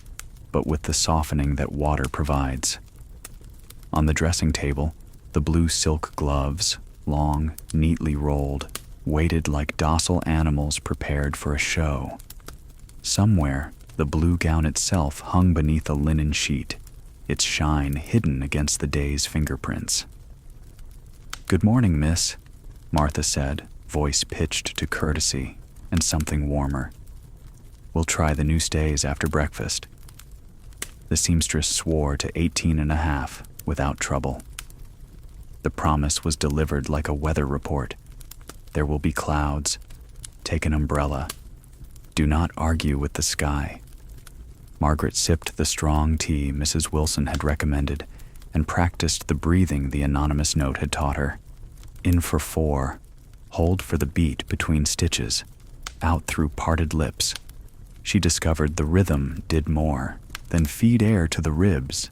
but with the softening that water provides. On the dressing table, the blue silk gloves, long, neatly rolled, waited like docile animals prepared for a show. Somewhere, the blue gown itself hung beneath a linen sheet, its shine hidden against the day's fingerprints. "Good morning, miss," Martha said, voice pitched to courtesy and something warmer. "We'll try the new stays after breakfast." The seamstress swore to 18 and a half without trouble. The promise was delivered like a weather report. There will be clouds. Take an umbrella. Do not argue with the sky. Margaret sipped the strong tea Mrs. Wilson had recommended and practiced the breathing the anonymous note had taught her. In for 4, hold for the beat between stitches, out through parted lips. She discovered the rhythm did more than feed air to the ribs.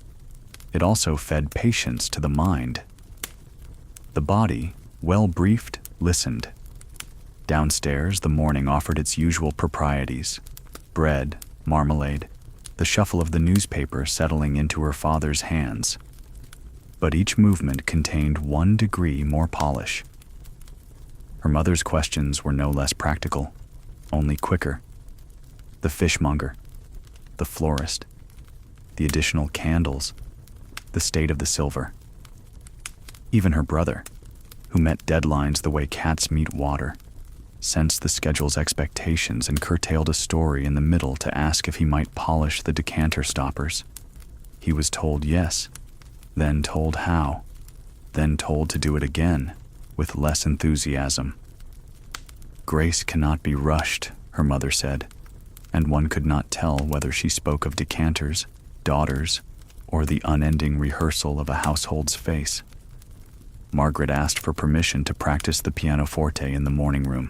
It also fed patience to the mind. The body, well briefed, listened. Downstairs, the morning offered its usual proprieties: bread, marmalade, the shuffle of the newspaper settling into her father's hands. But each movement contained 1 degree more polish. Her mother's questions were no less practical, only quicker. The fishmonger, the florist, the additional candles, the state of the silver. Even her brother, who met deadlines the way cats meet water, sensed the schedule's expectations and curtailed a story in the middle to ask if he might polish the decanter stoppers. He was told yes, then told how, then told to do it again, with less enthusiasm. Grace cannot be rushed, her mother said, and one could not tell whether she spoke of decanters, daughters, or the unending rehearsal of a household's face. Margaret asked for permission to practice the pianoforte in the morning room,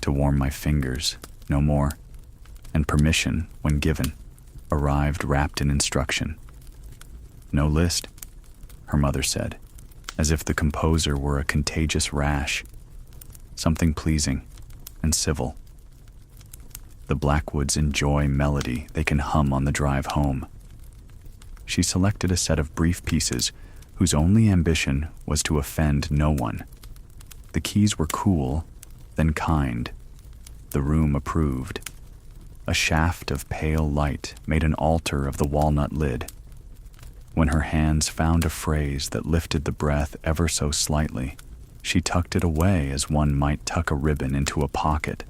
to warm my fingers, no more, and permission, when given, arrived wrapped in instruction. "No list," her mother said, as if the composer were a contagious rash, something pleasing and civil. The Blackwoods enjoy melody they can hum on the drive home. She selected a set of brief pieces whose only ambition was to offend no one. The keys were cool, then kind. The room approved. A shaft of pale light made an altar of the walnut lid. When her hands found a phrase that lifted the breath ever so slightly, she tucked it away as one might tuck a ribbon into a pocket,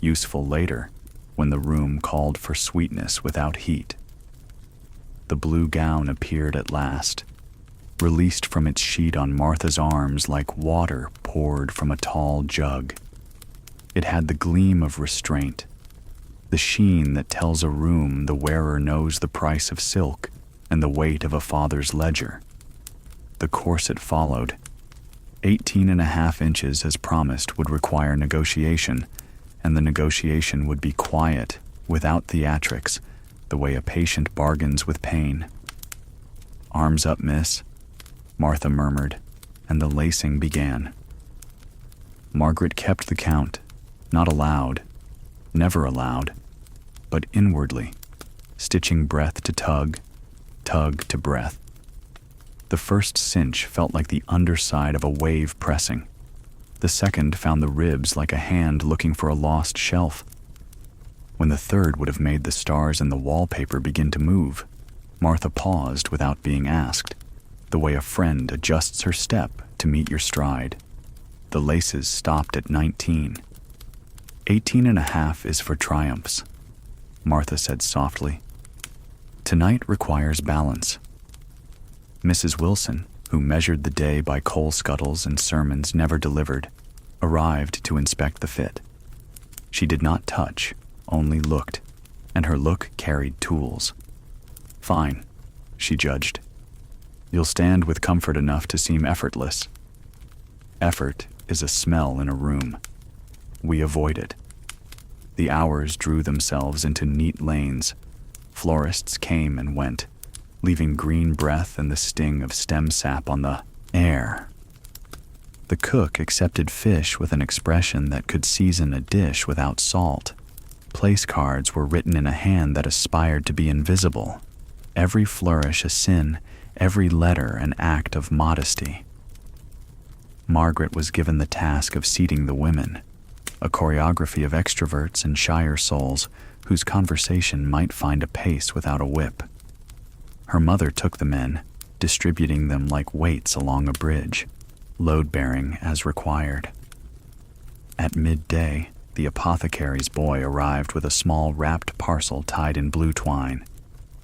useful later when the room called for sweetness without heat. The blue gown appeared at last, released from its sheet on Martha's arms like water poured from a tall jug. It had the gleam of restraint, the sheen that tells a room the wearer knows the price of silk and the weight of a father's ledger. The corset followed. 18.5 inches, as promised, would require negotiation, and the negotiation would be quiet, without theatrics, the way a patient bargains with pain. "Arms up, miss," Martha murmured, and the lacing began. Margaret kept the count, not aloud, never aloud, but inwardly, stitching breath to tug, tug to breath. The first cinch felt like the underside of a wave pressing. The second found the ribs like a hand looking for a lost shelf. When the third would have made the stars in the wallpaper begin to move, Martha paused without being asked, the way a friend adjusts her step to meet your stride. The laces stopped at 19. 18.5 is for triumphs, Martha said softly. Tonight requires balance. Mrs. Wilson, who measured the day by coal scuttles and sermons never delivered, arrived to inspect the fit. She did not touch, only looked, and her look carried tools. "Fine," she judged. "You'll stand with comfort enough to seem effortless." Effort is a smell in a room. We avoid it. The hours drew themselves into neat lanes. Florists came and went, leaving green breath and the sting of stem sap on the air. The cook accepted fish with an expression that could season a dish without salt. Place cards were written in a hand that aspired to be invisible. Every flourish a sin, every letter an act of modesty. Margaret was given the task of seating the women, a choreography of extroverts and shyer souls whose conversation might find a pace without a whip. Her mother took the men, distributing them like weights along a bridge, load-bearing as required. At midday, the apothecary's boy arrived with a small wrapped parcel tied in blue twine.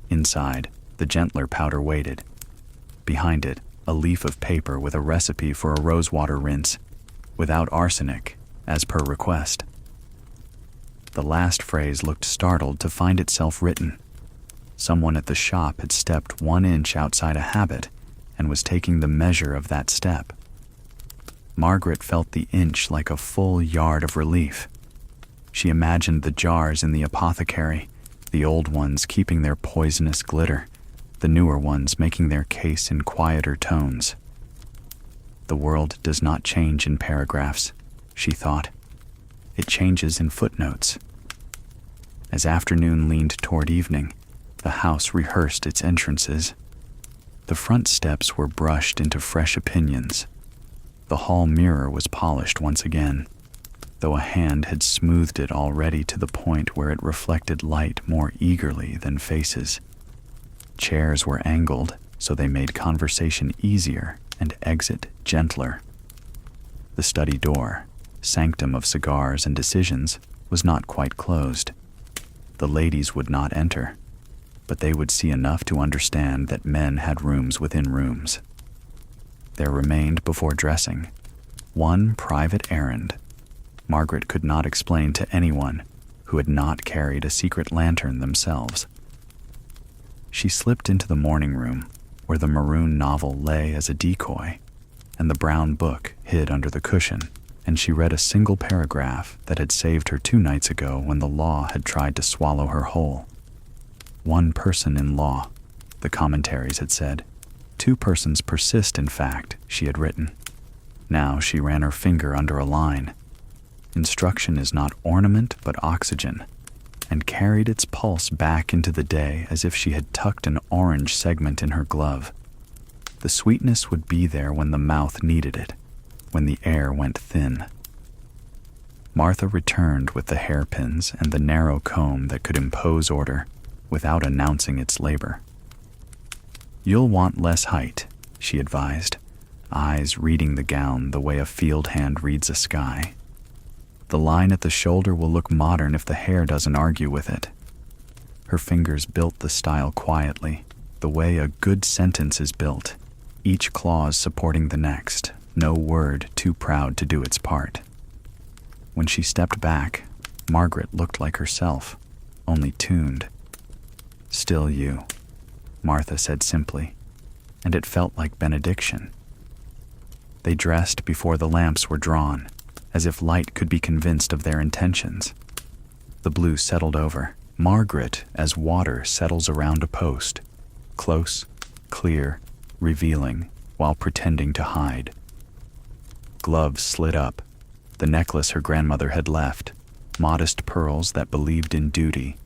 Inside, the gentler powder waited. Behind it, a leaf of paper with a recipe for a rosewater rinse, without arsenic, as per request. The last phrase looked startled to find itself written. Someone at the shop had stepped 1 inch outside a habit and was taking the measure of that step. Margaret felt the inch like a full yard of relief. She imagined the jars in the apothecary, the old ones keeping their poisonous glitter, the newer ones making their case in quieter tones. The world does not change in paragraphs, she thought. It changes in footnotes. As afternoon leaned toward evening, the house rehearsed its entrances. The front steps were brushed into fresh opinions. The hall mirror was polished once again, though a hand had smoothed it already to the point where it reflected light more eagerly than faces. Chairs were angled, so they made conversation easier and exit gentler. The study door, sanctum of cigars and decisions, was not quite closed. The ladies would not enter, but they would see enough to understand that men had rooms within rooms. There remained before dressing one private errand Margaret could not explain to anyone who had not carried a secret lantern themselves. She slipped into the morning room, where the maroon novel lay as a decoy, and the brown book hid under the cushion, and she read a single paragraph that had saved her 2 nights ago when the law had tried to swallow her whole. One person in law, the commentaries had said. 2 persons persist in fact, she had written. Now she ran her finger under a line. Instruction is not ornament but oxygen. and carried its pulse back into the day as if she had tucked an orange segment in her glove. The sweetness would be there when the mouth needed it, when the air went thin. Martha returned with the hairpins and the narrow comb that could impose order without announcing its labor. "You'll want less height," she advised, eyes reading the gown the way a field hand reads a sky. "The line at the shoulder will look modern if the hair doesn't argue with it." Her fingers built the style quietly, the way a good sentence is built, each clause supporting the next, no word too proud to do its part. When she stepped back, Margaret looked like herself, only tuned. "Still you," Martha said simply, and it felt like benediction. They dressed before the lamps were drawn, as if light could be convinced of their intentions. The blue settled over Margaret as water settles around a post, close, clear, revealing, while pretending to hide. Gloves slid up, the necklace her grandmother had left, modest pearls that believed in duty,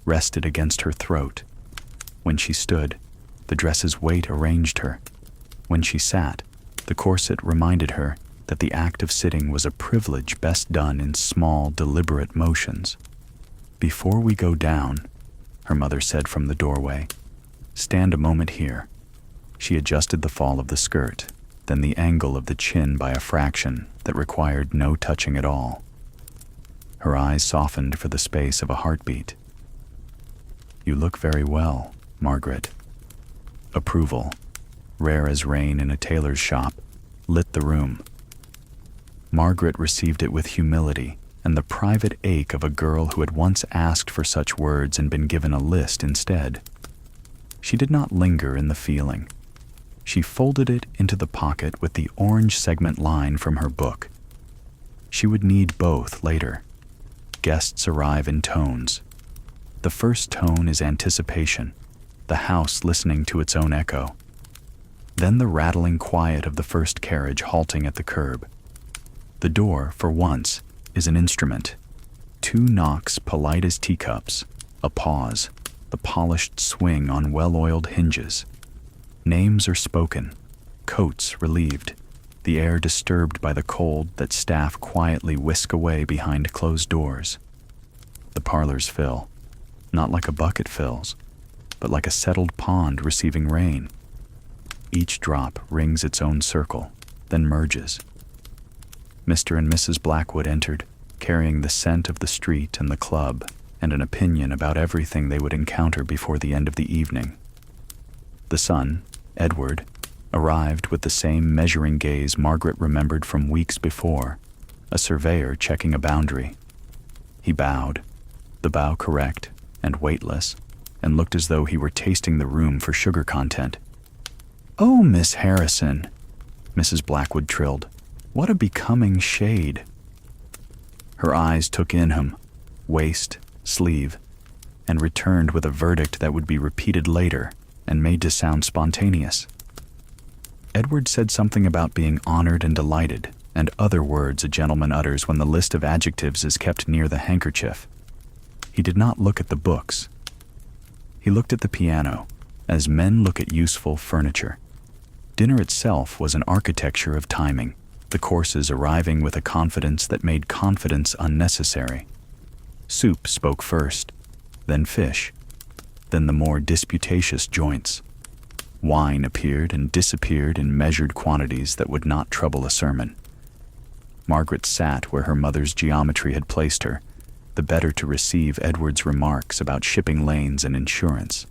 rested against her throat. When she stood, the dress's weight arranged her. When she sat, the corset reminded her that the act of sitting was a privilege best done in small, deliberate motions. "Before we go down," her mother said from the doorway, "stand a moment here." She adjusted the fall of the skirt, then the angle of the chin by a fraction that required no touching at all. Her eyes softened for the space of a heartbeat. "You look very well, Margaret." Approval, rare as rain in a tailor's shop, lit the room. Margaret received it with humility and the private ache of a girl who had once asked for such words and been given a list instead. She did not linger in the feeling. She folded it into the pocket with the orange segment line from her book. She would need both later. Guests arrive in tones. The first tone is anticipation, the house listening to its own echo. Then the rattling quiet of the first carriage halting at the curb. The door, for once, is an instrument. Two knocks polite as teacups, a pause, the polished swing on well-oiled hinges. Names are spoken, coats relieved, the air disturbed by the cold that staff quietly whisk away behind closed doors. The parlors fill, not like a bucket fills, but like a settled pond receiving rain. Each drop rings its own circle, then merges. Mr. and Mrs. Blackwood entered, carrying the scent of the street and the club, and an opinion about everything they would encounter before the end of the evening. The son, Edward, arrived with the same measuring gaze Margaret remembered from weeks before, a surveyor checking a boundary. He bowed, the bow correct and weightless, and looked as though he were tasting the room for sugar content. "Oh, Miss Harrison," Mrs. Blackwood trilled, "what a becoming shade." Her eyes took in him, waist, sleeve, and returned with a verdict that would be repeated later and made to sound spontaneous. Edward said something about being honored and delighted, and other words a gentleman utters when the list of adjectives is kept near the handkerchief. He did not look at the books. He looked at the piano, as men look at useful furniture. Dinner itself was an architecture of timing, the courses arriving with a confidence that made confidence unnecessary. Soup spoke first, then fish, then the more disputatious joints. Wine appeared and disappeared in measured quantities that would not trouble a sermon. Margaret sat where her mother's geometry had placed her, the better to receive Edward's remarks about shipping lanes and insurance.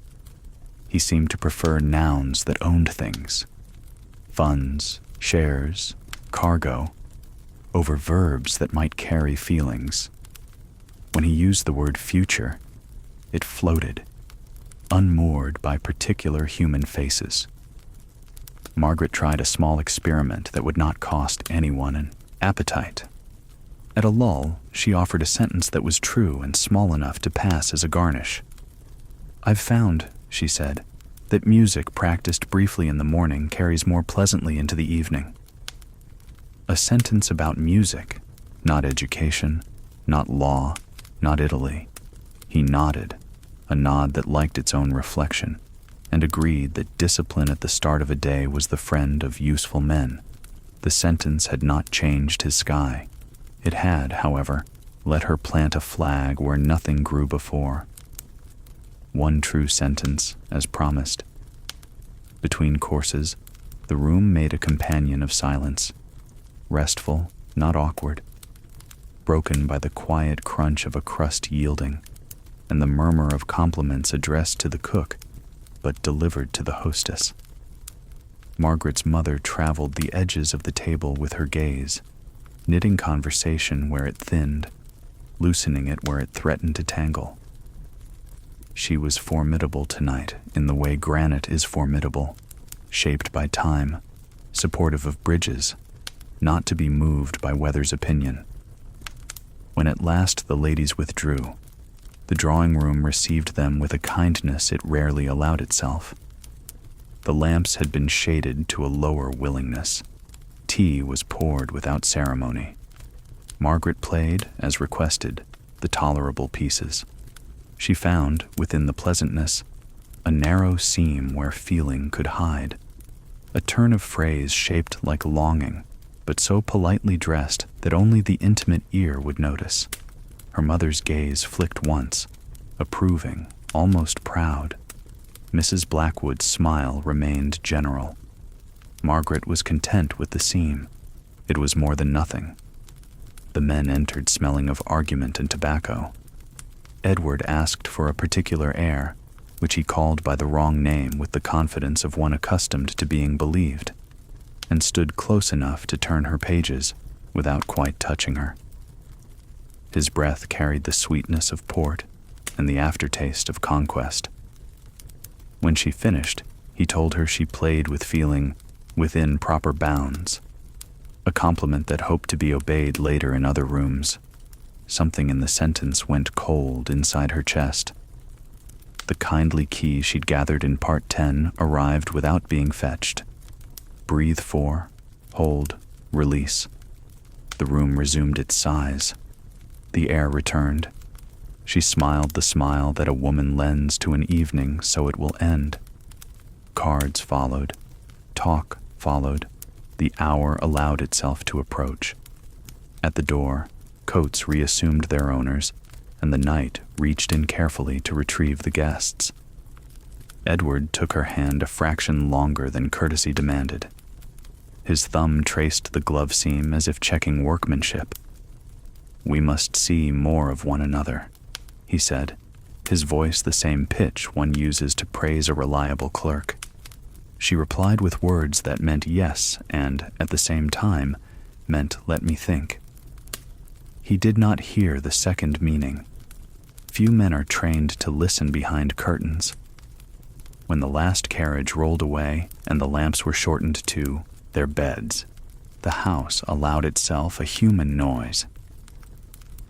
He seemed to prefer nouns that owned things, funds, shares, cargo, over verbs that might carry feelings. When he used the word future, it floated, unmoored by particular human faces. Margaret tried a small experiment that would not cost anyone an appetite. At a lull, she offered a sentence that was true and small enough to pass as a garnish. "I've found," she said, "that music practiced briefly in the morning carries more pleasantly into the evening." A sentence about music, not education, not law, not Italy. He nodded, a nod that liked its own reflection, and agreed that discipline at the start of a day was the friend of useful men. The sentence had not changed his sky. It had, however, let her plant a flag where nothing grew before. One true sentence, as promised. Between courses, the room made a companion of silence, restful, not awkward, broken by the quiet crunch of a crust yielding, and the murmur of compliments addressed to the cook, but delivered to the hostess. Margaret's mother traveled the edges of the table with her gaze, knitting conversation where it thinned, loosening it where it threatened to tangle. She was formidable tonight in the way granite is formidable, shaped by time, supportive of bridges, not to be moved by weather's opinion. When at last the ladies withdrew, the drawing room received them with a kindness it rarely allowed itself. The lamps had been shaded to a lower willingness. Tea was poured without ceremony. Margaret played, as requested, the tolerable pieces. She found, within the pleasantness, a narrow seam where feeling could hide, a turn of phrase shaped like longing, but so politely dressed that only the intimate ear would notice. Her mother's gaze flicked once, approving, almost proud. Mrs. Blackwood's smile remained general. Margaret was content with the seam. It was more than nothing. The men entered smelling of argument and tobacco. Edward asked for a particular air, which he called by the wrong name with the confidence of one accustomed to being believed, and stood close enough to turn her pages without quite touching her. His breath carried the sweetness of port and the aftertaste of conquest. When she finished, he told her she played with feeling within proper bounds, a compliment that hoped to be obeyed later in other rooms. Something in the sentence went cold inside her chest. The kindly key she'd gathered in Part 10 arrived without being fetched. Breathe 4, hold, release. The room resumed its size. The air returned. She smiled the smile that a woman lends to an evening so it will end. Cards followed. Talk followed. The hour allowed itself to approach. At the door, coats reassumed their owners, and the knight reached in carefully to retrieve the guests. Edward took her hand a fraction longer than courtesy demanded. His thumb traced the glove seam as if checking workmanship. "We must see more of one another," he said, his voice the same pitch one uses to praise a reliable clerk. She replied with words that meant yes and, at the same time, meant let me think. He did not hear the second meaning. Few men are trained to listen behind curtains. When the last carriage rolled away and the lamps were shortened to their beds, the house allowed itself a human noise.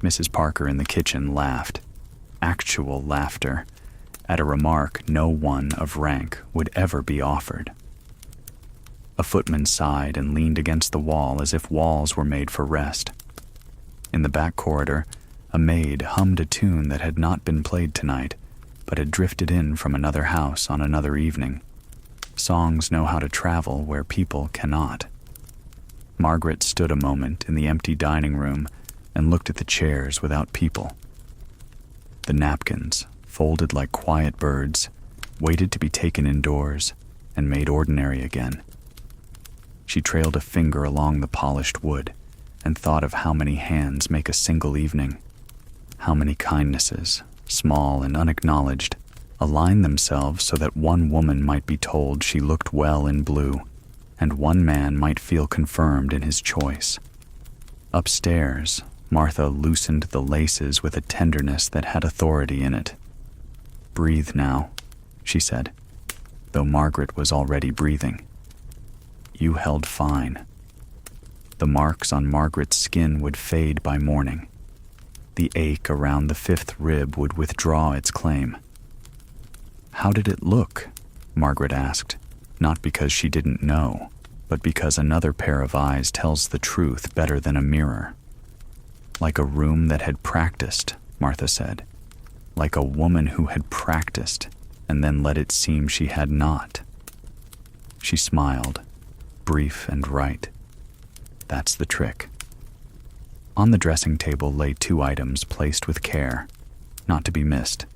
Mrs. Parker in the kitchen laughed, actual laughter, at a remark no one of rank would ever be offered. A footman sighed and leaned against the wall as if walls were made for rest. In the back corridor, a maid hummed a tune that had not been played tonight, but had drifted in from another house on another evening. Songs know how to travel where people cannot. Margaret stood a moment in the empty dining room and looked at the chairs without people. The napkins, folded like quiet birds, waited to be taken indoors and made ordinary again. She trailed a finger along the polished wood and thought of how many hands make a single evening, how many kindnesses, small and unacknowledged, align themselves so that one woman might be told she looked well in blue, and one man might feel confirmed in his choice. Upstairs, Martha loosened the laces with a tenderness that had authority in it. "Breathe now," she said, though Margaret was already breathing. You held fine. The marks on Margaret's skin would fade by morning. The ache around the fifth rib would withdraw its claim. "How did it look?" Margaret asked, not because she didn't know, but because another pair of eyes tells the truth better than a mirror. "Like a room that had practiced," Martha said. like a woman who had practiced and then let it seem she had not. She smiled, brief and right. That's the trick. On the dressing table lay 2 items placed with care, not to be missed.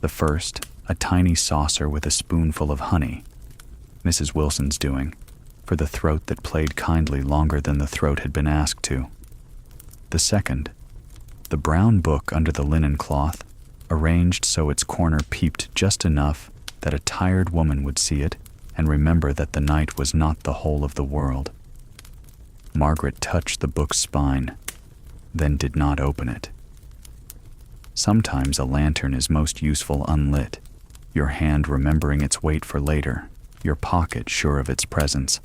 The first, a tiny saucer with a spoonful of honey, Mrs. Wilson's doing, for the throat that played kindly longer than the throat had been asked to. The second, the brown book under the linen cloth, arranged so its corner peeped just enough that a tired woman would see it and remember that the night was not the whole of the world. Margaret touched the book's spine, then did not open it. Sometimes a lantern is most useful unlit, your hand remembering its weight for later, your pocket sure of its presence.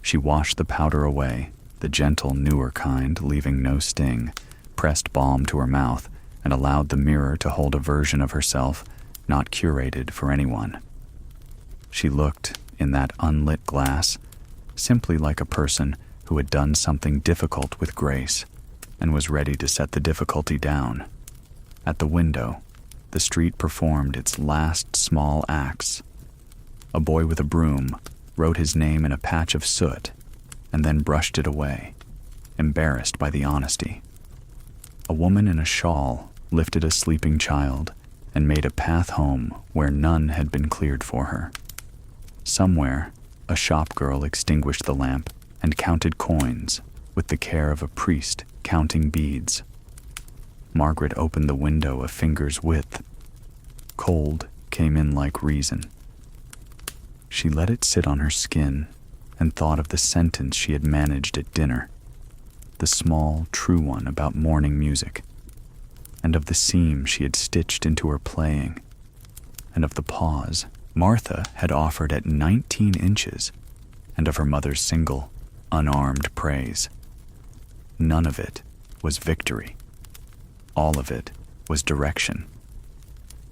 She washed the powder away, the gentle, newer kind, leaving no sting, pressed balm to her mouth, and allowed the mirror to hold a version of herself not curated for anyone. She looked, in that unlit glass, simply like a person who had done something difficult with grace and was ready to set the difficulty down. At the window, the street performed its last small acts. A boy with a broom wrote his name in a patch of soot and then brushed it away, embarrassed by the honesty. A woman in a shawl lifted a sleeping child and made a path home where none had been cleared for her. Somewhere, a shop girl extinguished the lamp and counted coins with the care of a priest counting beads. Margaret opened the window a finger's width. Cold came in like reason. She let it sit on her skin and thought of the sentence she had managed at dinner, the small, true one about morning music, and of the seam she had stitched into her playing, and of the pause Martha had offered at 19 inches, and of her mother's single, unarmed praise. None of it was victory. All of it was direction.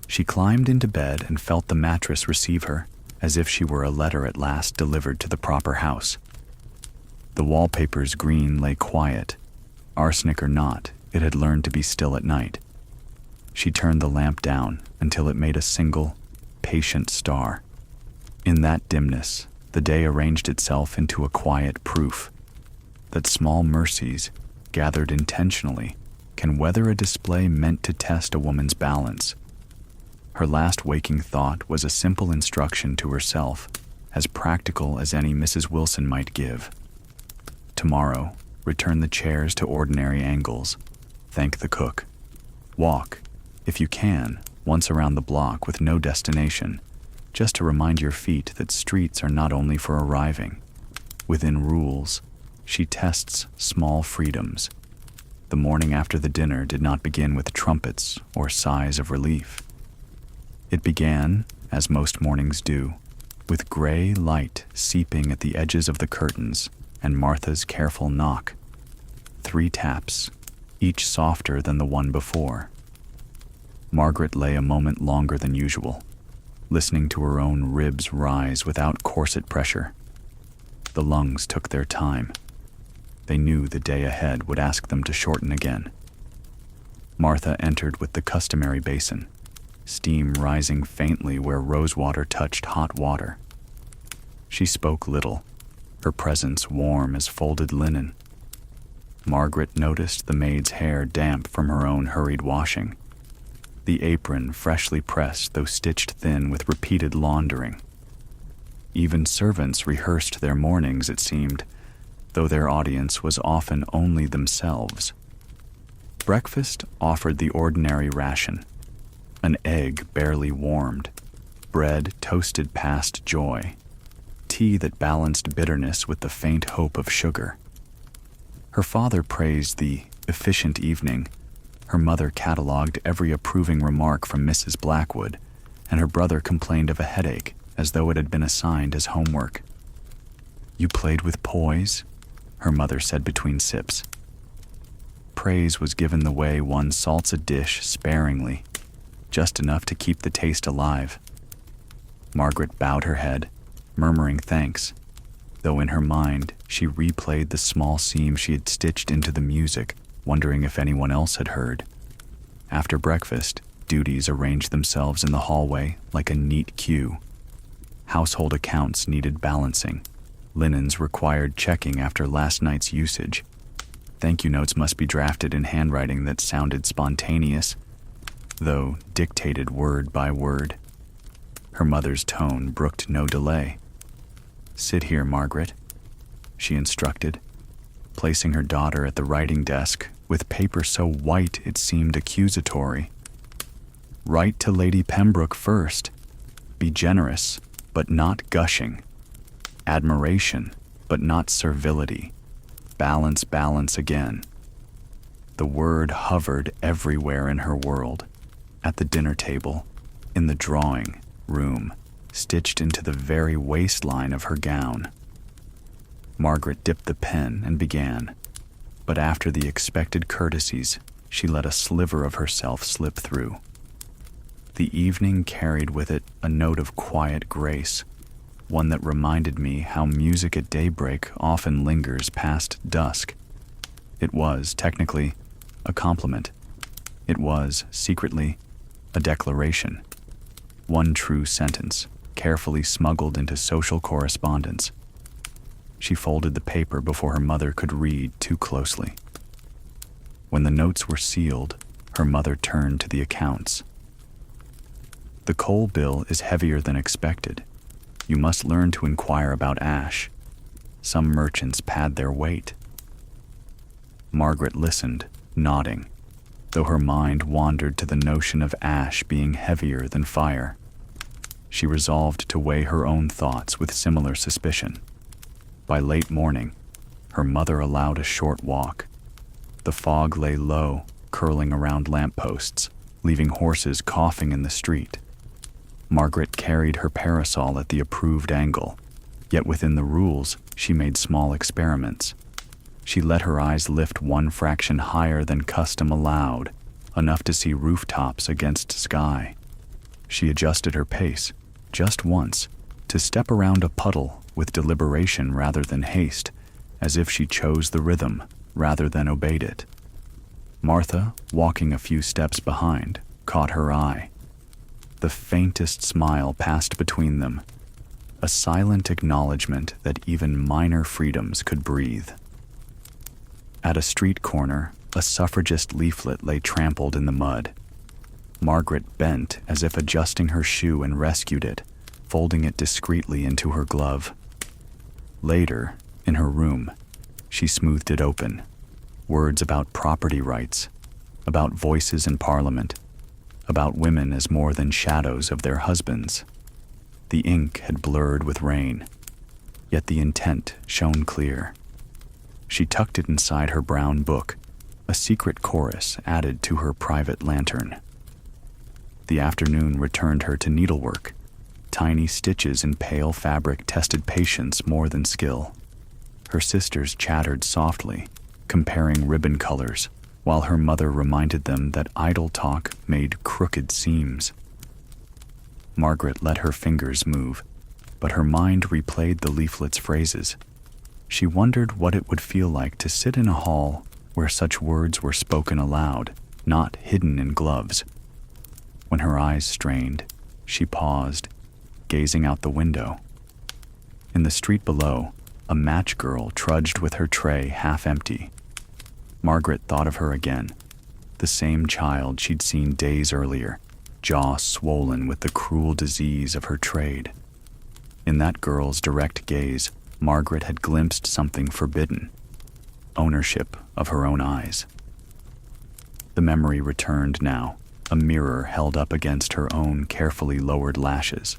She climbed into bed and felt the mattress receive her, as if she were a letter at last delivered to the proper house. The wallpaper's green lay quiet. Arsenic or not, it had learned to be still at night. She turned the lamp down until it made a single, patient star. In that dimness, the day arranged itself into a quiet proof that small mercies, gathered intentionally, can weather a display meant to test a woman's balance. Her last waking thought was a simple instruction to herself, as practical as any Mrs. Wilson might give. Tomorrow, return the chairs to ordinary angles. Thank the cook. Walk, if you can, once around the block with no destination, just to remind your feet that streets are not only for arriving. Within rules, she tests small freedoms. The morning after the dinner did not begin with trumpets or sighs of relief. It began, as most mornings do, with gray light seeping at the edges of the curtains and Martha's careful knock. 3 taps, each softer than the one before. Margaret lay a moment longer than usual, listening to her own ribs rise without corset pressure. The lungs took their time. They knew the day ahead would ask them to shorten again. Martha entered with the customary basin, steam rising faintly where rosewater touched hot water. She spoke little, her presence warm as folded linen. Margaret noticed the maid's hair damp from her own hurried washing, the apron freshly pressed though stitched thin with repeated laundering. Even servants rehearsed their mornings, it seemed, though their audience was often only themselves. Breakfast offered the ordinary ration, an egg barely warmed, bread toasted past joy, tea that balanced bitterness with the faint hope of sugar. Her father praised the efficient evening, her mother catalogued every approving remark from Mrs. Blackwood, and her brother complained of a headache as though it had been assigned as homework. "You played with poise?" her mother said between sips. Praise was given the way one salts a dish sparingly, just enough to keep the taste alive. Margaret bowed her head, murmuring thanks, though in her mind she replayed the small seam she had stitched into the music, wondering if anyone else had heard. After breakfast, Duties arranged themselves in the hallway like a neat queue. Household accounts needed balancing. Linens required checking after last night's usage. Thank you notes must be drafted in handwriting that sounded spontaneous, though dictated word by word. Her mother's tone brooked no delay. "Sit here, Margaret," she instructed, placing her daughter at the writing desk with paper so white it seemed accusatory. "Write to Lady Pembroke first. Be generous, but not gushing. Admiration, but not servility. Balance, balance again." The word hovered everywhere in her world. At the dinner table, in the drawing room, stitched into the very waistline of her gown. Margaret dipped the pen and began, but after the expected courtesies, she let a sliver of herself slip through. The evening carried with it a note of quiet grace, one that reminded me how music at daybreak often lingers past dusk. It was, technically, a compliment. It was, secretly, a declaration. One true sentence, carefully smuggled into social correspondence. She folded the paper before her mother could read too closely. When the notes were sealed, her mother turned to the accounts. "The coal bill is heavier than expected. You must learn to inquire about ash. Some merchants pad their weight." Margaret listened, nodding, though her mind wandered to the notion of ash being heavier than fire. She resolved to weigh her own thoughts with similar suspicion. By late morning, her mother allowed a short walk. The fog lay low, curling around lampposts, leaving horses coughing in the street. Margaret carried her parasol at the approved angle, yet within the rules she made small experiments. She let her eyes lift one fraction higher than custom allowed, enough to see rooftops against sky. She adjusted her pace, just once, to step around a puddle with deliberation rather than haste, as if she chose the rhythm rather than obeyed it. Martha, walking a few steps behind, caught her eye. The faintest smile passed between them, a silent acknowledgement that even minor freedoms could breathe. At a street corner, a suffragist leaflet lay trampled in the mud. Margaret bent as if adjusting her shoe and rescued it, folding it discreetly into her glove. Later, in her room, she smoothed it open. Words about property rights, about voices in Parliament, about women as more than shadows of their husbands. The ink had blurred with rain, yet the intent shone clear. She tucked it inside her brown book, a secret chorus added to her private lantern. The afternoon returned her to needlework. Tiny stitches in pale fabric tested patience more than skill. Her sisters chattered softly, comparing ribbon colors, while her mother reminded them that idle talk made crooked seams. Margaret let her fingers move, but her mind replayed the leaflet's phrases. She wondered what it would feel like to sit in a hall where such words were spoken aloud, not hidden in gloves. When her eyes strained, she paused, gazing out the window. In the street below, a match girl trudged with her tray half empty. Margaret thought of her again, the same child she'd seen days earlier, jaw swollen with the cruel disease of her trade. In that girl's direct gaze, Margaret had glimpsed something forbidden, ownership of her own eyes. The memory returned now, a mirror held up against her own carefully lowered lashes.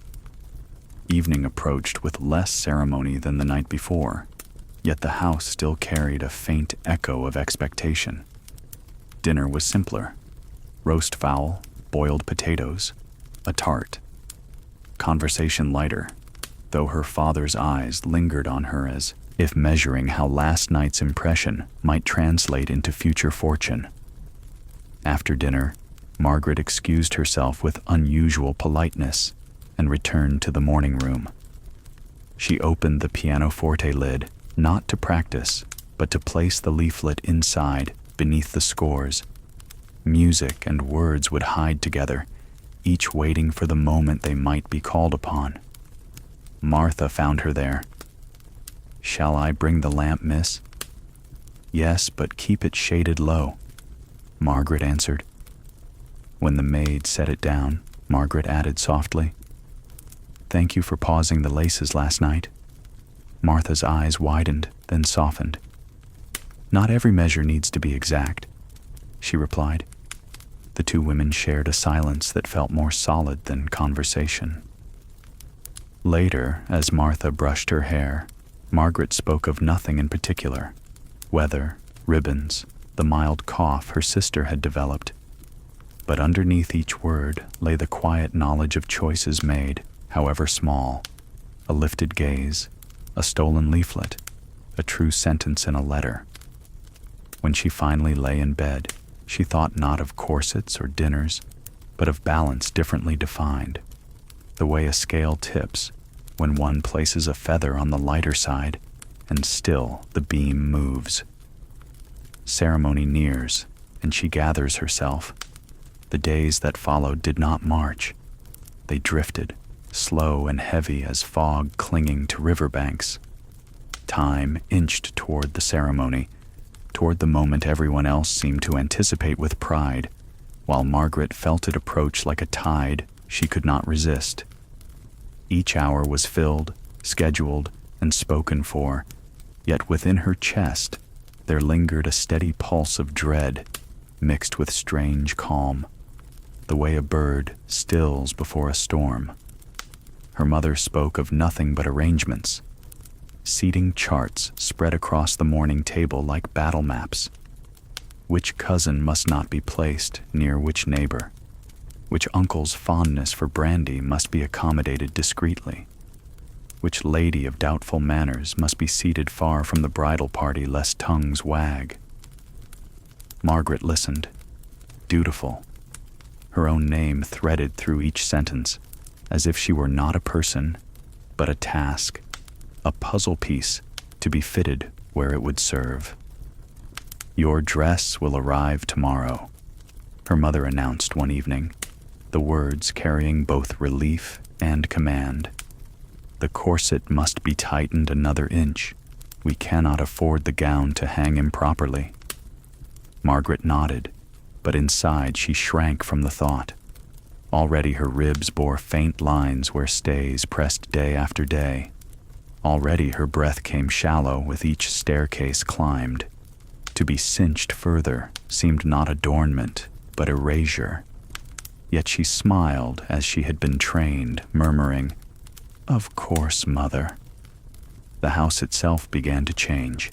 Evening approached with less ceremony than the night before, yet the house still carried a faint echo of expectation. Dinner was simpler: roast fowl, boiled potatoes, a tart. Conversation lighter, though her father's eyes lingered on her as if measuring how last night's impression might translate into future fortune. After dinner, Margaret excused herself with unusual politeness and returned to the morning room. She opened the pianoforte lid, not to practice, but to place the leaflet inside, beneath the scores. Music and words would hide together, each waiting for the moment they might be called upon. Martha found her there. "Shall I bring the lamp, miss?" "Yes, but keep it shaded low," Margaret answered. When the maid set it down, Margaret added softly, "Thank you for pausing the laces last night." Martha's eyes widened, then softened. "Not every measure needs to be exact," she replied. The two women shared a silence that felt more solid than conversation. Later, as Martha brushed her hair, Margaret spoke of nothing in particular: weather, ribbons, the mild cough her sister had developed. But underneath each word lay the quiet knowledge of choices made, however small: a lifted gaze, a stolen leaflet, a true sentence in a letter. When she finally lay in bed, she thought not of corsets or dinners, but of balance differently defined, the way a scale tips when one places a feather on the lighter side, and still the beam moves. Ceremony nears, and she gathers herself. The days that followed did not march. They drifted, slow and heavy as fog clinging to riverbanks. Time inched toward the ceremony, toward the moment everyone else seemed to anticipate with pride, while Margaret felt it approach like a tide she could not resist. Each hour was filled, scheduled, and spoken for, yet within her chest there lingered a steady pulse of dread, mixed with strange calm, the way a bird stills before a storm. Her mother spoke of nothing but arrangements. Seating charts spread across the morning table like battle maps. Which cousin must not be placed near which neighbor? Which uncle's fondness for brandy must be accommodated discreetly? Which lady of doubtful manners must be seated far from the bridal party lest tongues wag? Margaret listened, dutiful, her own name threaded through each sentence, as if she were not a person, but a task, a puzzle piece to be fitted where it would serve. "Your dress will arrive tomorrow," her mother announced one evening, the words carrying both relief and command. "The corset must be tightened another inch. We cannot afford the gown to hang improperly." Margaret nodded, but inside she shrank from the thought. Already her ribs bore faint lines where stays pressed day after day. Already her breath came shallow with each staircase climbed. To be cinched further seemed not adornment, but erasure. Yet she smiled as she had been trained, murmuring, "Of course, mother." The house itself began to change.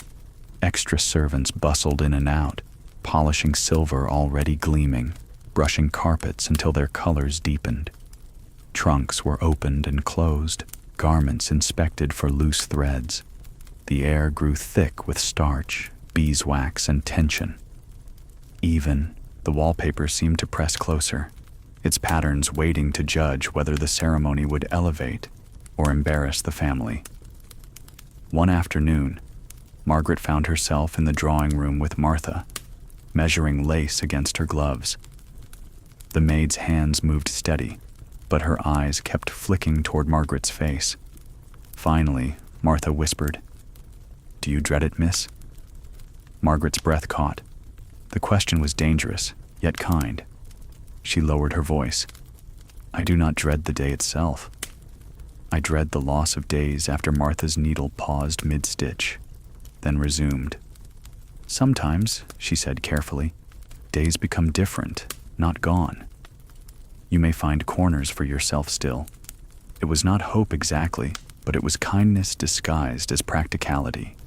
Extra servants bustled in and out, polishing silver already gleaming, brushing carpets until their colors deepened. Trunks were opened and closed, garments inspected for loose threads. The air grew thick with starch, beeswax, and tension. Even, the wallpaper seemed to press closer, its patterns waiting to judge whether the ceremony would elevate or embarrass the family. One afternoon, Margaret found herself in the drawing room with Martha, measuring lace against her gloves. The maid's hands moved steady, but her eyes kept flicking toward Margaret's face. Finally, Martha whispered, "Do you dread it, miss?" Margaret's breath caught. The question was dangerous, yet kind. She lowered her voice. "I do not dread the day itself. I dread the loss of days after Martha's needle paused mid-stitch, then resumed. Sometimes," she said carefully, "days become different, not gone. You may find corners for yourself still. It was not hope exactly, but it was kindness disguised as practicality."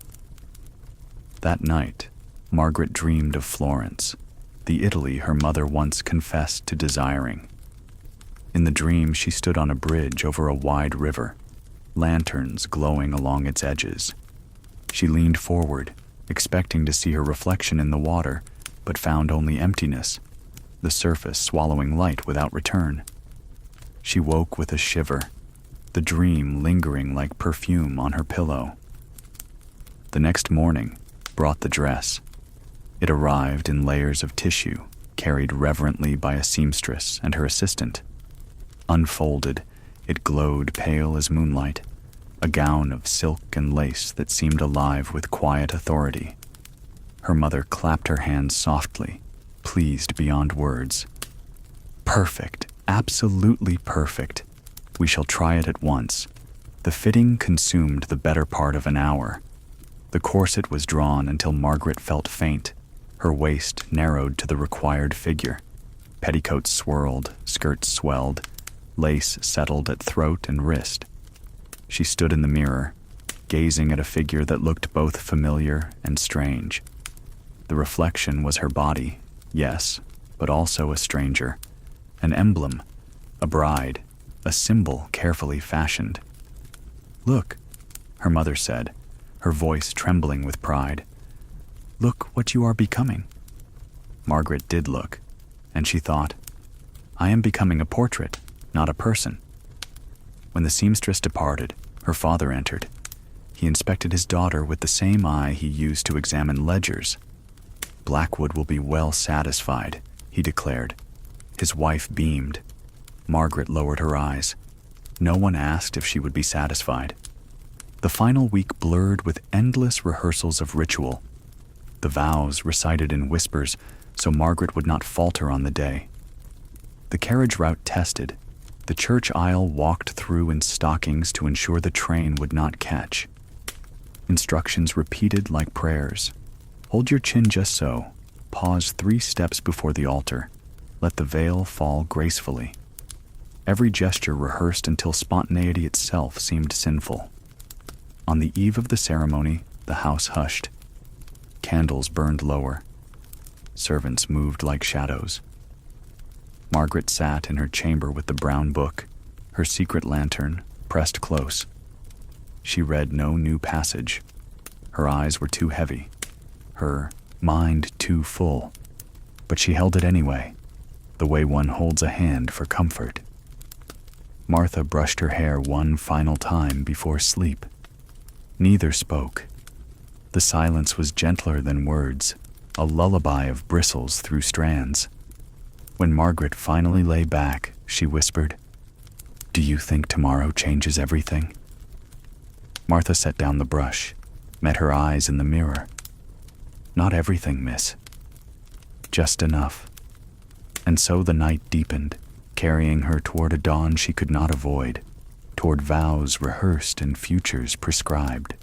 That night, Margaret dreamed of Florence, the Italy her mother once confessed to desiring. In the dream, she stood on a bridge over a wide river, lanterns glowing along its edges. She leaned forward, expecting to see her reflection in the water, but found only emptiness, the surface swallowing light without return. She woke with a shiver, the dream lingering like perfume on her pillow. The next morning brought the dress. It arrived in layers of tissue, carried reverently by a seamstress and her assistant. Unfolded, it glowed pale as moonlight, a gown of silk and lace that seemed alive with quiet authority. Her mother clapped her hands softly, pleased beyond words. Perfect, absolutely perfect. We shall try it at once. The fitting consumed the better part of an hour. The corset was drawn until Margaret felt faint. Her waist narrowed to the required figure. Petticoats swirled, skirts swelled, lace settled at throat and wrist. She stood in the mirror, gazing at a figure that looked both familiar and strange. The reflection was her body, yes, but also a stranger. An emblem, a bride, a symbol carefully fashioned. "Look," her mother said, her voice trembling with pride. "Look what you are becoming." Margaret did look, and she thought, "I am becoming a portrait, not a person." When the seamstress departed, her father entered. He inspected his daughter with the same eye he used to examine ledgers. "Blackwood will be well satisfied," he declared. His wife beamed. Margaret lowered her eyes. No one asked if she would be satisfied. The final week blurred with endless rehearsals of ritual. The vows recited in whispers so Margaret would not falter on the day. The carriage route tested. The church aisle walked through in stockings to ensure the train would not catch. Instructions repeated like prayers. Hold your chin just so. Pause 3 steps before the altar. Let the veil fall gracefully. Every gesture rehearsed until spontaneity itself seemed sinful. On the eve of the ceremony, the house hushed. Candles burned lower. Servants moved like shadows. Margaret sat in her chamber with the brown book, her secret lantern pressed close. She read no new passage. Her eyes were too heavy, her mind too full. But she held it anyway, the way one holds a hand for comfort. Martha brushed her hair one final time before sleep. Neither spoke. The silence was gentler than words, a lullaby of bristles through strands. When Margaret finally lay back, she whispered, "Do you think tomorrow changes everything?" Martha set down the brush, met her eyes in the mirror. "Not everything, miss. Just enough." And so the night deepened, carrying her toward a dawn she could not avoid, toward vows rehearsed and futures prescribed.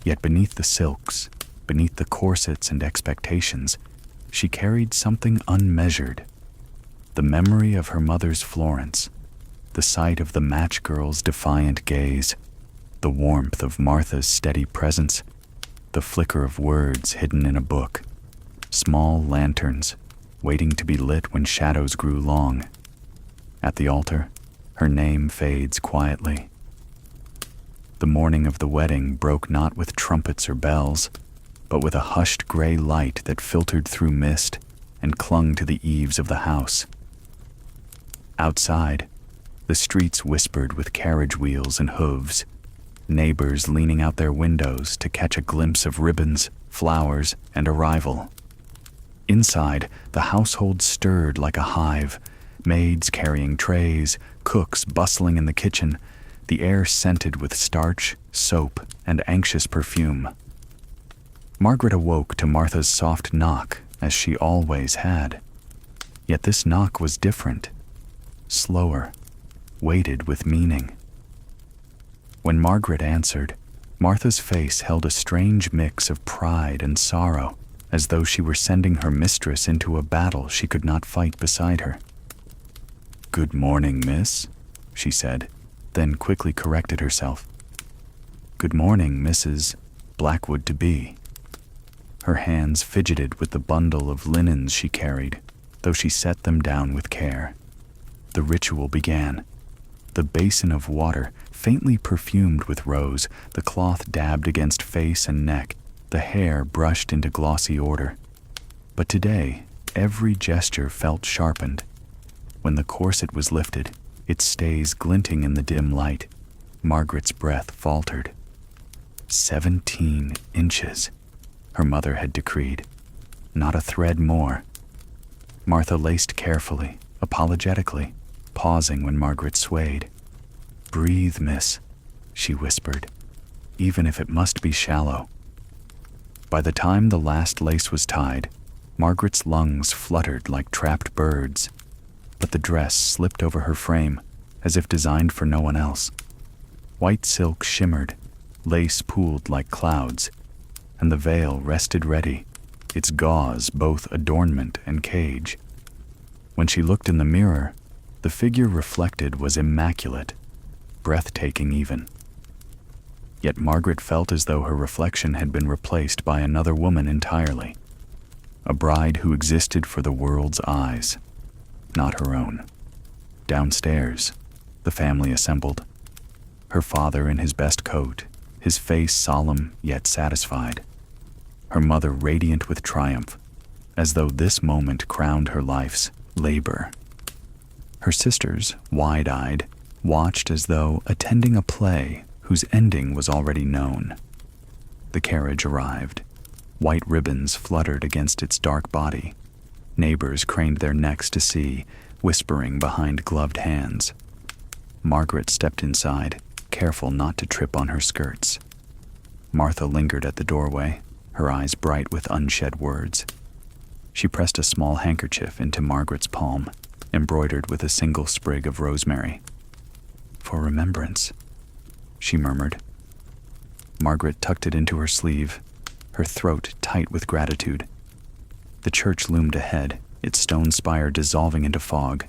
Yet beneath the silks, beneath the corsets and expectations, she carried something unmeasured. The memory of her mother's Florence, the sight of the match girl's defiant gaze, the warmth of Martha's steady presence, the flicker of words hidden in a book, small lanterns waiting to be lit when shadows grew long. At the altar, her name fades quietly. The morning of the wedding broke not with trumpets or bells, but with a hushed gray light that filtered through mist and clung to the eaves of the house. Outside, the streets whispered with carriage wheels and hooves, neighbors leaning out their windows to catch a glimpse of ribbons, flowers, and arrival. Inside, the household stirred like a hive, maids carrying trays, cooks bustling in the kitchen, the air scented with starch, soap, and anxious perfume. Margaret awoke to Martha's soft knock, as she always had. Yet this knock was different, slower, weighted with meaning. When Margaret answered, Martha's face held a strange mix of pride and sorrow, as though she were sending her mistress into a battle she could not fight beside her. "Good morning, miss," she said, then quickly corrected herself. "Good morning, Mrs. Blackwood-to-be." Her hands fidgeted with the bundle of linens she carried, though she set them down with care. The ritual began. The basin of water, faintly perfumed with rose, the cloth dabbed against face and neck, the hair brushed into glossy order. But today, every gesture felt sharpened. When the corset was lifted, its stays glinting in the dim light, Margaret's breath faltered. 17 inches, her mother had decreed. Not a thread more. Martha laced carefully, apologetically, pausing when Margaret swayed. "Breathe, miss," she whispered, "even if it must be shallow." By the time the last lace was tied, Margaret's lungs fluttered like trapped birds, but the dress slipped over her frame as if designed for no one else. White silk shimmered, lace pooled like clouds, and the veil rested ready, its gauze both adornment and cage. When she looked in the mirror, the figure reflected was immaculate, breathtaking even. Yet Margaret felt as though her reflection had been replaced by another woman entirely, a bride who existed for the world's eyes, not her own. Downstairs, the family assembled, her father in his best coat, his face solemn yet satisfied, her mother radiant with triumph, as though this moment crowned her life's labor. Her sisters, wide-eyed, watched as though attending a play whose ending was already known. The carriage arrived. White ribbons fluttered against its dark body. Neighbors craned their necks to see, whispering behind gloved hands. Margaret stepped inside, careful not to trip on her skirts. Martha lingered at the doorway, her eyes bright with unshed words. She pressed a small handkerchief into Margaret's palm, embroidered with a single sprig of rosemary. "For remembrance," she murmured. Margaret tucked it into her sleeve, her throat tight with gratitude. The church loomed ahead, its stone spire dissolving into fog.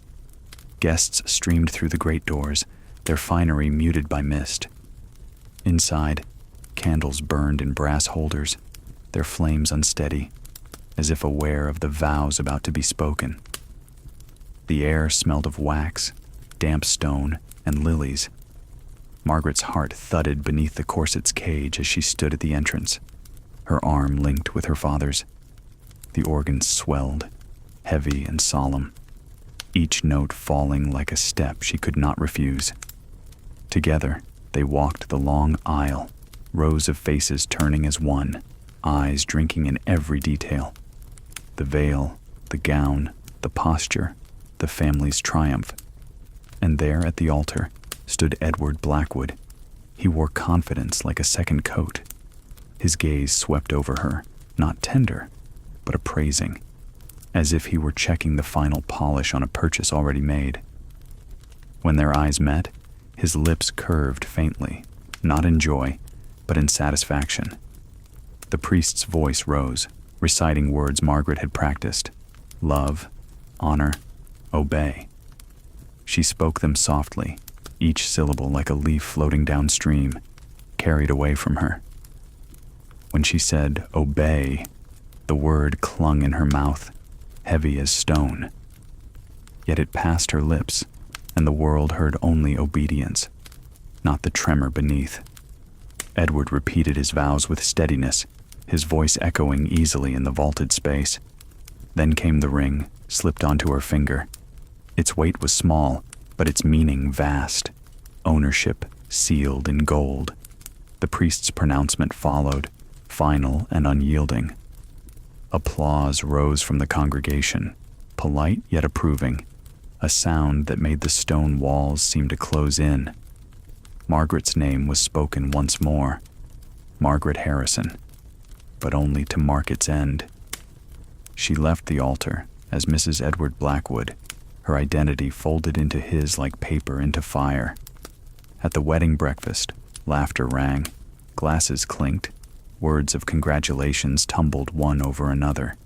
Guests streamed through the great doors, their finery muted by mist. Inside, candles burned in brass holders, their flames unsteady, as if aware of the vows about to be spoken. The air smelled of wax, damp stone, and lilies. Margaret's heart thudded beneath the corset's cage as she stood at the entrance, her arm linked with her father's. The organ swelled, heavy and solemn, each note falling like a step she could not refuse. Together, they walked the long aisle, rows of faces turning as one, eyes drinking in every detail. The veil, the gown, the posture, the family's triumph. And there at the altar stood Edward Blackwood. He wore confidence like a second coat. His gaze swept over her, not tender, but appraising, as if he were checking the final polish on a purchase already made. When their eyes met, his lips curved faintly, not in joy, but in satisfaction. The priest's voice rose, reciting words Margaret had practiced: love, honor, obey. She spoke them softly, each syllable like a leaf floating downstream, carried away from her. When she said obey, the word clung in her mouth, heavy as stone. Yet it passed her lips, and the world heard only obedience, not the tremor beneath. Edward repeated his vows with steadiness, his voice echoing easily in the vaulted space. Then came the ring, slipped onto her finger. Its weight was small, but its meaning vast. Ownership sealed in gold. The priest's pronouncement followed, final and unyielding. Applause rose from the congregation, polite yet approving, a sound that made the stone walls seem to close in. Margaret's name was spoken once more, Margaret Harrison, but only to mark its end. She left the altar as Mrs. Edward Blackwood, her identity folded into his like paper into fire. At the wedding breakfast, laughter rang, glasses clinked, words of congratulations tumbled one over another.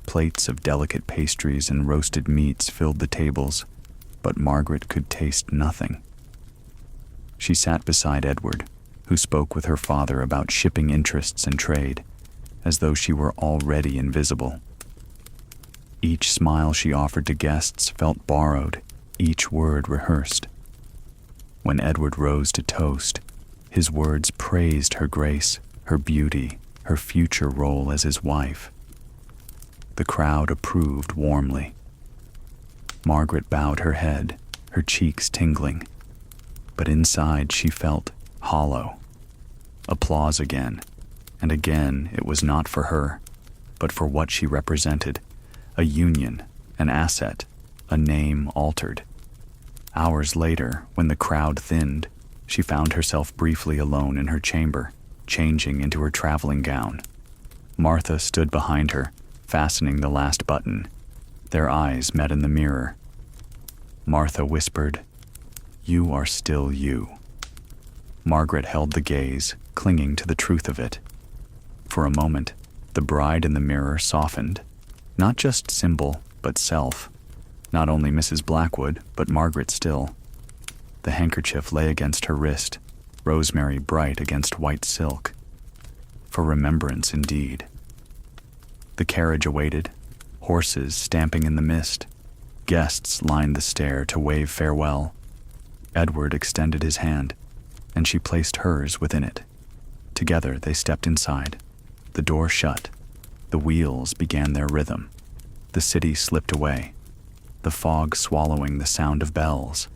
Plates of delicate pastries and roasted meats filled the tables, but Margaret could taste nothing. She sat beside Edward, who spoke with her father about shipping interests and trade, as though she were already invisible. Each smile she offered to guests felt borrowed, each word rehearsed. When Edward rose to toast, his words praised her grace, her beauty, her future role as his wife. The crowd approved warmly. Margaret bowed her head, her cheeks tingling, but inside she felt hollow. Applause again, and again it was not for her, but for what she represented, a union, an asset, a name altered. Hours later, when the crowd thinned, she found herself briefly alone in her chamber, changing into her traveling gown. Martha stood behind her, fastening the last button. Their eyes met in the mirror. Martha whispered, "You are still you." Margaret held the gaze, clinging to the truth of it. For a moment, the bride in the mirror softened, not just symbol, but self. Not only Mrs. Blackwood, but Margaret still. The handkerchief lay against her wrist, rosemary bright against white silk. For remembrance indeed. The carriage awaited, horses stamping in the mist. Guests lined the stair to wave farewell. Edward extended his hand, and she placed hers within it. Together they stepped inside. The door shut. The wheels began their rhythm. The city slipped away, the fog swallowing the sound of bells.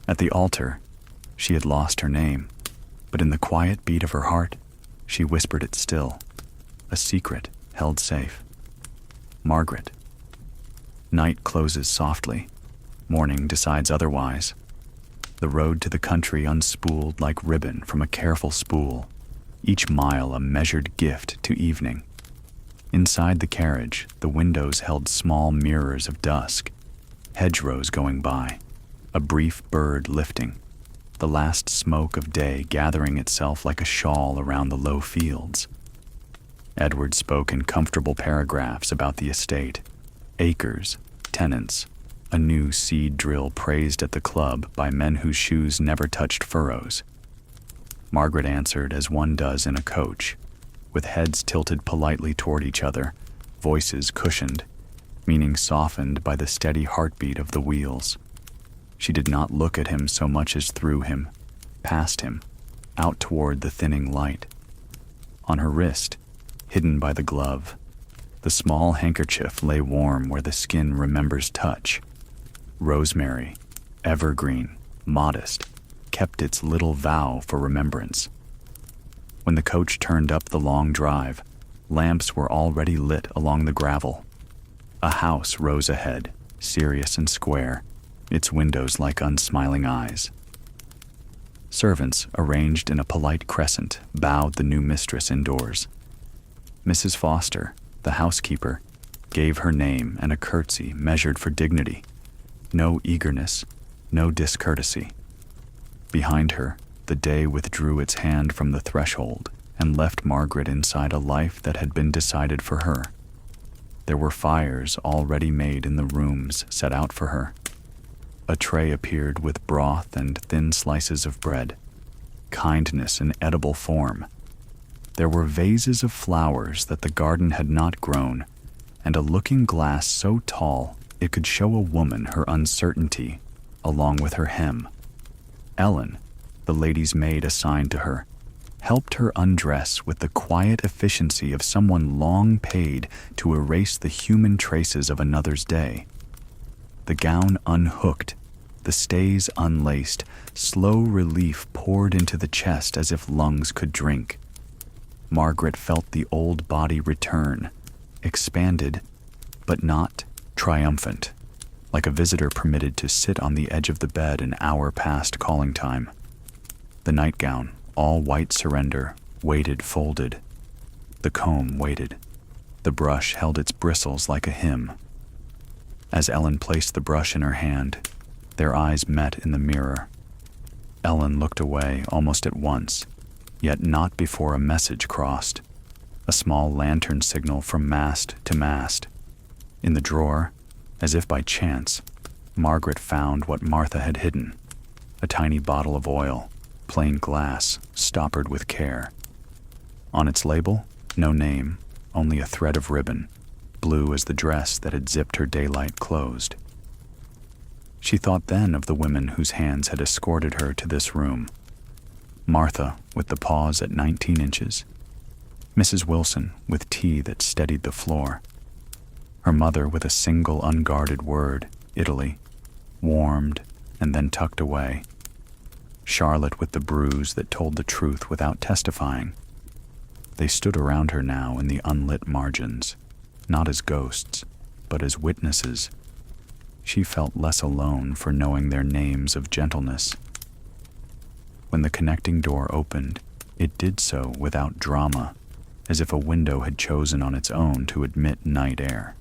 At the altar, she had lost her name, but in the quiet beat of her heart, she whispered it still, a secret held safe. Margaret. Night closes softly. Morning decides otherwise. The road to the country unspooled like ribbon from a careful spool, each mile a measured gift to evening. Inside the carriage, the windows held small mirrors of dusk, hedgerows going by, a brief bird lifting, the last smoke of day gathering itself like a shawl around the low fields. Edward spoke in comfortable paragraphs about the estate, acres, tenants, a new seed drill praised at the club by men whose shoes never touched furrows. Margaret answered as one does in a coach, with heads tilted politely toward each other, voices cushioned, meaning softened by the steady heartbeat of the wheels. She did not look at him so much as through him, past him, out toward the thinning light. On her wrist, hidden by the glove, the small handkerchief lay warm where the skin remembers touch. Rosemary, evergreen, modest, kept its little vow for remembrance. When the coach turned up the long drive, lamps were already lit along the gravel. A house rose ahead, serious and square, its windows like unsmiling eyes. Servants, arranged in a polite crescent, bowed the new mistress indoors. Mrs. Foster, the housekeeper, gave her name and a curtsy measured for dignity. No eagerness, no discourtesy. Behind her, the day withdrew its hand from the threshold and left Margaret inside a life that had been decided for her. There were fires already made in the rooms set out for her. A tray appeared with broth and thin slices of bread, kindness in edible form. There were vases of flowers that the garden had not grown, and a looking glass so tall it could show a woman her uncertainty, along with her hem. Ellen, the lady's maid assigned to her, helped her undress with the quiet efficiency of someone long paid to erase the human traces of another's day. The gown unhooked, the stays unlaced, slow relief poured into the chest as if lungs could drink. Margaret felt the old body return, expanded, but not triumphant, like a visitor permitted to sit on the edge of the bed an hour past calling time. The nightgown, all white surrender, waited folded. The comb waited. The brush held its bristles like a hymn. As Ellen placed the brush in her hand, their eyes met in the mirror. Ellen looked away almost at once, yet not before a message crossed, a small lantern signal from mast to mast. In the drawer, as if by chance, Margaret found what Martha had hidden, a tiny bottle of oil, plain glass, stoppered with care. On its label, no name, only a thread of ribbon, blue as the dress that had zipped her daylight closed. She thought then of the women whose hands had escorted her to this room. Martha, with the paws at 19 inches. Mrs. Wilson, with tea that steadied the floor. Her mother with a single unguarded word, Italy, warmed and then tucked away. Charlotte with the bruise that told the truth without testifying. They stood around her now in the unlit margins, not as ghosts, but as witnesses, She felt less alone for knowing their names of gentleness. When the connecting door opened, it did so without drama, as if a window had chosen on its own to admit night air.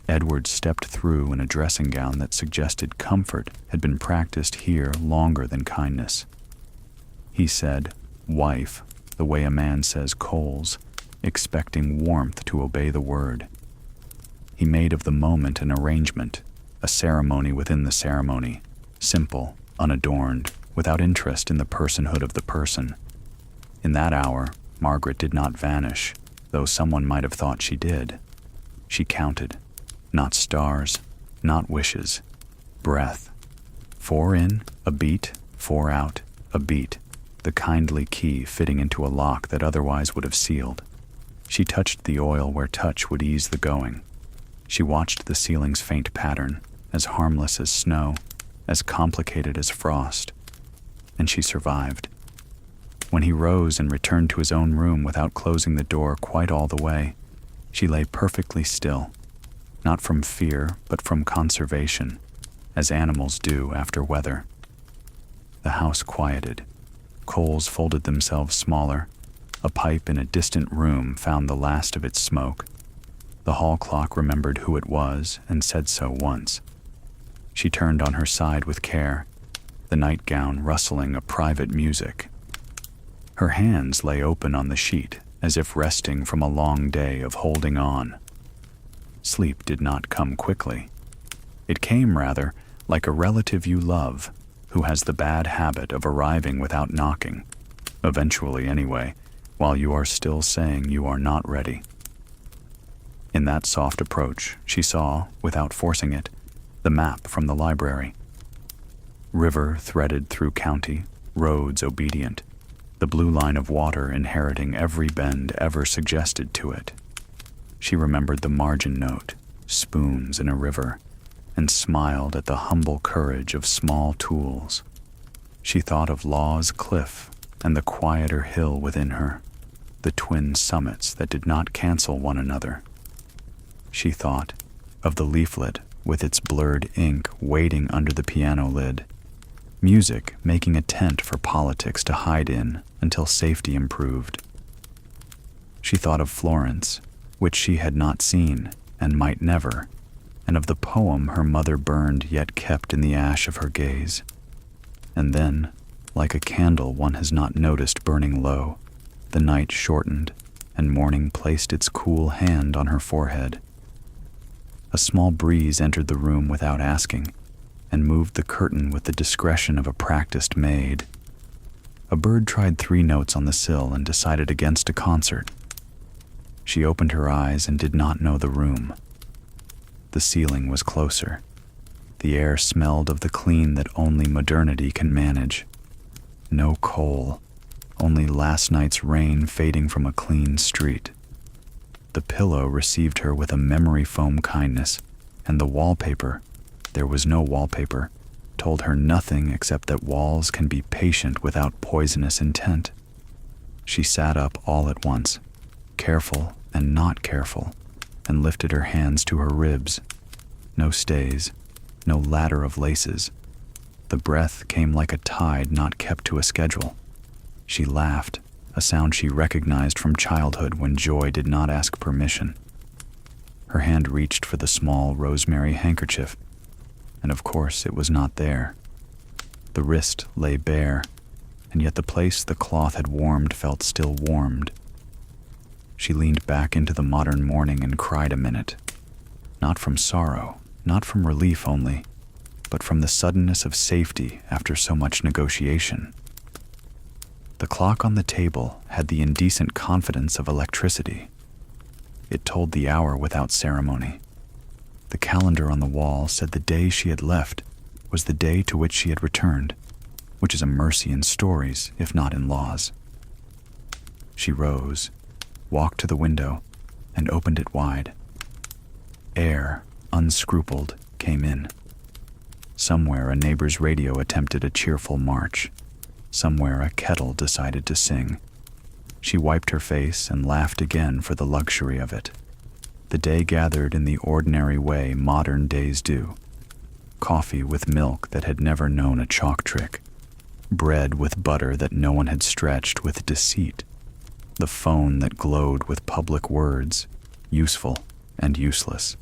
Edward stepped through in a dressing gown that suggested comfort had been practiced here longer than kindness. He said, "Wife," the way a man says coals, expecting warmth to obey the word. He made of the moment an arrangement, a ceremony within the ceremony, simple, unadorned, without interest in the personhood of the person. In that hour, Margaret did not vanish, though someone might have thought she did. She counted, not stars, not wishes, breath. 4 in, a beat, 4 out, a beat, the kindly key fitting into a lock that otherwise would have sealed. She touched the oil where touch would ease the going. She watched the ceiling's faint pattern, as harmless as snow, as complicated as frost, and she survived. When he rose and returned to his own room without closing the door quite all the way, she lay perfectly still, not from fear but from conservation, as animals do after weather. The house quieted. Coals folded themselves smaller. A pipe in a distant room found the last of its smoke. The hall clock remembered who it was and said so once. She turned on her side with care, the nightgown rustling a private music. Her hands lay open on the sheet, as if resting from a long day of holding on. Sleep did not come quickly. It came, rather, like a relative you love, who has the bad habit of arriving without knocking, eventually anyway, while you are still saying you are not ready. In that soft approach, she saw, without forcing it, the map from the library. River threaded through county, roads obedient, the blue line of water inheriting every bend ever suggested to it. She remembered the margin note, spoons in a river, and smiled at the humble courage of small tools. She thought of Law's Cliff and the quieter hill within her, the twin summits that did not cancel one another. She thought of the leaflet with its blurred ink waiting under the piano lid, music making a tent for politics to hide in until safety improved. She thought of Florence, which she had not seen and might never, and of the poem her mother burned yet kept in the ash of her gaze. And then, like a candle one has not noticed burning low, the night shortened, and morning placed its cool hand on her forehead. A small breeze entered the room without asking, and moved the curtain with the discretion of a practiced maid. A bird tried 3 notes on the sill and decided against a concert. She opened her eyes and did not know the room. The ceiling was closer. The air smelled of the clean that only modernity can manage. No coal, only last night's rain fading from a clean street. The pillow received her with a memory foam kindness, and the wallpaper, there was no wallpaper, told her nothing except that walls can be patient without poisonous intent. She sat up all at once, careful and not careful, and lifted her hands to her ribs. No stays, no ladder of laces. The breath came like a tide not kept to a schedule. She laughed, a sound she recognized from childhood when joy did not ask permission. Her hand reached for the small rosemary handkerchief, and of course it was not there. The wrist lay bare, and yet the place the cloth had warmed felt still warmed. She leaned back into the modern morning and cried a minute, not from sorrow, not from relief only, but from the suddenness of safety after so much negotiation. The clock on the table had the indecent confidence of electricity. It told the hour without ceremony. The calendar on the wall said the day she had left was the day to which she had returned, which is a mercy in stories, if not in laws. She rose, walked to the window, and opened it wide. Air, unscrupled, came in. Somewhere a neighbor's radio attempted a cheerful march. Somewhere a kettle decided to sing. She wiped her face and laughed again for the luxury of it. The day gathered in the ordinary way modern days do. Coffee with milk that had never known a chalk trick. Bread with butter that no one had stretched with deceit. The phone that glowed with public words, useful and useless.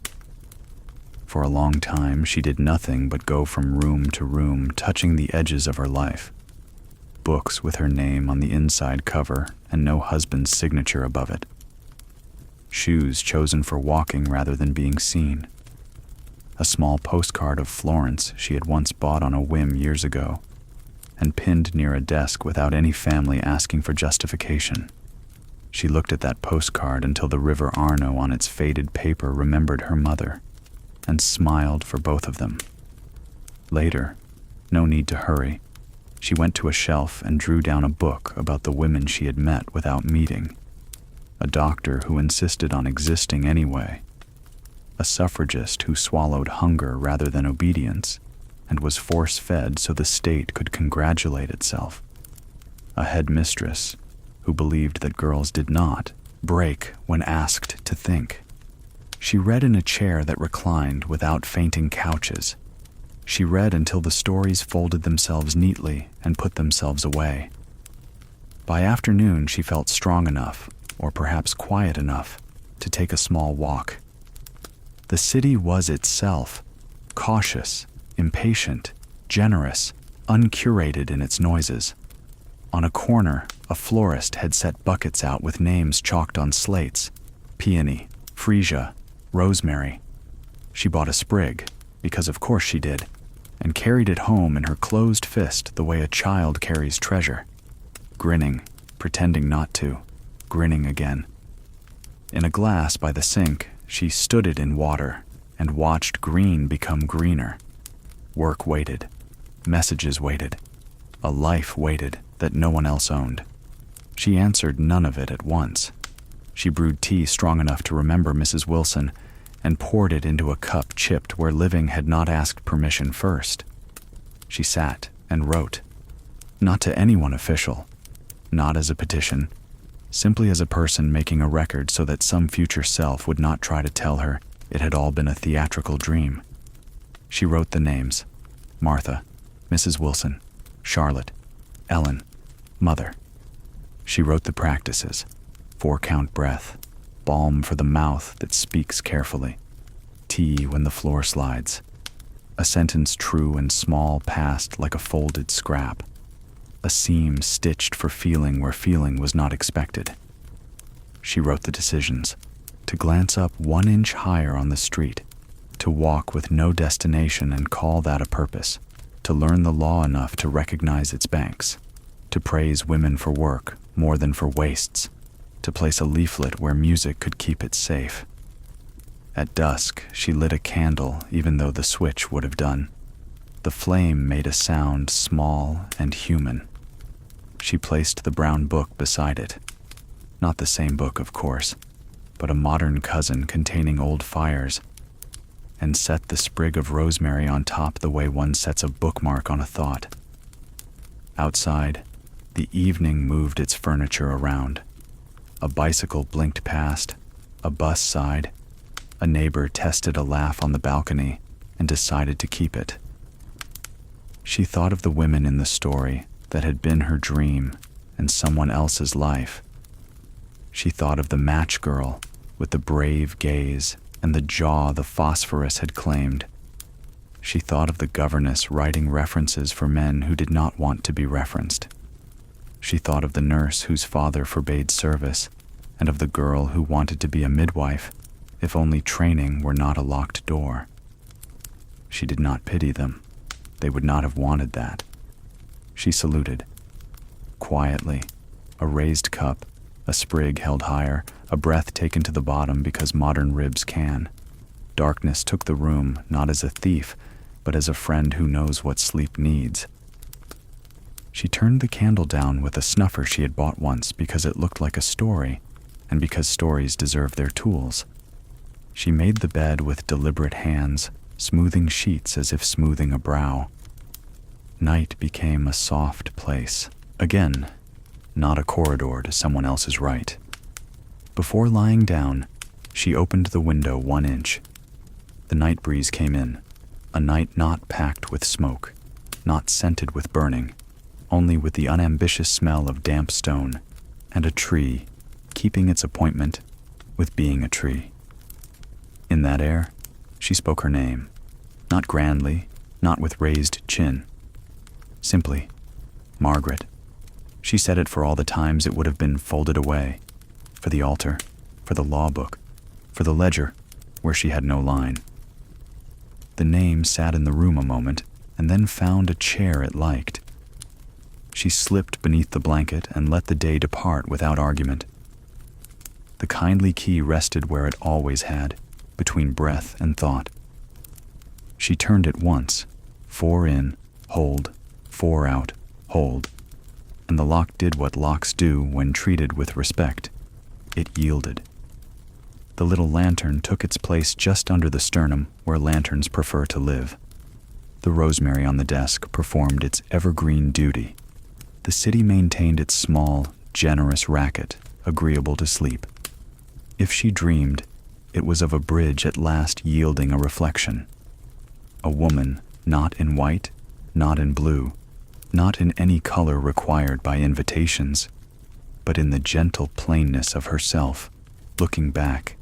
For a long time, she did nothing but go from room to room, touching the edges of her life. Books with her name on the inside cover and no husband's signature above it. Shoes chosen for walking rather than being seen. A small postcard of Florence she had once bought on a whim years ago, and pinned near a desk without any family asking for justification. She looked at that postcard until the River Arno on its faded paper remembered her mother, and smiled for both of them. Later, no need to hurry, she went to a shelf and drew down a book about the women she had met without meeting. A doctor who insisted on existing anyway. A suffragist who swallowed hunger rather than obedience, and was force-fed so the state could congratulate itself. A headmistress who believed that girls did not break when asked to think. She read in a chair that reclined without fainting couches. She read until the stories folded themselves neatly and put themselves away. By afternoon, she felt strong enough, or perhaps quiet enough, to take a small walk. The city was itself, cautious, impatient, generous, uncurated in its noises. On a corner, a florist had set buckets out with names chalked on slates: peony, freesia, rosemary. She bought a sprig, because of course she did, and carried it home in her closed fist the way a child carries treasure, grinning, pretending not to, grinning again. In a glass by the sink, she stood it in water and watched green become greener. Work waited, messages waited, a life waited that no one else owned. She answered none of it at once. She brewed tea strong enough to remember Mrs. Wilson and poured it into a cup chipped where living had not asked permission first. She sat and wrote, not to anyone official, not as a petition, simply as a person making a record so that some future self would not try to tell her it had all been a theatrical dream. She wrote the names: Martha, Mrs. Wilson, Charlotte, Ellen, Mother. She wrote the practices: 4-count breath, balm for the mouth that speaks carefully, tea when the floor slides, a sentence true and small passed like a folded scrap, a seam stitched for feeling where feeling was not expected. She wrote the decisions: to glance up 1 inch higher on the street, to walk with no destination and call that a purpose, to learn the law enough to recognize its banks, to praise women for work more than for wastes, to place a leaflet where music could keep it safe. At dusk, she lit a candle even though the switch would have done. The flame made a sound small and human. She placed the brown book beside it. Not the same book, of course, but a modern cousin containing old fires, and set the sprig of rosemary on top the way one sets a bookmark on a thought. Outside, the evening moved its furniture around. A bicycle blinked past, a bus sighed, a neighbor tested a laugh on the balcony and decided to keep it. She thought of the women in the story that had been her dream and someone else's life. She thought of the match girl with the brave gaze and the jaw the phosphorus had claimed. She thought of the governess writing references for men who did not want to be referenced. She thought of the nurse whose father forbade service, and of the girl who wanted to be a midwife, if only training were not a locked door. She did not pity them. They would not have wanted that. She saluted. Quietly, a raised cup, a sprig held higher, a breath taken to the bottom because modern ribs can. Darkness took the room not as a thief, but as a friend who knows what sleep needs. She turned the candle down with a snuffer she had bought once because it looked like a story, and because stories deserve their tools. She made the bed with deliberate hands, smoothing sheets as if smoothing a brow. Night became a soft place. Again, not a corridor to someone else's right. Before lying down, She opened the window 1 inch. The night breeze came in, a night not packed with smoke, not scented with burning, only with the unambitious smell of damp stone and a tree keeping its appointment with being a tree. In that air, she spoke her name, not grandly, not with raised chin. Simply, Margaret. She said it for all the times it would have been folded away, for the altar, for the law book, for the ledger, where she had no line. The name sat in the room a moment, and then found a chair it liked. She slipped beneath the blanket and let the day depart without argument. The kindly key rested where it always had, between breath and thought. She turned it once, 4 in, hold, 4 out, hold, and the lock did what locks do when treated with respect. It yielded. The little lantern took its place just under the sternum where lanterns prefer to live. The rosemary on the desk performed its evergreen duty. The city maintained its small, generous racket, agreeable to sleep. If she dreamed, it was of a bridge at last yielding a reflection. A woman, not in white, not in blue, not in any color required by invitations, but in the gentle plainness of herself, looking back,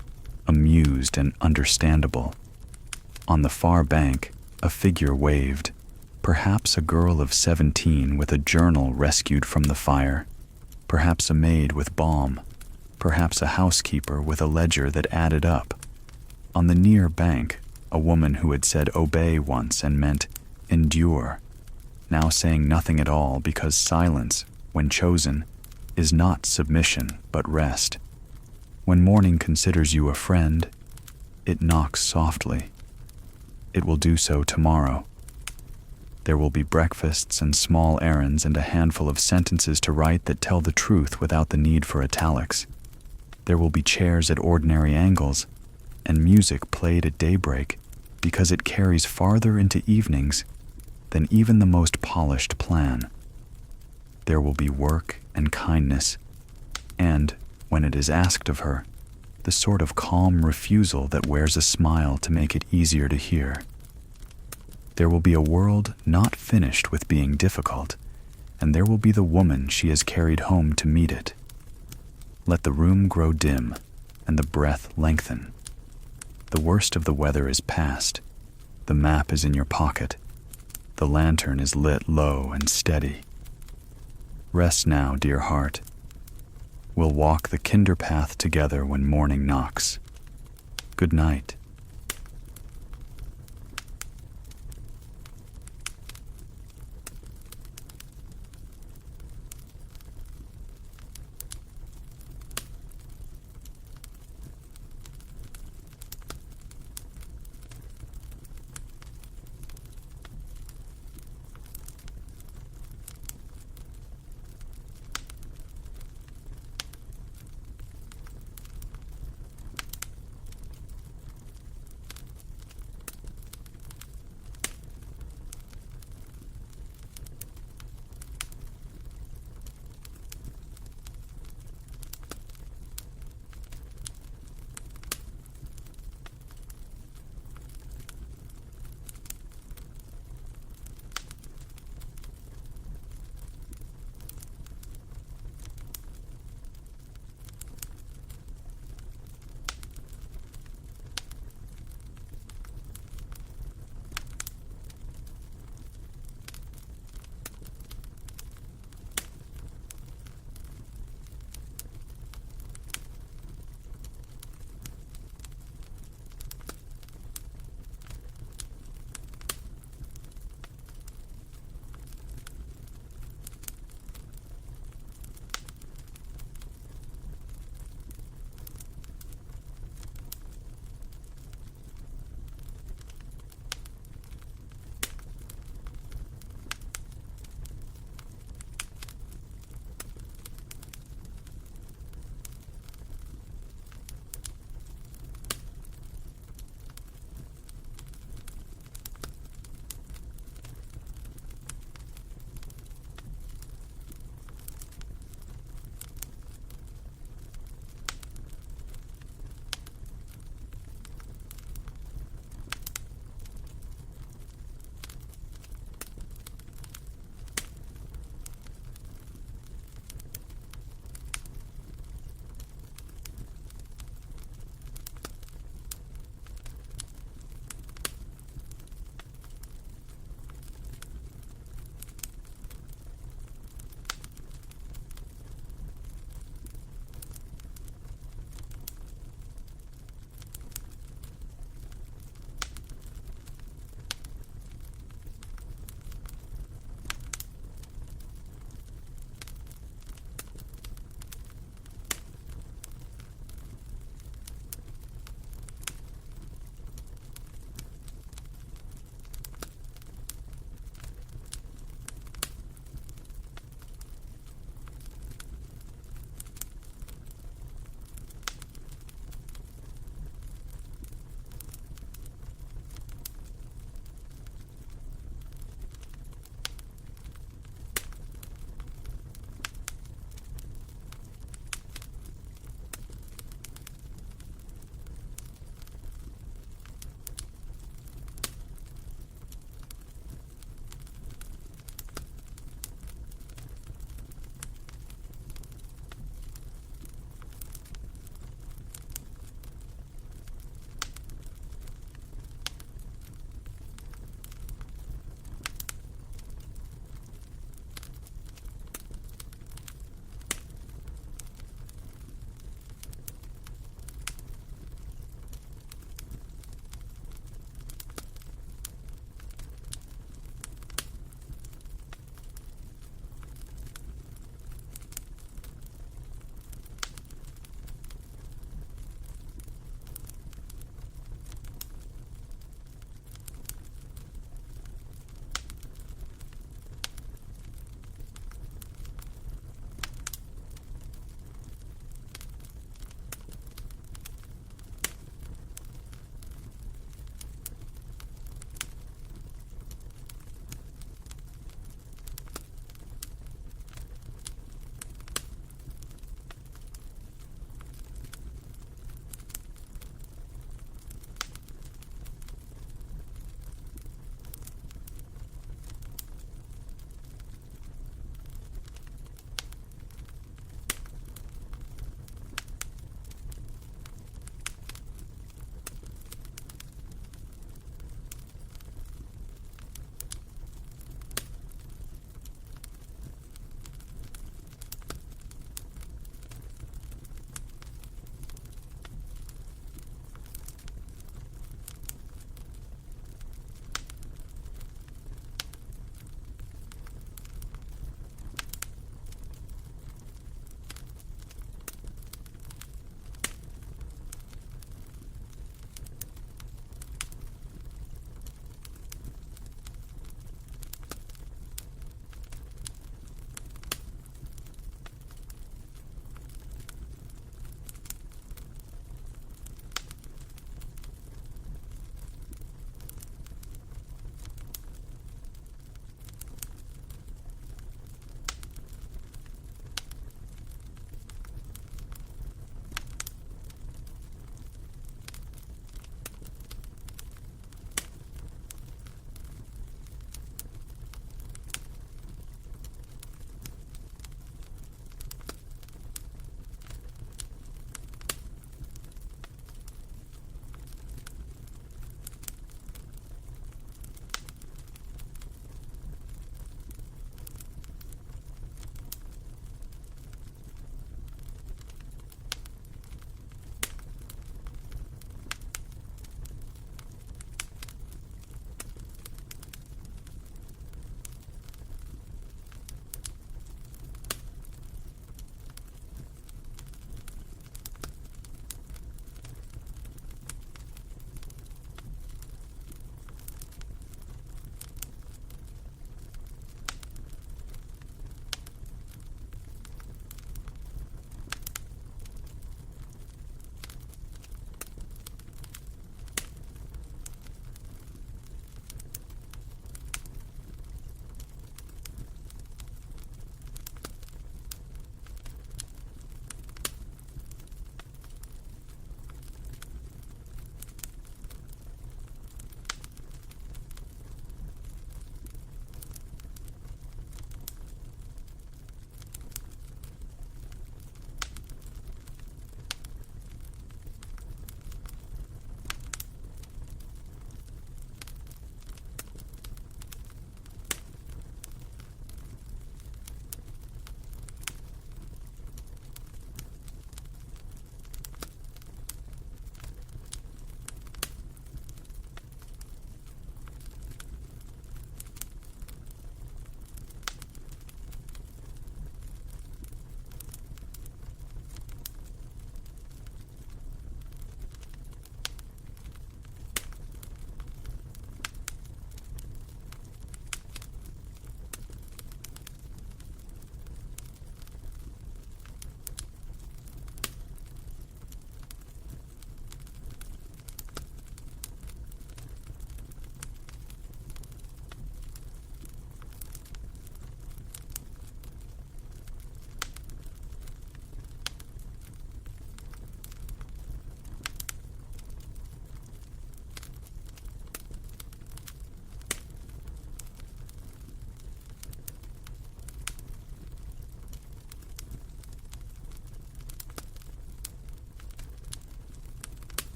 amused and understandable. On the far bank, a figure waved, perhaps a girl of 17 with a journal rescued from the fire, perhaps a maid with balm, perhaps a housekeeper with a ledger that added up. On the near bank, a woman who had said obey once and meant endure, now saying nothing at all because silence, when chosen, is not submission but rest. When morning considers you a friend, it knocks softly. It will do so tomorrow. There will be breakfasts and small errands and a handful of sentences to write that tell the truth without the need for italics. There will be chairs at ordinary angles and music played at daybreak because it carries farther into evenings than even the most polished plan. There will be work and kindness, and, when it is asked of her, the sort of calm refusal that wears a smile to make it easier to hear. There will be a world not finished with being difficult, and there will be the woman she has carried home to meet it. Let the room grow dim, and the breath lengthen. The worst of the weather is past. The map is in your pocket. The lantern is lit low and steady. Rest now, dear heart. We'll walk the kinder path together when morning knocks. Good night.